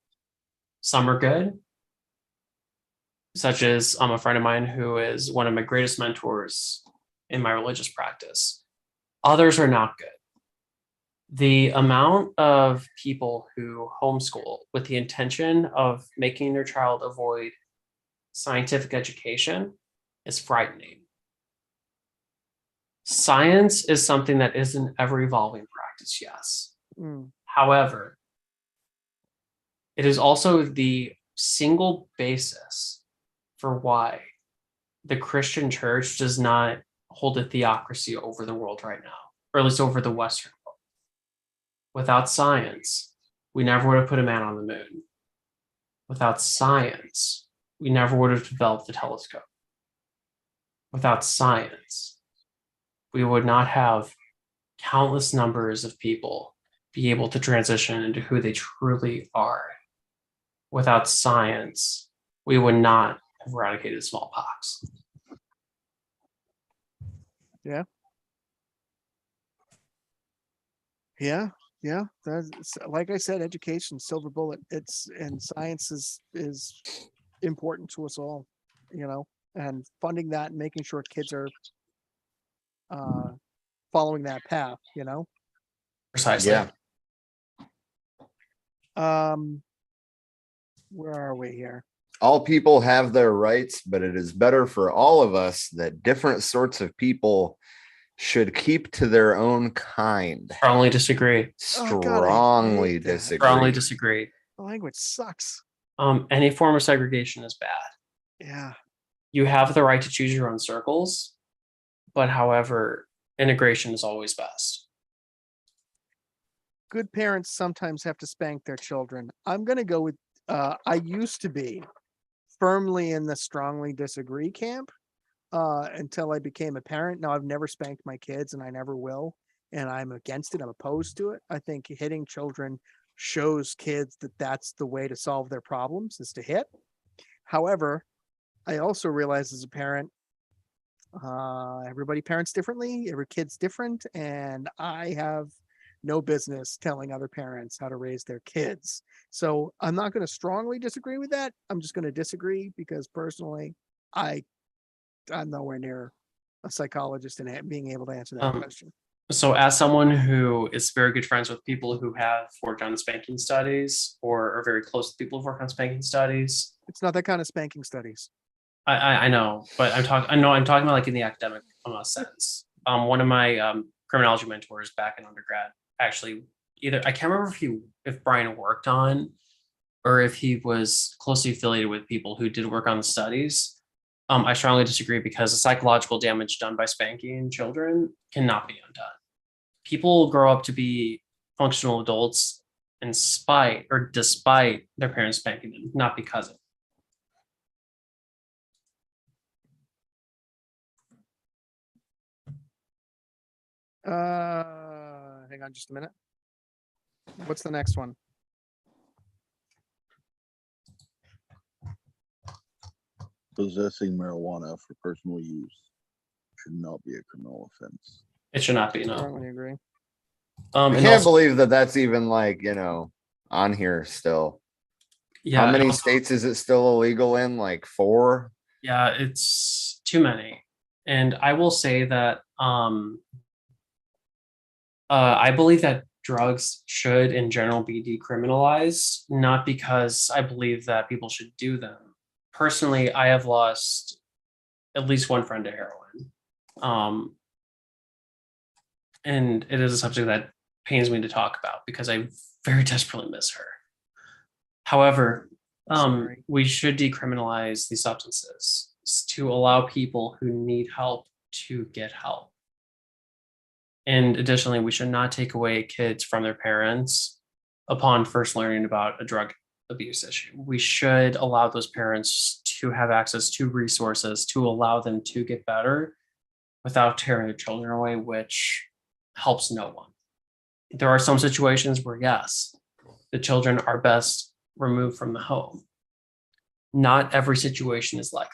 Some are good, such as a friend of mine who is one of my greatest mentors in my religious practice. Others are not good. The amount of people who homeschool with the intention of making their child avoid scientific education is frightening. Science is something that is an ever-evolving practice, yes. However, it is also the single basis for why the Christian church does not hold a theocracy over the world right now, or at least over the Western world. Without science, we never would have put a man on the moon. Without science, we never would have developed the telescope. Without science, we would not have countless numbers of people be able to transition into who they truly are. Without science, we would not have eradicated smallpox.
Yeah, that's, like I said, education, silver bullet. And science is important to us all, and funding that and making sure kids are following that path,
Precisely.
Yeah.
Where are we here?
All people have their rights, but it is better for all of us that different sorts of people should keep to their own kind.
Strongly disagree.
Oh, God, I
Strongly
hate that.
disagree.
Strongly disagree.
The language sucks.
Any form of segregation is bad.
Yeah.
You have the right to choose your own circles, but however, integration is always best.
Good parents sometimes have to spank their children. I'm going to go with, I used to be firmly in the strongly disagree camp until I became a parent. Now, I've never spanked my kids and I never will. And I'm against it. I'm opposed to it. I think hitting children shows kids that that's the way to solve their problems, is to hit. However, I also realize as a parent, everybody parents differently, every kid's different, and I have no business telling other parents how to raise their kids. So I'm not going to strongly disagree with that. I'm just going to disagree because personally, I'm nowhere near a psychologist and being able to answer that question.
So as someone who is very good friends with people who have worked on spanking studies or are very close to people who've worked on spanking studies.
It's not that kind of spanking studies.
I know, but I'm talking about like in the academic sense. One of my criminology mentors back in undergrad actually I can't remember if Brian worked on or if he was closely affiliated with people who did work on the studies. I strongly disagree because the psychological damage done by spanking children cannot be undone. People grow up to be functional adults despite their parents spanking them, not because of it.
Hang on just a minute. What's the next one?
Possessing marijuana for personal use should not be a criminal offense.
It should not be, no.
Strongly agree.
I
and
can't
also-
believe that that's even like, on here still.
Yeah,
How
and
many
also-
states is it still illegal in? Like 4?
Yeah, it's too many. And I will say that I believe that drugs should in general be decriminalized, not because I believe that people should do them. Personally, I have lost at least one friend to heroin. And it is a subject that pains me to talk about because I very desperately miss her. However,
Sorry.
we should decriminalize these substances to allow people who need help to get help. And additionally, we should not take away kids from their parents upon first learning about a drug abuse issue. We should allow those parents to have access to resources to allow them to get better without tearing their children away, which helps no one. There are some situations where, yes, the children are best removed from the home. Not every situation is like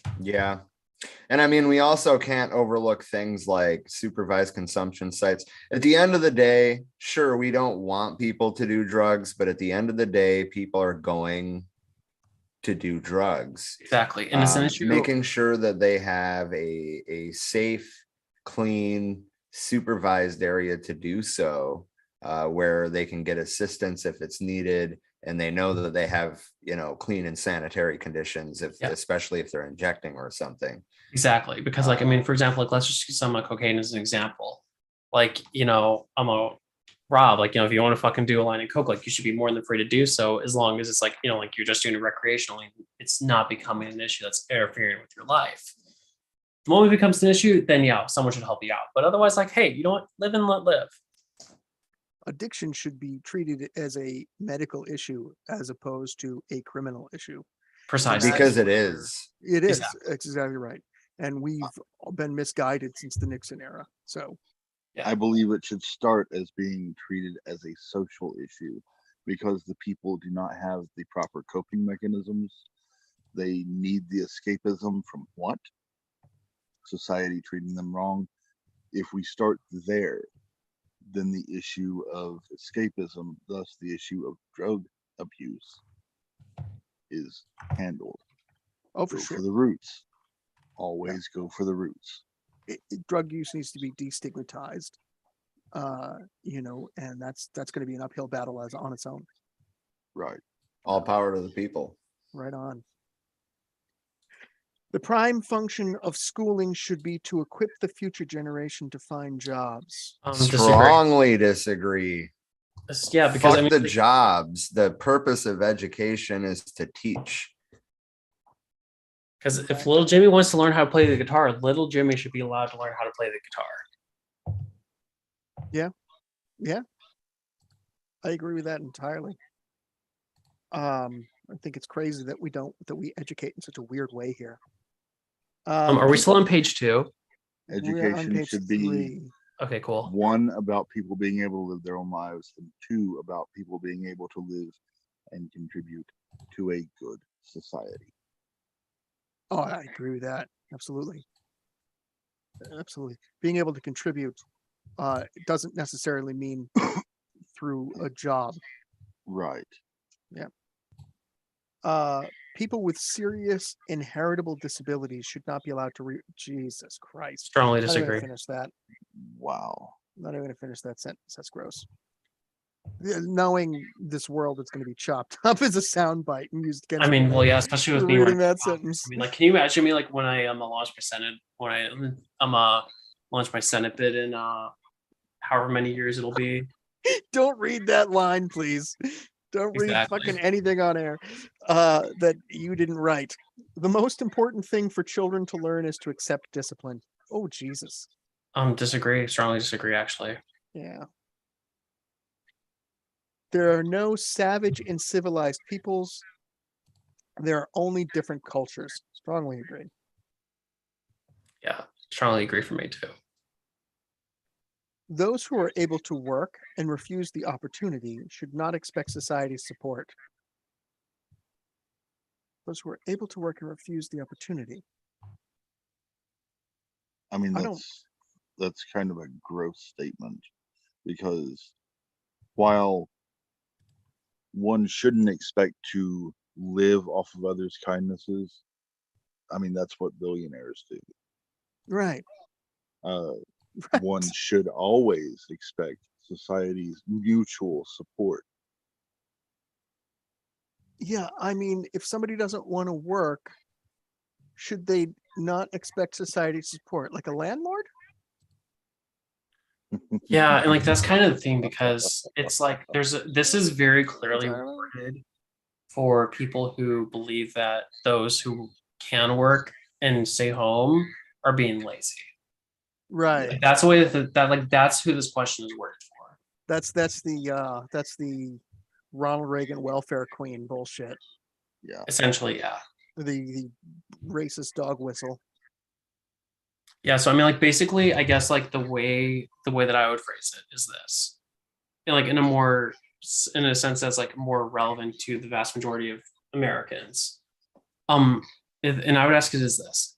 that.
Yeah. And I mean, we also can't overlook things like supervised consumption sites. At the end of the day, sure, we don't want people to do drugs, but at the end of the day, people are going to do drugs.
Exactly. And it's an issue.
Making sure that they have a safe, clean, supervised area to do so, where they can get assistance if it's needed. And they know that they have, clean and sanitary conditions, especially if they're injecting or something.
Exactly. Because for example, let's just use some cocaine as an example. I'm a Rob, if you want to fucking do a line of coke, you should be more than free to do so, as long as it's you're just doing it recreationally. It's not becoming an issue that's interfering with your life. The moment it becomes an issue, then yeah, someone should help you out. But otherwise, like, hey, you don't live and let live.
Addiction should be treated as a medical issue as opposed to a criminal issue.
Precisely.
Because it is.
It is.
Exactly.
It's exactly right. And we've been misguided since the Nixon era. So
Yeah.
I believe it should start as being treated as a social issue because the people do not have the proper coping mechanisms. They need the escapism from what? Society treating them wrong. If we start there, then the issue of escapism, thus the issue of drug abuse, is handled.
oh, for
Go
sure.
for the roots. Always go for the roots.
Drug use needs to be destigmatized. And that's going to be an uphill battle as on its own.
Right.
All power to the people.
Right on. The prime function of schooling should be to equip the future generation to find jobs.
Disagree.
Strongly disagree.
Yeah, because
Fuck
I mean,
the jobs. The purpose of education is to teach.
because if little Jimmy wants to learn how to play the guitar, little Jimmy should be allowed to learn how to play the guitar.
Yeah, I agree with that entirely. I think it's crazy that we educate in such a weird way here.
Are we still on page 2?
We're on
Education
page
should be
3.
Okay, cool.
1 about people being able to live their own lives, and 2 about people being able to live and contribute to a good society.
Oh, I agree with that. Absolutely. Absolutely. Being able to contribute doesn't necessarily mean through a job.
Right.
People with serious inheritable disabilities should not be allowed to Jesus Christ.
Strongly
I'm not even
disagree.
gonna finish that.
Wow.
I'm not even gonna finish that sentence. That's gross. Knowing this world is going to be chopped up as a soundbite and used against
I mean,
me
well, yeah, especially with
for
me
reading
running.
that sentence.
I mean, like, can you imagine me like when I launch my Senate, when I launch my Senate bid in however many years it'll be.
Don't read that line, please. Don't read
Exactly.
fucking anything on air that you didn't write. The most important thing for children to learn is to accept discipline. Oh, Jesus.
Disagree. Strongly disagree, actually.
Yeah. There are no savage and civilized peoples. There are only different cultures. Strongly agree.
Yeah, strongly agree for me too.
Those who are able to work and refuse the opportunity should not expect society's support. Those who are able to work and refuse the opportunity.
I mean,
I don't-
that's kind of a gross statement because while one shouldn't expect to live off of others' kindnesses, I mean, that's what billionaires do.
Right.
One should always expect society's mutual support.
Yeah, I mean, if somebody doesn't want to work, should they not expect society's support? Like a landlord?
Yeah, and like that's kind of the thing because it's like this is very clearly worded for people who believe that those who can work and stay home are being lazy.
Right.
Like, that's the way that's who this question is worded for.
That's the Ronald Reagan welfare queen bullshit.
Yeah.
Essentially, yeah.
The racist dog whistle.
Yeah, so I mean, like, basically, I guess like the way that I would phrase it is this, and like in a sense that's like more relevant to the vast majority of Americans. And I would ask it is this: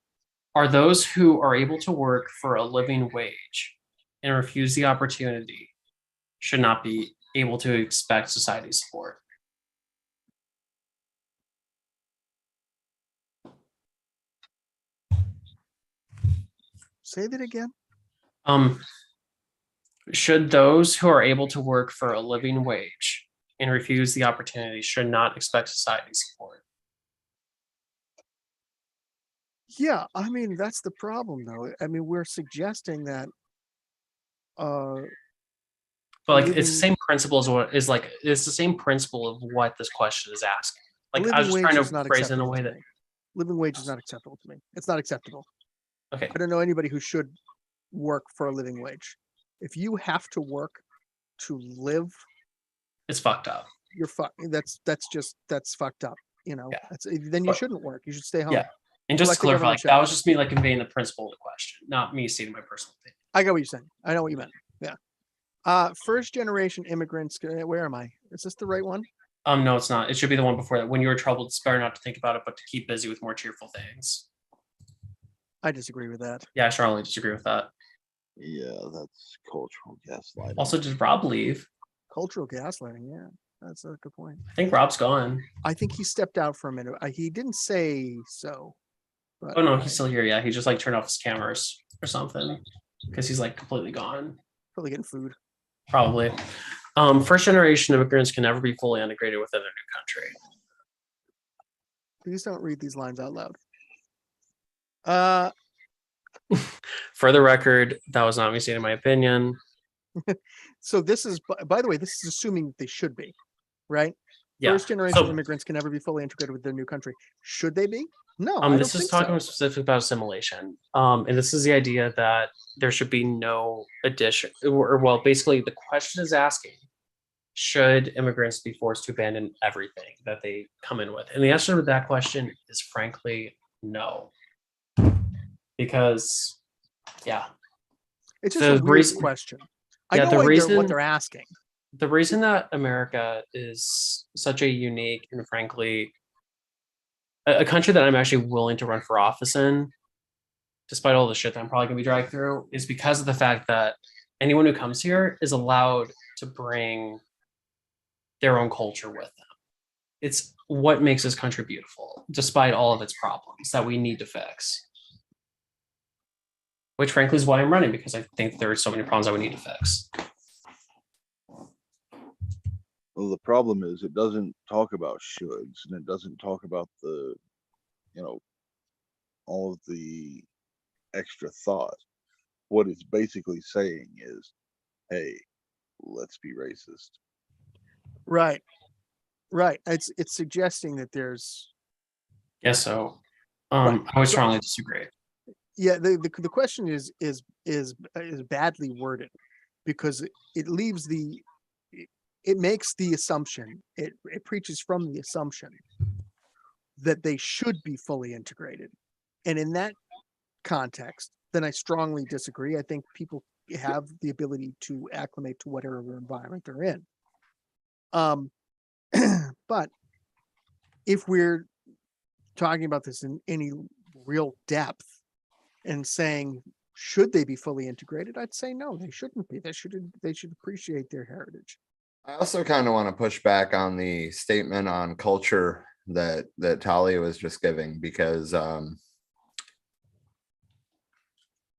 are those who are able to work for a living wage and refuse the opportunity should not be able to expect society's support?
Say that again.
Should those who are able to work for a living wage and refuse the opportunity should not expect society's support?
Yeah, I mean that's the problem though. I mean we're suggesting that
But like it's the
living-
same principle as what is like it's the same principle of what this question is asking. Like I was
living
just trying
wage is
to
not
phrase it in a
acceptable
way
to
that
me. Living wage is not acceptable to me. It's not acceptable.
Okay.
I don't know anybody who should work for a living wage. If you have to work to live,
It's fucked up.
you're that's fucked up. You know,
Yeah.
then you
But-
shouldn't work. You should stay home.
Yeah. And just
Collect
to
the
clarify,
government
like,
check.
that was just me like conveying the principle of the question, not me stating my personal opinion.
I got what you're saying. I know what you meant. Yeah. First generation immigrants. Where am I? Is this the right one?
No, it's not. It should be the one before that. When you were troubled, it's better not to think about it, but to keep busy with more cheerful things.
I disagree with that.
Yeah, I strongly disagree with that.
Yeah, that's cultural gaslighting.
Also, did Rob leave?
Cultural gaslighting. Yeah, that's a good point.
I think Rob's gone.
I think he stepped out for a minute. He didn't say so. But
Oh no, he's still here. Yeah, he just like turned off his cameras or something because he's like completely gone.
probably getting food.
Probably. First generation immigrants can never be fully integrated within their new country.
Please don't read these lines out loud.
For the record, that was not me stating my opinion.
So this is, by the way, this is assuming they should be, right?
Yeah.
First generation
So,
immigrants can never be fully integrated with their new country. Should they be? No, I
this
don't
is
think
talking
so.
specifically about assimilation. And this is the idea that there should be no addition, or well, basically the question is asking, should immigrants be forced to abandon everything that they come in with? And the answer to that question is frankly no. Because, yeah,
It's just
the
a weird
reason-
question. I
yeah,
know
the
what
reason-
they're asking.
the reason that America is such a unique and frankly a country that I'm actually willing to run for office in, despite all the shit that I'm probably gonna be dragged through, is because of the fact that anyone who comes here is allowed to bring their own culture with them. It's what makes this country beautiful, despite all of its problems that we need to fix. Which frankly is why I'm running, because I think there are so many problems that we need to fix.
Well, the problem is it doesn't talk about shoulds, and it doesn't talk about the, all of the extra thought. What it's basically saying is, hey, let's be racist.
Right. Right. It's suggesting that there's
Yes, so
Right.
I would strongly disagree.
yeah, the question is badly worded because it leaves it makes the assumption, it preaches from the assumption that they should be fully integrated. And in that context, then I strongly disagree. I think people have the ability to acclimate to whatever environment they're in. But if we're talking about this in any real depth and saying, should they be fully integrated? I'd say no, they shouldn't be. They should appreciate their heritage.
I also kind of want to push back on the statement on culture that Talia was just giving, because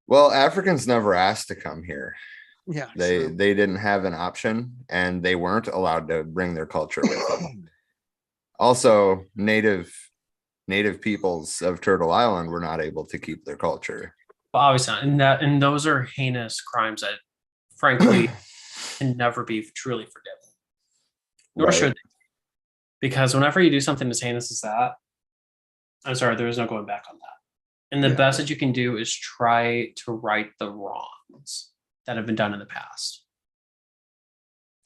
well, Africans never asked to come here.
Yeah,
They
sure.
didn't have an option, and they weren't allowed to bring their culture with them. Also, native peoples of Turtle Island were not able to keep their culture.
But obviously not. And those are heinous crimes that frankly can never be truly forgiven. Nor
Right.
should they. Because whenever you do something as heinous as that, I'm sorry, there is no going back on that. And the
Yeah.
best that you can do is try to right the wrongs that have been done in the past.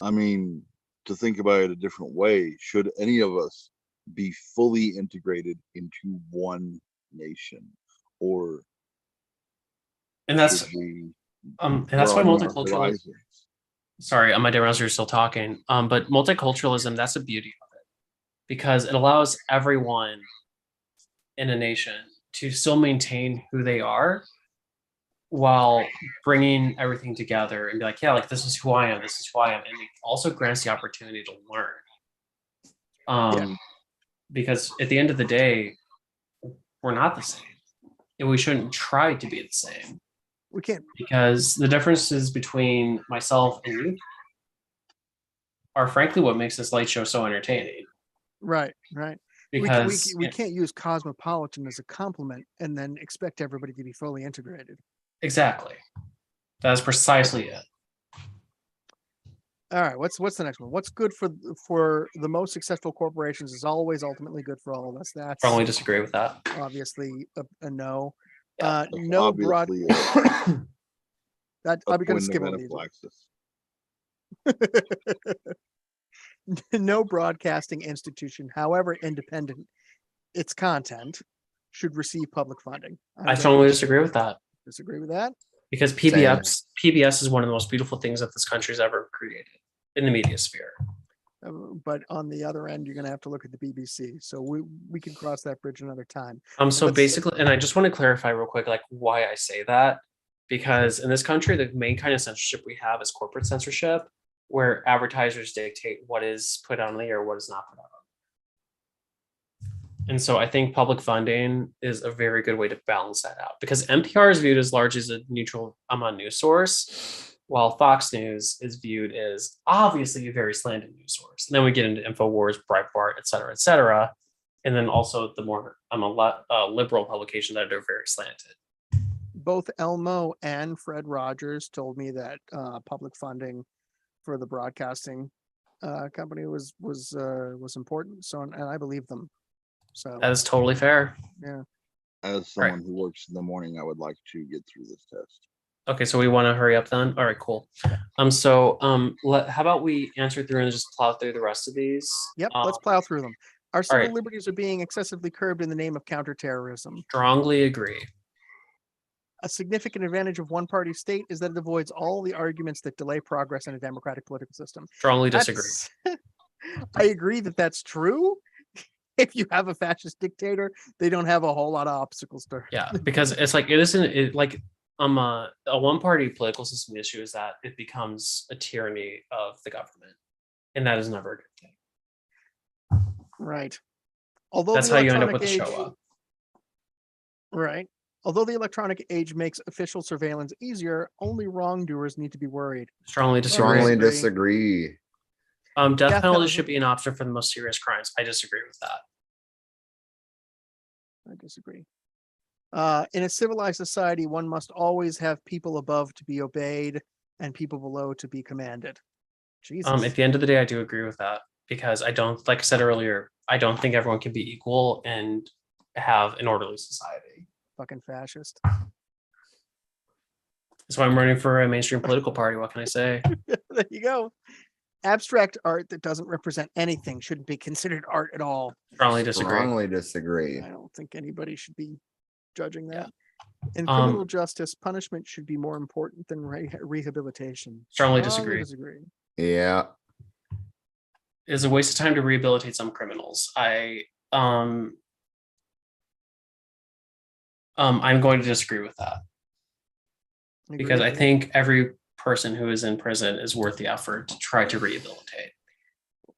I mean, to think about it a different way, should any of us be fully integrated into one nation, or
And that's
should we
and that's why
broaden our
multiculturalism.
horizons?
Sorry, my browser is still talking. But multiculturalism, that's the beauty of it, because it allows everyone in a nation to still maintain who they are while bringing everything together and be like, yeah, like this is who I am, this is who I am, and it also grants the opportunity to learn. Because at the end of the day, we're not the same, and we shouldn't try to be the same.
We can't.
Because the differences between myself and you are frankly what makes this light show so entertaining.
Right. Right.
Because
We can't use cosmopolitan as a compliment and then expect everybody to be fully integrated.
exactly, that's precisely it.
All right. What's the next one? What's good for the most successful corporations is always ultimately good for all of us. That's
Strongly disagree with that.
obviously a no. No broad.
Obviously,
That
a
I'm going to
point
skip
of
over these.
anaphylaxis.
No broadcasting institution, however independent its content, should receive public funding.
I strongly disagree with that
Disagree with that.
because PBS is one of the most beautiful things that this country's ever created in the media sphere.
But on the other end, you're going to have to look at the BBC. So we can cross that bridge another time.
So
Let's-
basically, and I just want to clarify real quick, like why I say that, because in this country, the main kind of censorship we have is corporate censorship, where advertisers dictate what is put on the air, what is not put on. And so I think public funding is a very good way to balance that out, because NPR is viewed as largely as a neutral news source, while Fox News is viewed as obviously a very slanted news source. And then we get into InfoWars, Breitbart, et cetera, et cetera. And then also the more liberal publications that are very slanted.
Both Elmo and Fred Rogers told me that public funding for the broadcasting company was important. So, and I believe them. So
That is totally fair.
yeah.
As someone who works in the morning, I would like to get through this test.
Okay, so we want to hurry up then. All right, cool. How about we answer through and just plow through the rest of these?
Yep. Let's plow through them. Our civil
right.
liberties are being excessively curbed in the name of counterterrorism.
Strongly agree.
A significant advantage of one-party state is that it avoids all the arguments that delay progress in a democratic political system.
Strongly disagree.
I agree that that's true. If you have a fascist dictator, they don't have a whole lot of obstacles to.
Yeah, because it's like a one-party political system issue is that it becomes a tyranny of the government, and that is never a good thing.
Right. Although
That's
the
how you end up with
electronic
the
age-
show up.
Right. Although the electronic age makes official surveillance easier, only wrongdoers need to be worried.
Strongly disagree.
Strongly
Disagree.
disagree.
Death
Death
penalty
penalty.
should be an option for the most serious crimes. I disagree with that.
I disagree. In a civilized society, one must always have people above to be obeyed and people below to be commanded. Jesus.
At the end of the day, I do agree with that, because I don't, like I said earlier, I don't think everyone can be equal and have an orderly society.
Fucking fascist.
That's why I'm running for a mainstream political party. What can I say?
There you go. Abstract art that doesn't represent anything shouldn't be considered art at all.
Strongly disagree.
Strongly disagree.
I don't think anybody should be judging that.
Yeah.
In criminal justice, punishment should be more important than rehabilitation.
Strongly disagree.
Yeah.
It's a waste of time to rehabilitate some criminals. I'm going to disagree with that, because I think every person who is in prison is worth the effort to try to rehabilitate.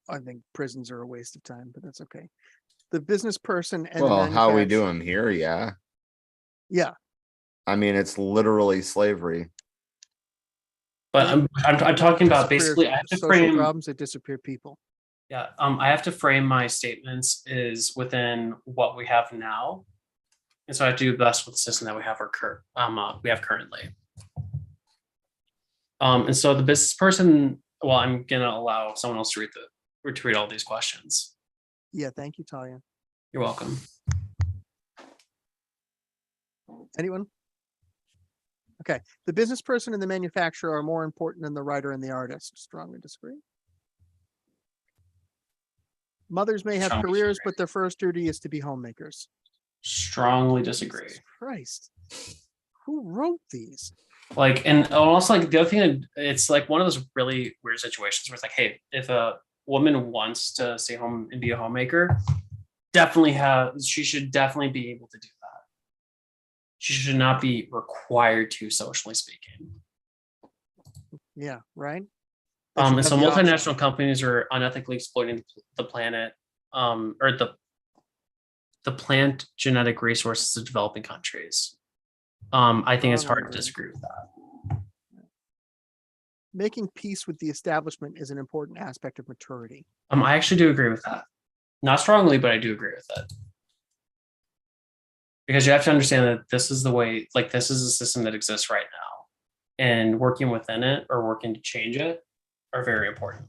I think prisons are a waste of time, but that's okay. The business person and
Well,
the
how we do
manufacturer-
them here, yeah.
Yeah,
I mean, it's literally slavery.
But I'm talking about
disappear
basically I have to
social
frame
problems that disappear people.
Yeah, I have to frame my statements is within what we have now, and so I have to do the best with the system that we have currently. And so the business person, well, I'm gonna allow someone else to read all these questions.
Yeah, thank you, Talia.
You're welcome.
Anyone? Okay, the business person and the manufacturer are more important than the writer and the artist. Strongly disagree. Mothers may have
Strongly
careers,
disagree.
but their first duty is to be homemakers.
Strongly disagree.
Jesus Christ. Who wrote these?
Like, and also like the other thing, it's like one of those really weird situations where it's like, hey, if a woman wants to stay home and be a homemaker, she should definitely be able to do that. She should not be required to, socially speaking.
Yeah, right?
And so multinational companies are unethically exploiting the planet, or the plant genetic resources of developing countries. I think it's hard to disagree with that.
Making peace with the establishment is an important aspect of maturity.
I actually do agree with that. Not strongly, but I do agree with it. Because you have to understand that this is the way, like this is a system that exists right now. And working within it or working to change it are very important.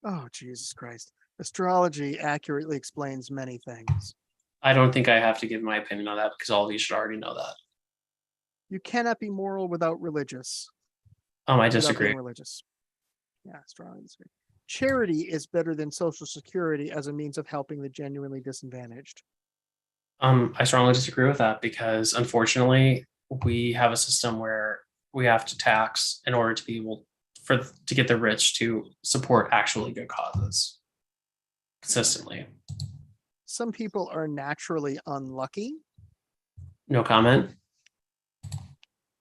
Oh, Jesus Christ. Astrology accurately explains many things.
I don't think I have to give my opinion on that because all of you should already know that.
You cannot be moral without religious.
I
Without
disagree.
being religious. Yeah, strongly disagree. Charity is better than Social Security as a means of helping the genuinely disadvantaged.
I strongly disagree with that because unfortunately we have a system where we have to tax in order to be able to get the rich to support actually good causes consistently.
Some people are naturally unlucky.
No comment.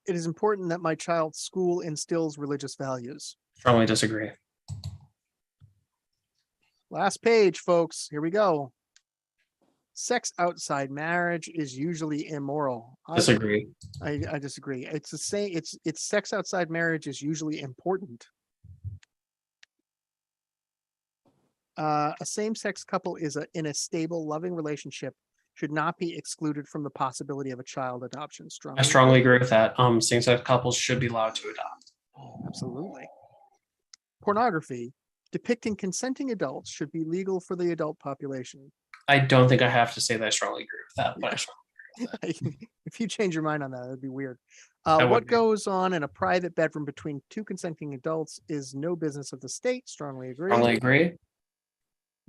It is important that my child's school instills religious values.
Strongly disagree.
Last page, folks. Here we go. Sex outside marriage is usually immoral.
Disagree.
I disagree. It's the same. It's sex outside marriage is usually important. A same-sex couple is in a stable, loving relationship should not be excluded from the possibility of a child adoption.
I strongly agree with that. Same-sex couples should be allowed to adopt.
Absolutely. Pornography depicting consenting adults should be legal for the adult population.
I don't think I have to say that I strongly agree with that, but I strongly
If you change your mind on that, that'd be weird.
would
What
be.
goes on in a private bedroom between two consenting adults is no business of the state. Strongly agree.
strongly agree.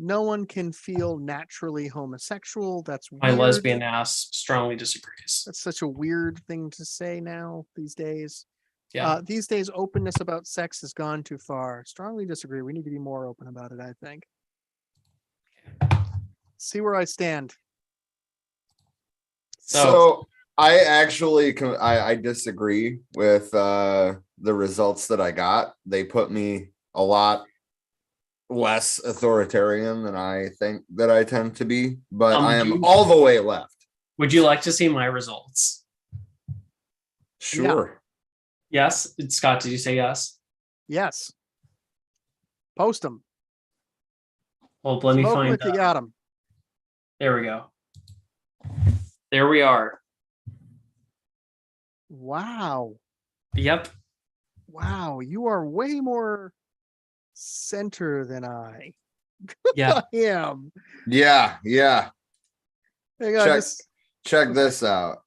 No one can feel naturally homosexual. That's
My
weird.
lesbian ass strongly disagrees.
That's such a weird thing to say now these days.
Yeah.
These days, openness about sex has gone too far. Strongly disagree. We need to be more open about it, I think. See where I stand.
So I actually I disagree with the results that I got. They put me a lot less authoritarian than I think that I tend to be, but I am all the way left.
Would you like to see my results?
Sure.
Yes. Scott, did you say yes?
Yes. Post them.
Well, let me find
if you got them.
There we go. There we are.
Wow.
Yep.
Wow. You are way more center than I
Yeah.
am.
Yeah.
Hang on,
Check this out.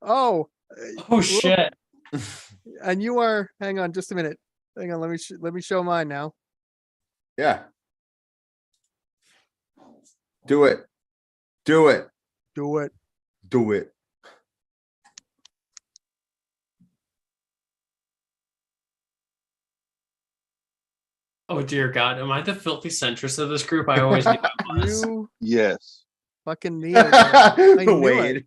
Oh.
Oh shit.
And you are. Hang on, just a minute. Hang on. Let me show mine now.
Yeah. Do it.
Do it.
Do it.
Oh dear God. Am I the filthy centrist of this group? I always knew I was.
You
Yes.
fucking Neil. I knew
Wade.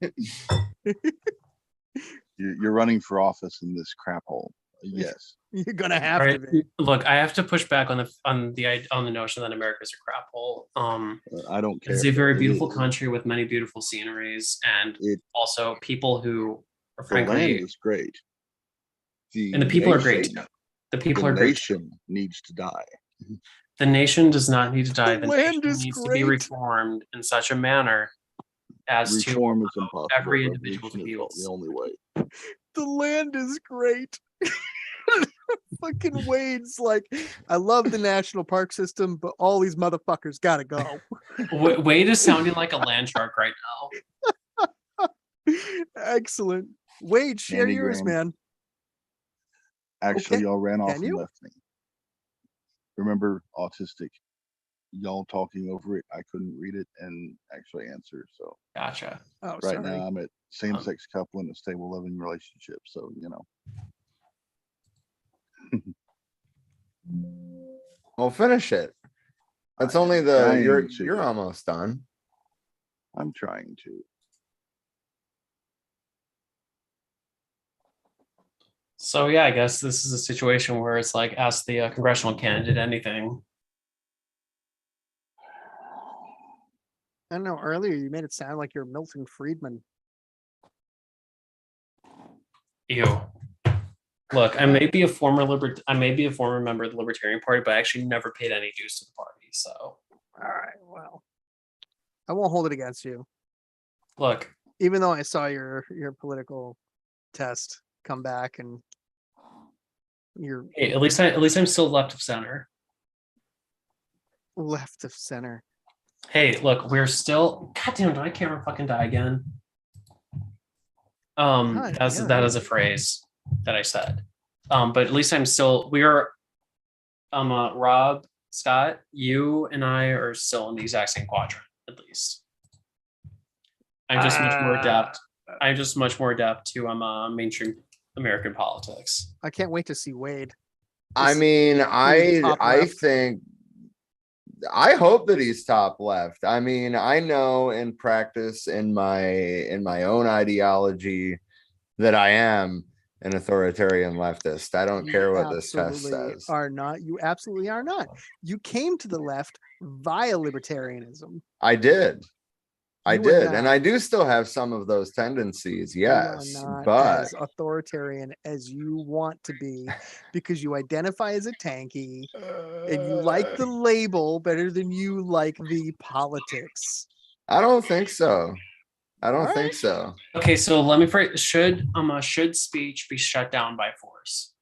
You're running for office in this crap hole. Yes.
You're gonna have
All
to
right.
be.
Look, I have to push back on the notion that America is a crap hole.
I don't care.
It's a very
It
beautiful
is.
country with many beautiful sceneries and
It-
also people who are
The land
frankly,
is great.
and the people are great.
nation-
Too. The people
the
are great.
nation needs to die.
The nation does not need to die. The
land
nation
is
needs to be
great.
reformed in such a manner as
Reform
to
is impossible.
every individual to
Revolution
be
is the only way.
The land is great. Fucking Wade's like, I love the national park system, but all these motherfuckers gotta go.
Wade is sounding like a land shark right now.
Excellent. Wade, share yours,
Nannygram.
man.
Actually,
Okay.
y'all ran off
Can
and
you?
left me. Remember, autistic. Y'all talking over it. I couldn't read it and actually answer. So
Gotcha.
Oh,
right
sorry.
now I'm at same-sex couple in a stable, loving relationship. So
Well, finish it. That's
I
only
am
the
trying
you're
to.
you're almost done.
I'm trying to.
So yeah, I guess this is a situation where it's like ask the congressional candidate anything.
I don't know. Earlier, you made it sound like you're Milton Friedman.
Ew. Look, I may be a former member of the Libertarian Party, but I actually never paid any dues to the party. So
All right. Well, I won't hold it against you,
look,
even though I saw your political test come back and you're
hey, at least I'm still left of center.
left of center.
Hey, look, we're still. God damn, do I camera fucking die again?
God, yeah.
That is a phrase that I said. But at least I'm still. We are. Rob, Scott, you and I are still in the exact same quadrant, at least. I'm just much more adept. I'm just much more adept to mainstream American politics.
I can't wait to see Wade.
I mean,
top
I
left.
think I hope that he's top left. I mean, I know in practice in my own ideology that I am an authoritarian leftist. I don't care what this test says.
Are not. You absolutely are not. You came to the left via libertarianism.
I did. I
You were
did. And
not.
I do still have some of those tendencies. Yes.
You are not
But
as authoritarian as you want to be because you identify as a tanky and you like the label better than you like the politics.
I don't think so. I don't
All
think
right.
so.
Okay, so let me phrase: should speech be shut down by force?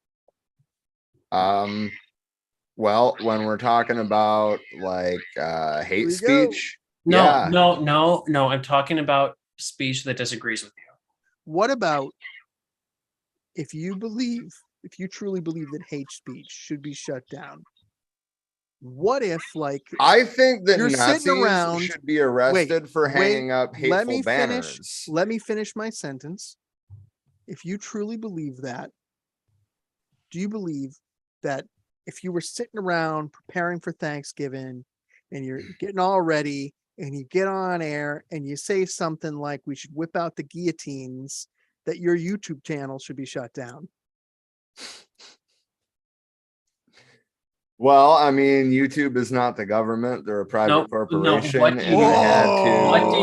Well, when we're talking about like
Here
hate
we go.
speech,
No,
yeah.
no. I'm talking about speech that disagrees with you.
What about if you truly believe that hate speech should be shut down? What if, like,
I think that
you're
Nazis
sitting around,
should be arrested for hanging up hateful
let me
banners.
Let me finish my sentence. If you truly believe that, do you believe that if you were sitting around preparing for Thanksgiving and you're getting all ready and you get on air and you say something like we should whip out the guillotines, that your YouTube channel should be shut down?
Well, I mean, YouTube is not the government; they're a private corporation,
what do
and
you-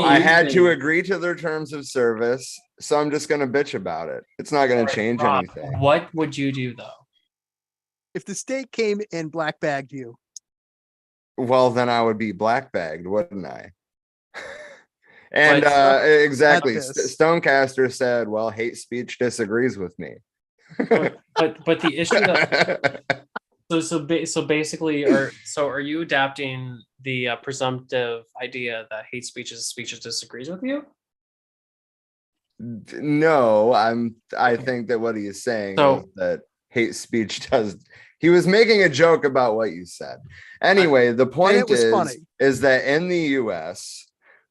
I had to
think?
agree to their terms of service. So I'm just going to bitch about it. It's not going to change
Rob,
anything.
what would you do though?
If the state came and black bagged you,
Well, then I would be black bagged, wouldn't I? And
But-
exactly,
At this.
Stonecaster said, "Well, hate speech disagrees with me."
But the issue that so basically are you adapting the presumptive idea that hate speech is speech that disagrees with you?
No, I think that what he is saying is that hate speech does. He was making a joke about what you said. Anyway, the point is that in the US,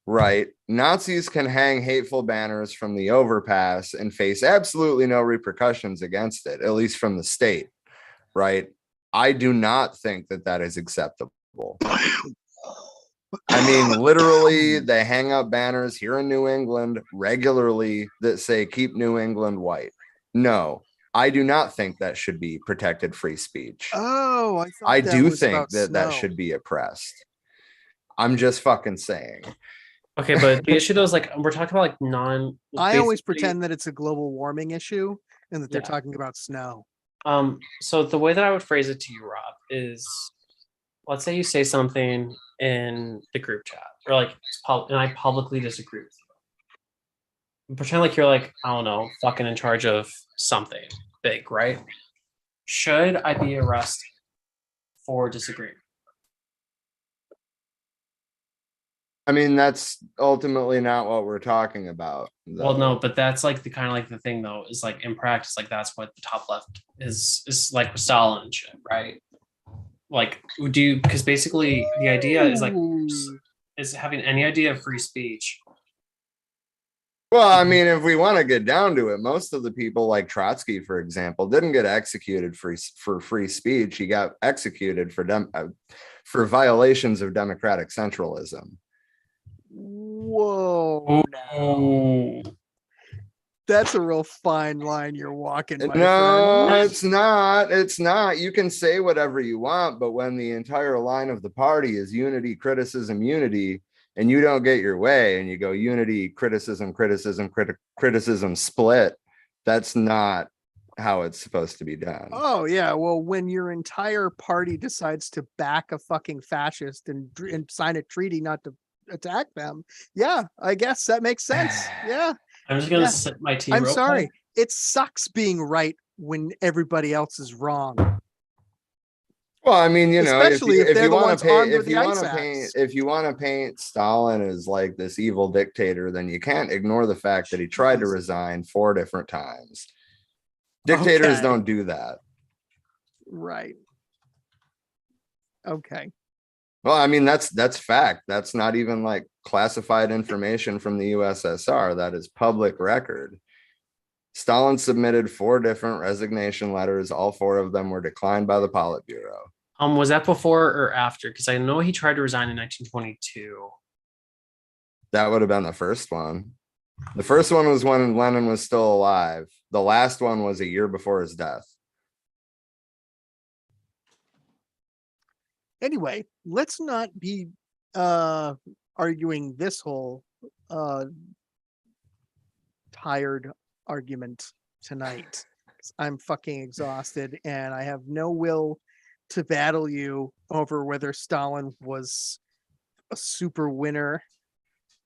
right, Nazis can hang hateful banners from the overpass and face absolutely no repercussions against it, at least from the state, right? I do not think that that is acceptable. I mean, literally, they hang up banners here in New England regularly that say "Keep New England White." No, I do not think that should be protected free speech.
oh,
I do think that that should be oppressed. I'm just fucking saying.
Okay, but the issue though is like we're talking about like
I always pretend that it's a global warming issue and that they're
Yeah.
talking about snow.
So the way that I would phrase it to you, Rob, is let's say you say something in the group chat or like and I publicly disagree with you. Pretend like you're like, I don't know, fucking in charge of something big, right? Should I be arrested for disagreeing?
I mean, that's ultimately not what we're talking about.
Well, no, but that's like the kind of like the thing though, is like in practice, like that's what the top left is like with Stalin and shit, right? Like, because basically the idea is like is having any idea of free speech.
Well, I mean, if we want to get down to it, most of the people like Trotsky, for example, didn't get executed for free speech. He got executed for violations of democratic centralism.
Whoa.
Oh,
That's a real fine line you're walking, my
No,
friend.
it's not. It's not. You can say whatever you want, but when the entire line of the party is unity, criticism, unity, and you don't get your way and you go unity, criticism, criticism, split, that's not how it's supposed to be done.
Oh, yeah. Well, when your entire party decides to back a fucking fascist and sign a treaty not to attack them, yeah, I guess that makes sense. Yeah.
I'm just gonna sip my tea.
I'm
real
sorry.
quick.
It sucks being right when everybody else is wrong.
Well, I mean, you know,
Especially if
if
they're
you
the
want
ones
to pay,
armed with
if
the
you want
ice
to paint,
axe.
if you want to paint Stalin as like this evil dictator, then you can't ignore the fact that he tried to
Jesus.
resign 4 different times. Dictators
Okay.
don't do that.
Right. Okay.
Well, I mean, that's fact. That's not even like classified information from the USSR. That is public record. Stalin submitted 4 different resignation letters. All 4 of them were declined by the Politburo.
Was that before or after? Because I know he tried to resign in 1922.
That would have been the first one. The first one was when Lenin was still alive. The last one was a year before his death.
Anyway, let's not be arguing this whole tired argument tonight. I'm fucking exhausted and I have no will to battle you over whether Stalin was a super winner.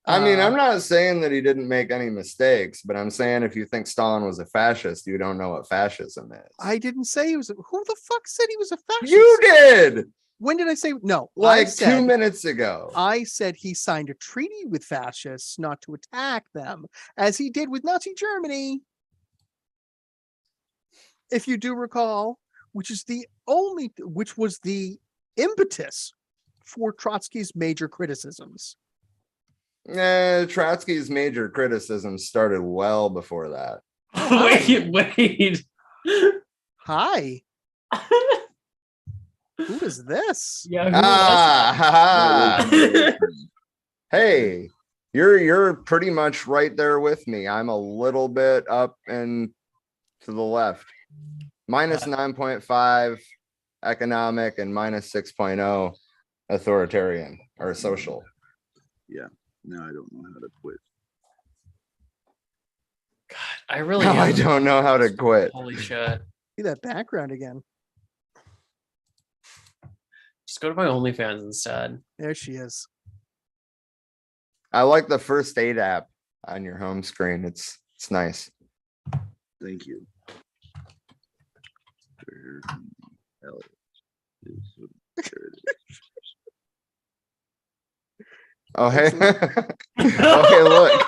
I mean, I'm not saying that he didn't make any mistakes, but I'm saying if you think Stalin was a fascist, you don't know what fascism is.
I didn't say he was. Who the fuck said he was a fascist?
You did!
When did I say no?
Like
I said,
2 minutes ago.
I said he signed a treaty with fascists not to attack them, as he did with Nazi Germany. If you do recall, which was the impetus for Trotsky's major criticisms.
Trotsky's major criticism started well before that.
Wait.
Hi. Who is this?
Yeah.
Hey, you're pretty much right there with me. I'm a little bit up and to the left. Minus 9.5 economic and minus 6.0 authoritarian or social.
Yeah. Now I don't know how to quit.
God, I really.
No, I don't know how to quit.
Holy shit!
See that background again.
Just go to my OnlyFans instead.
There she is.
I like the first aid app on your home screen. It's nice.
Thank you. Where the hell is there it is.
Oh, hey. Oh, hey, look.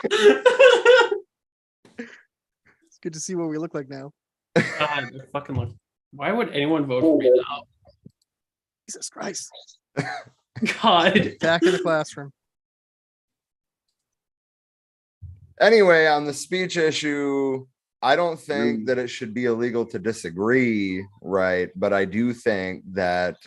It's good to see what we look like now.
God, fucking look. Why would anyone vote for me now?
Jesus Christ.
God.
Back in the classroom.
Anyway, on the speech issue, I don't think that it should be illegal to disagree, right? But I do think that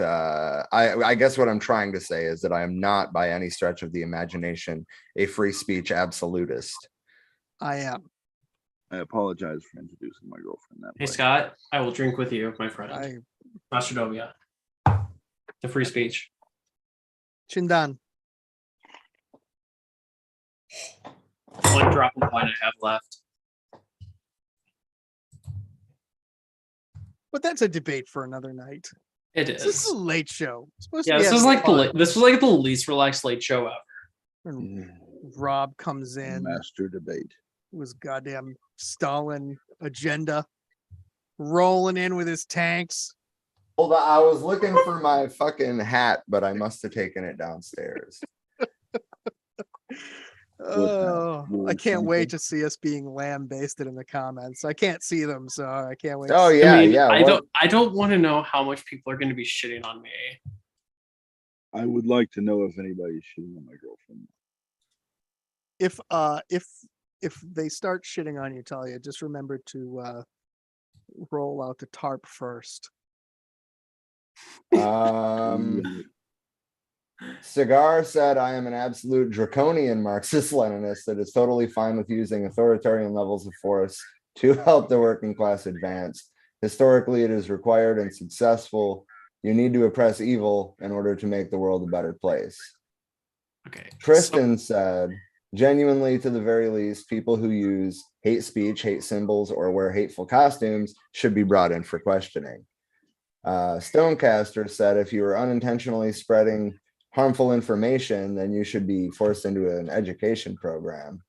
I guess what I'm trying to say is that I am not by any stretch of the imagination a free speech absolutist.
I am.
I apologize for introducing my girlfriend that
Hey,
way.
Scott, I will drink with you, my friend. Mastrodovia. The free speech.
Chindan.
One drop of wine I have left.
But that's a debate for another night.
It
This is
is.
a late show. It's supposed
Yeah,
to be
this was
having
like
fun.
this was like the least relaxed late show ever.
When Rob comes in
Master debate.
with his goddamn Stalin agenda, rolling in with his tanks.
Hold on, I was looking for my fucking hat, but I must have taken it downstairs.
Oh, I can't wait to see us being lambasted in the comments. I can't see them, so I can't wait.
Oh
to see-
yeah,
I mean,
yeah.
I don't want to know how much people are going to be shitting on me.
I would like to know if anybody's shooting on my girlfriend.
If they start shitting on you, Talia, just remember to roll out the tarp first.
Cigar said, I am an absolute draconian Marxist-Leninist that is totally fine with using authoritarian levels of force to help the working class advance. Historically, it is required and successful. You need to oppress evil in order to make the world a better place.
Okay.
Tristan said, genuinely, to the very least, people who use hate speech, hate symbols, or wear hateful costumes should be brought in for questioning. Stonecaster said, if you are unintentionally spreading harmful information, then you should be forced into an education program.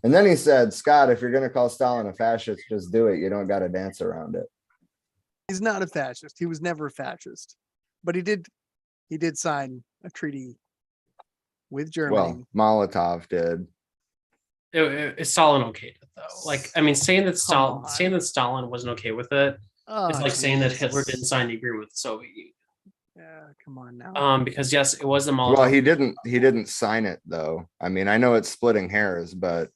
And then he said, Scott, if you're going to call Stalin a fascist, just do it. You don't got to dance around it.
He's not a fascist. He was never a fascist. But he did sign a treaty with Germany.
Well, Molotov did.
Stalin okayed it though. Like, I mean, saying that
Come on.
Stalin wasn't okay with it, it's like saying that Hitler didn't
Jesus.
sign the agreement with the Soviet Union.
Yeah, come on now.
Because yes, it was the Molotov.
Well, he didn't sign it though. I mean, I know it's splitting hairs, but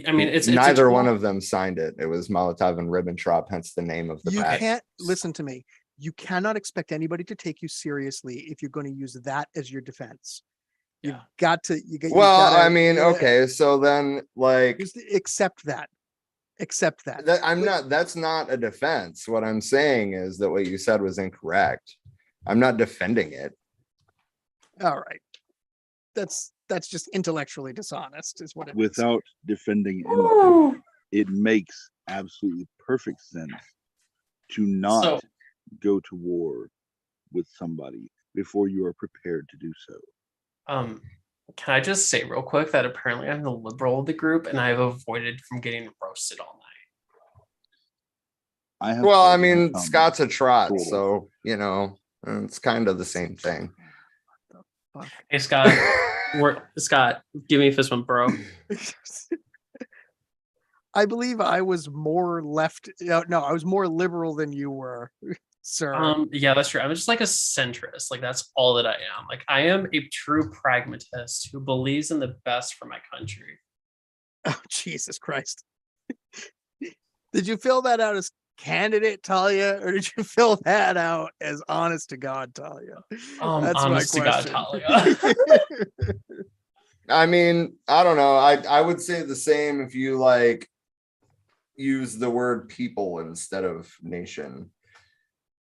I mean, it's
neither one of them signed it. It was Molotov and Ribbentrop, hence the name of the
You
pact.
can't listen to me. You cannot expect anybody to take you seriously if you're going to use that as your defense. You've got to.
Well, I mean, okay, so then like
just accept that. Accept that.
That's not a defense. What I'm saying is that what you said was incorrect. I'm not defending it.
All right. That's just intellectually dishonest, is what it is.
Without defending anything, it makes absolutely perfect sense to not go to war with somebody before you are prepared to do so.
Can I just say real quick that apparently I'm the liberal of the group and I've avoided from getting roasted all night.
Well, I mean, Scott's a trot, so you know it's kind of the same thing.
Hey Scott, Scott, give me a fist bump, bro.
I believe I was more left. No, I was more liberal than you were, sir.
Yeah, that's true. I'm just like a centrist. Like that's all that I am. Like I am a true pragmatist who believes in the best for my country.
Oh, Jesus Christ. Did you fill that out as candidate Talia, or did you fill that out as honest to God Talia? That's
honest
my
to God
question.
Talia.
I mean, I don't know. I would say the same if you like use the word people instead of nation.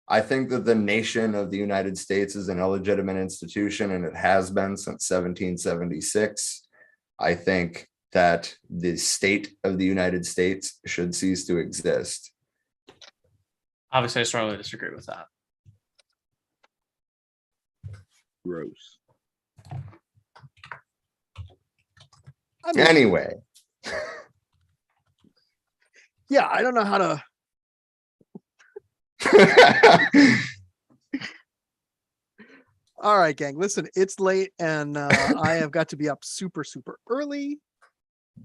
I think that the nation of the United States is an illegitimate institution, and it has been since 1776. I think that the state of the United States should cease to exist.
Obviously, I strongly disagree with that.
Gross.
I mean,
Anyway.
Yeah, I don't know how to. All right, gang. Listen, it's late, and I have got to be up super early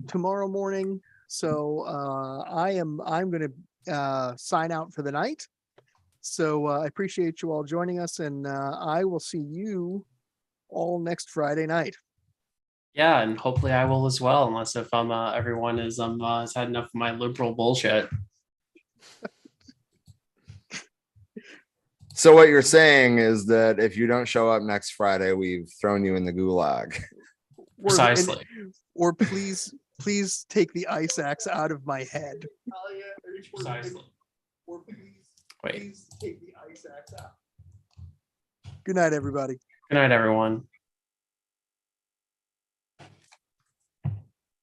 tomorrow morning. So I'm going to sign out for the night. So I appreciate you all joining us, and I will see you all next Friday night.
Yeah, and hopefully I will as well, unless if everyone is has had enough of my liberal bullshit.
So what you're saying is that if you don't show up next Friday, we've thrown you in the gulag.
Precisely.
Or please take the ice axe out of my head.
Precisely.
Or
Wait.
please take the ice axe out. Good night, everybody.
Good night, everyone.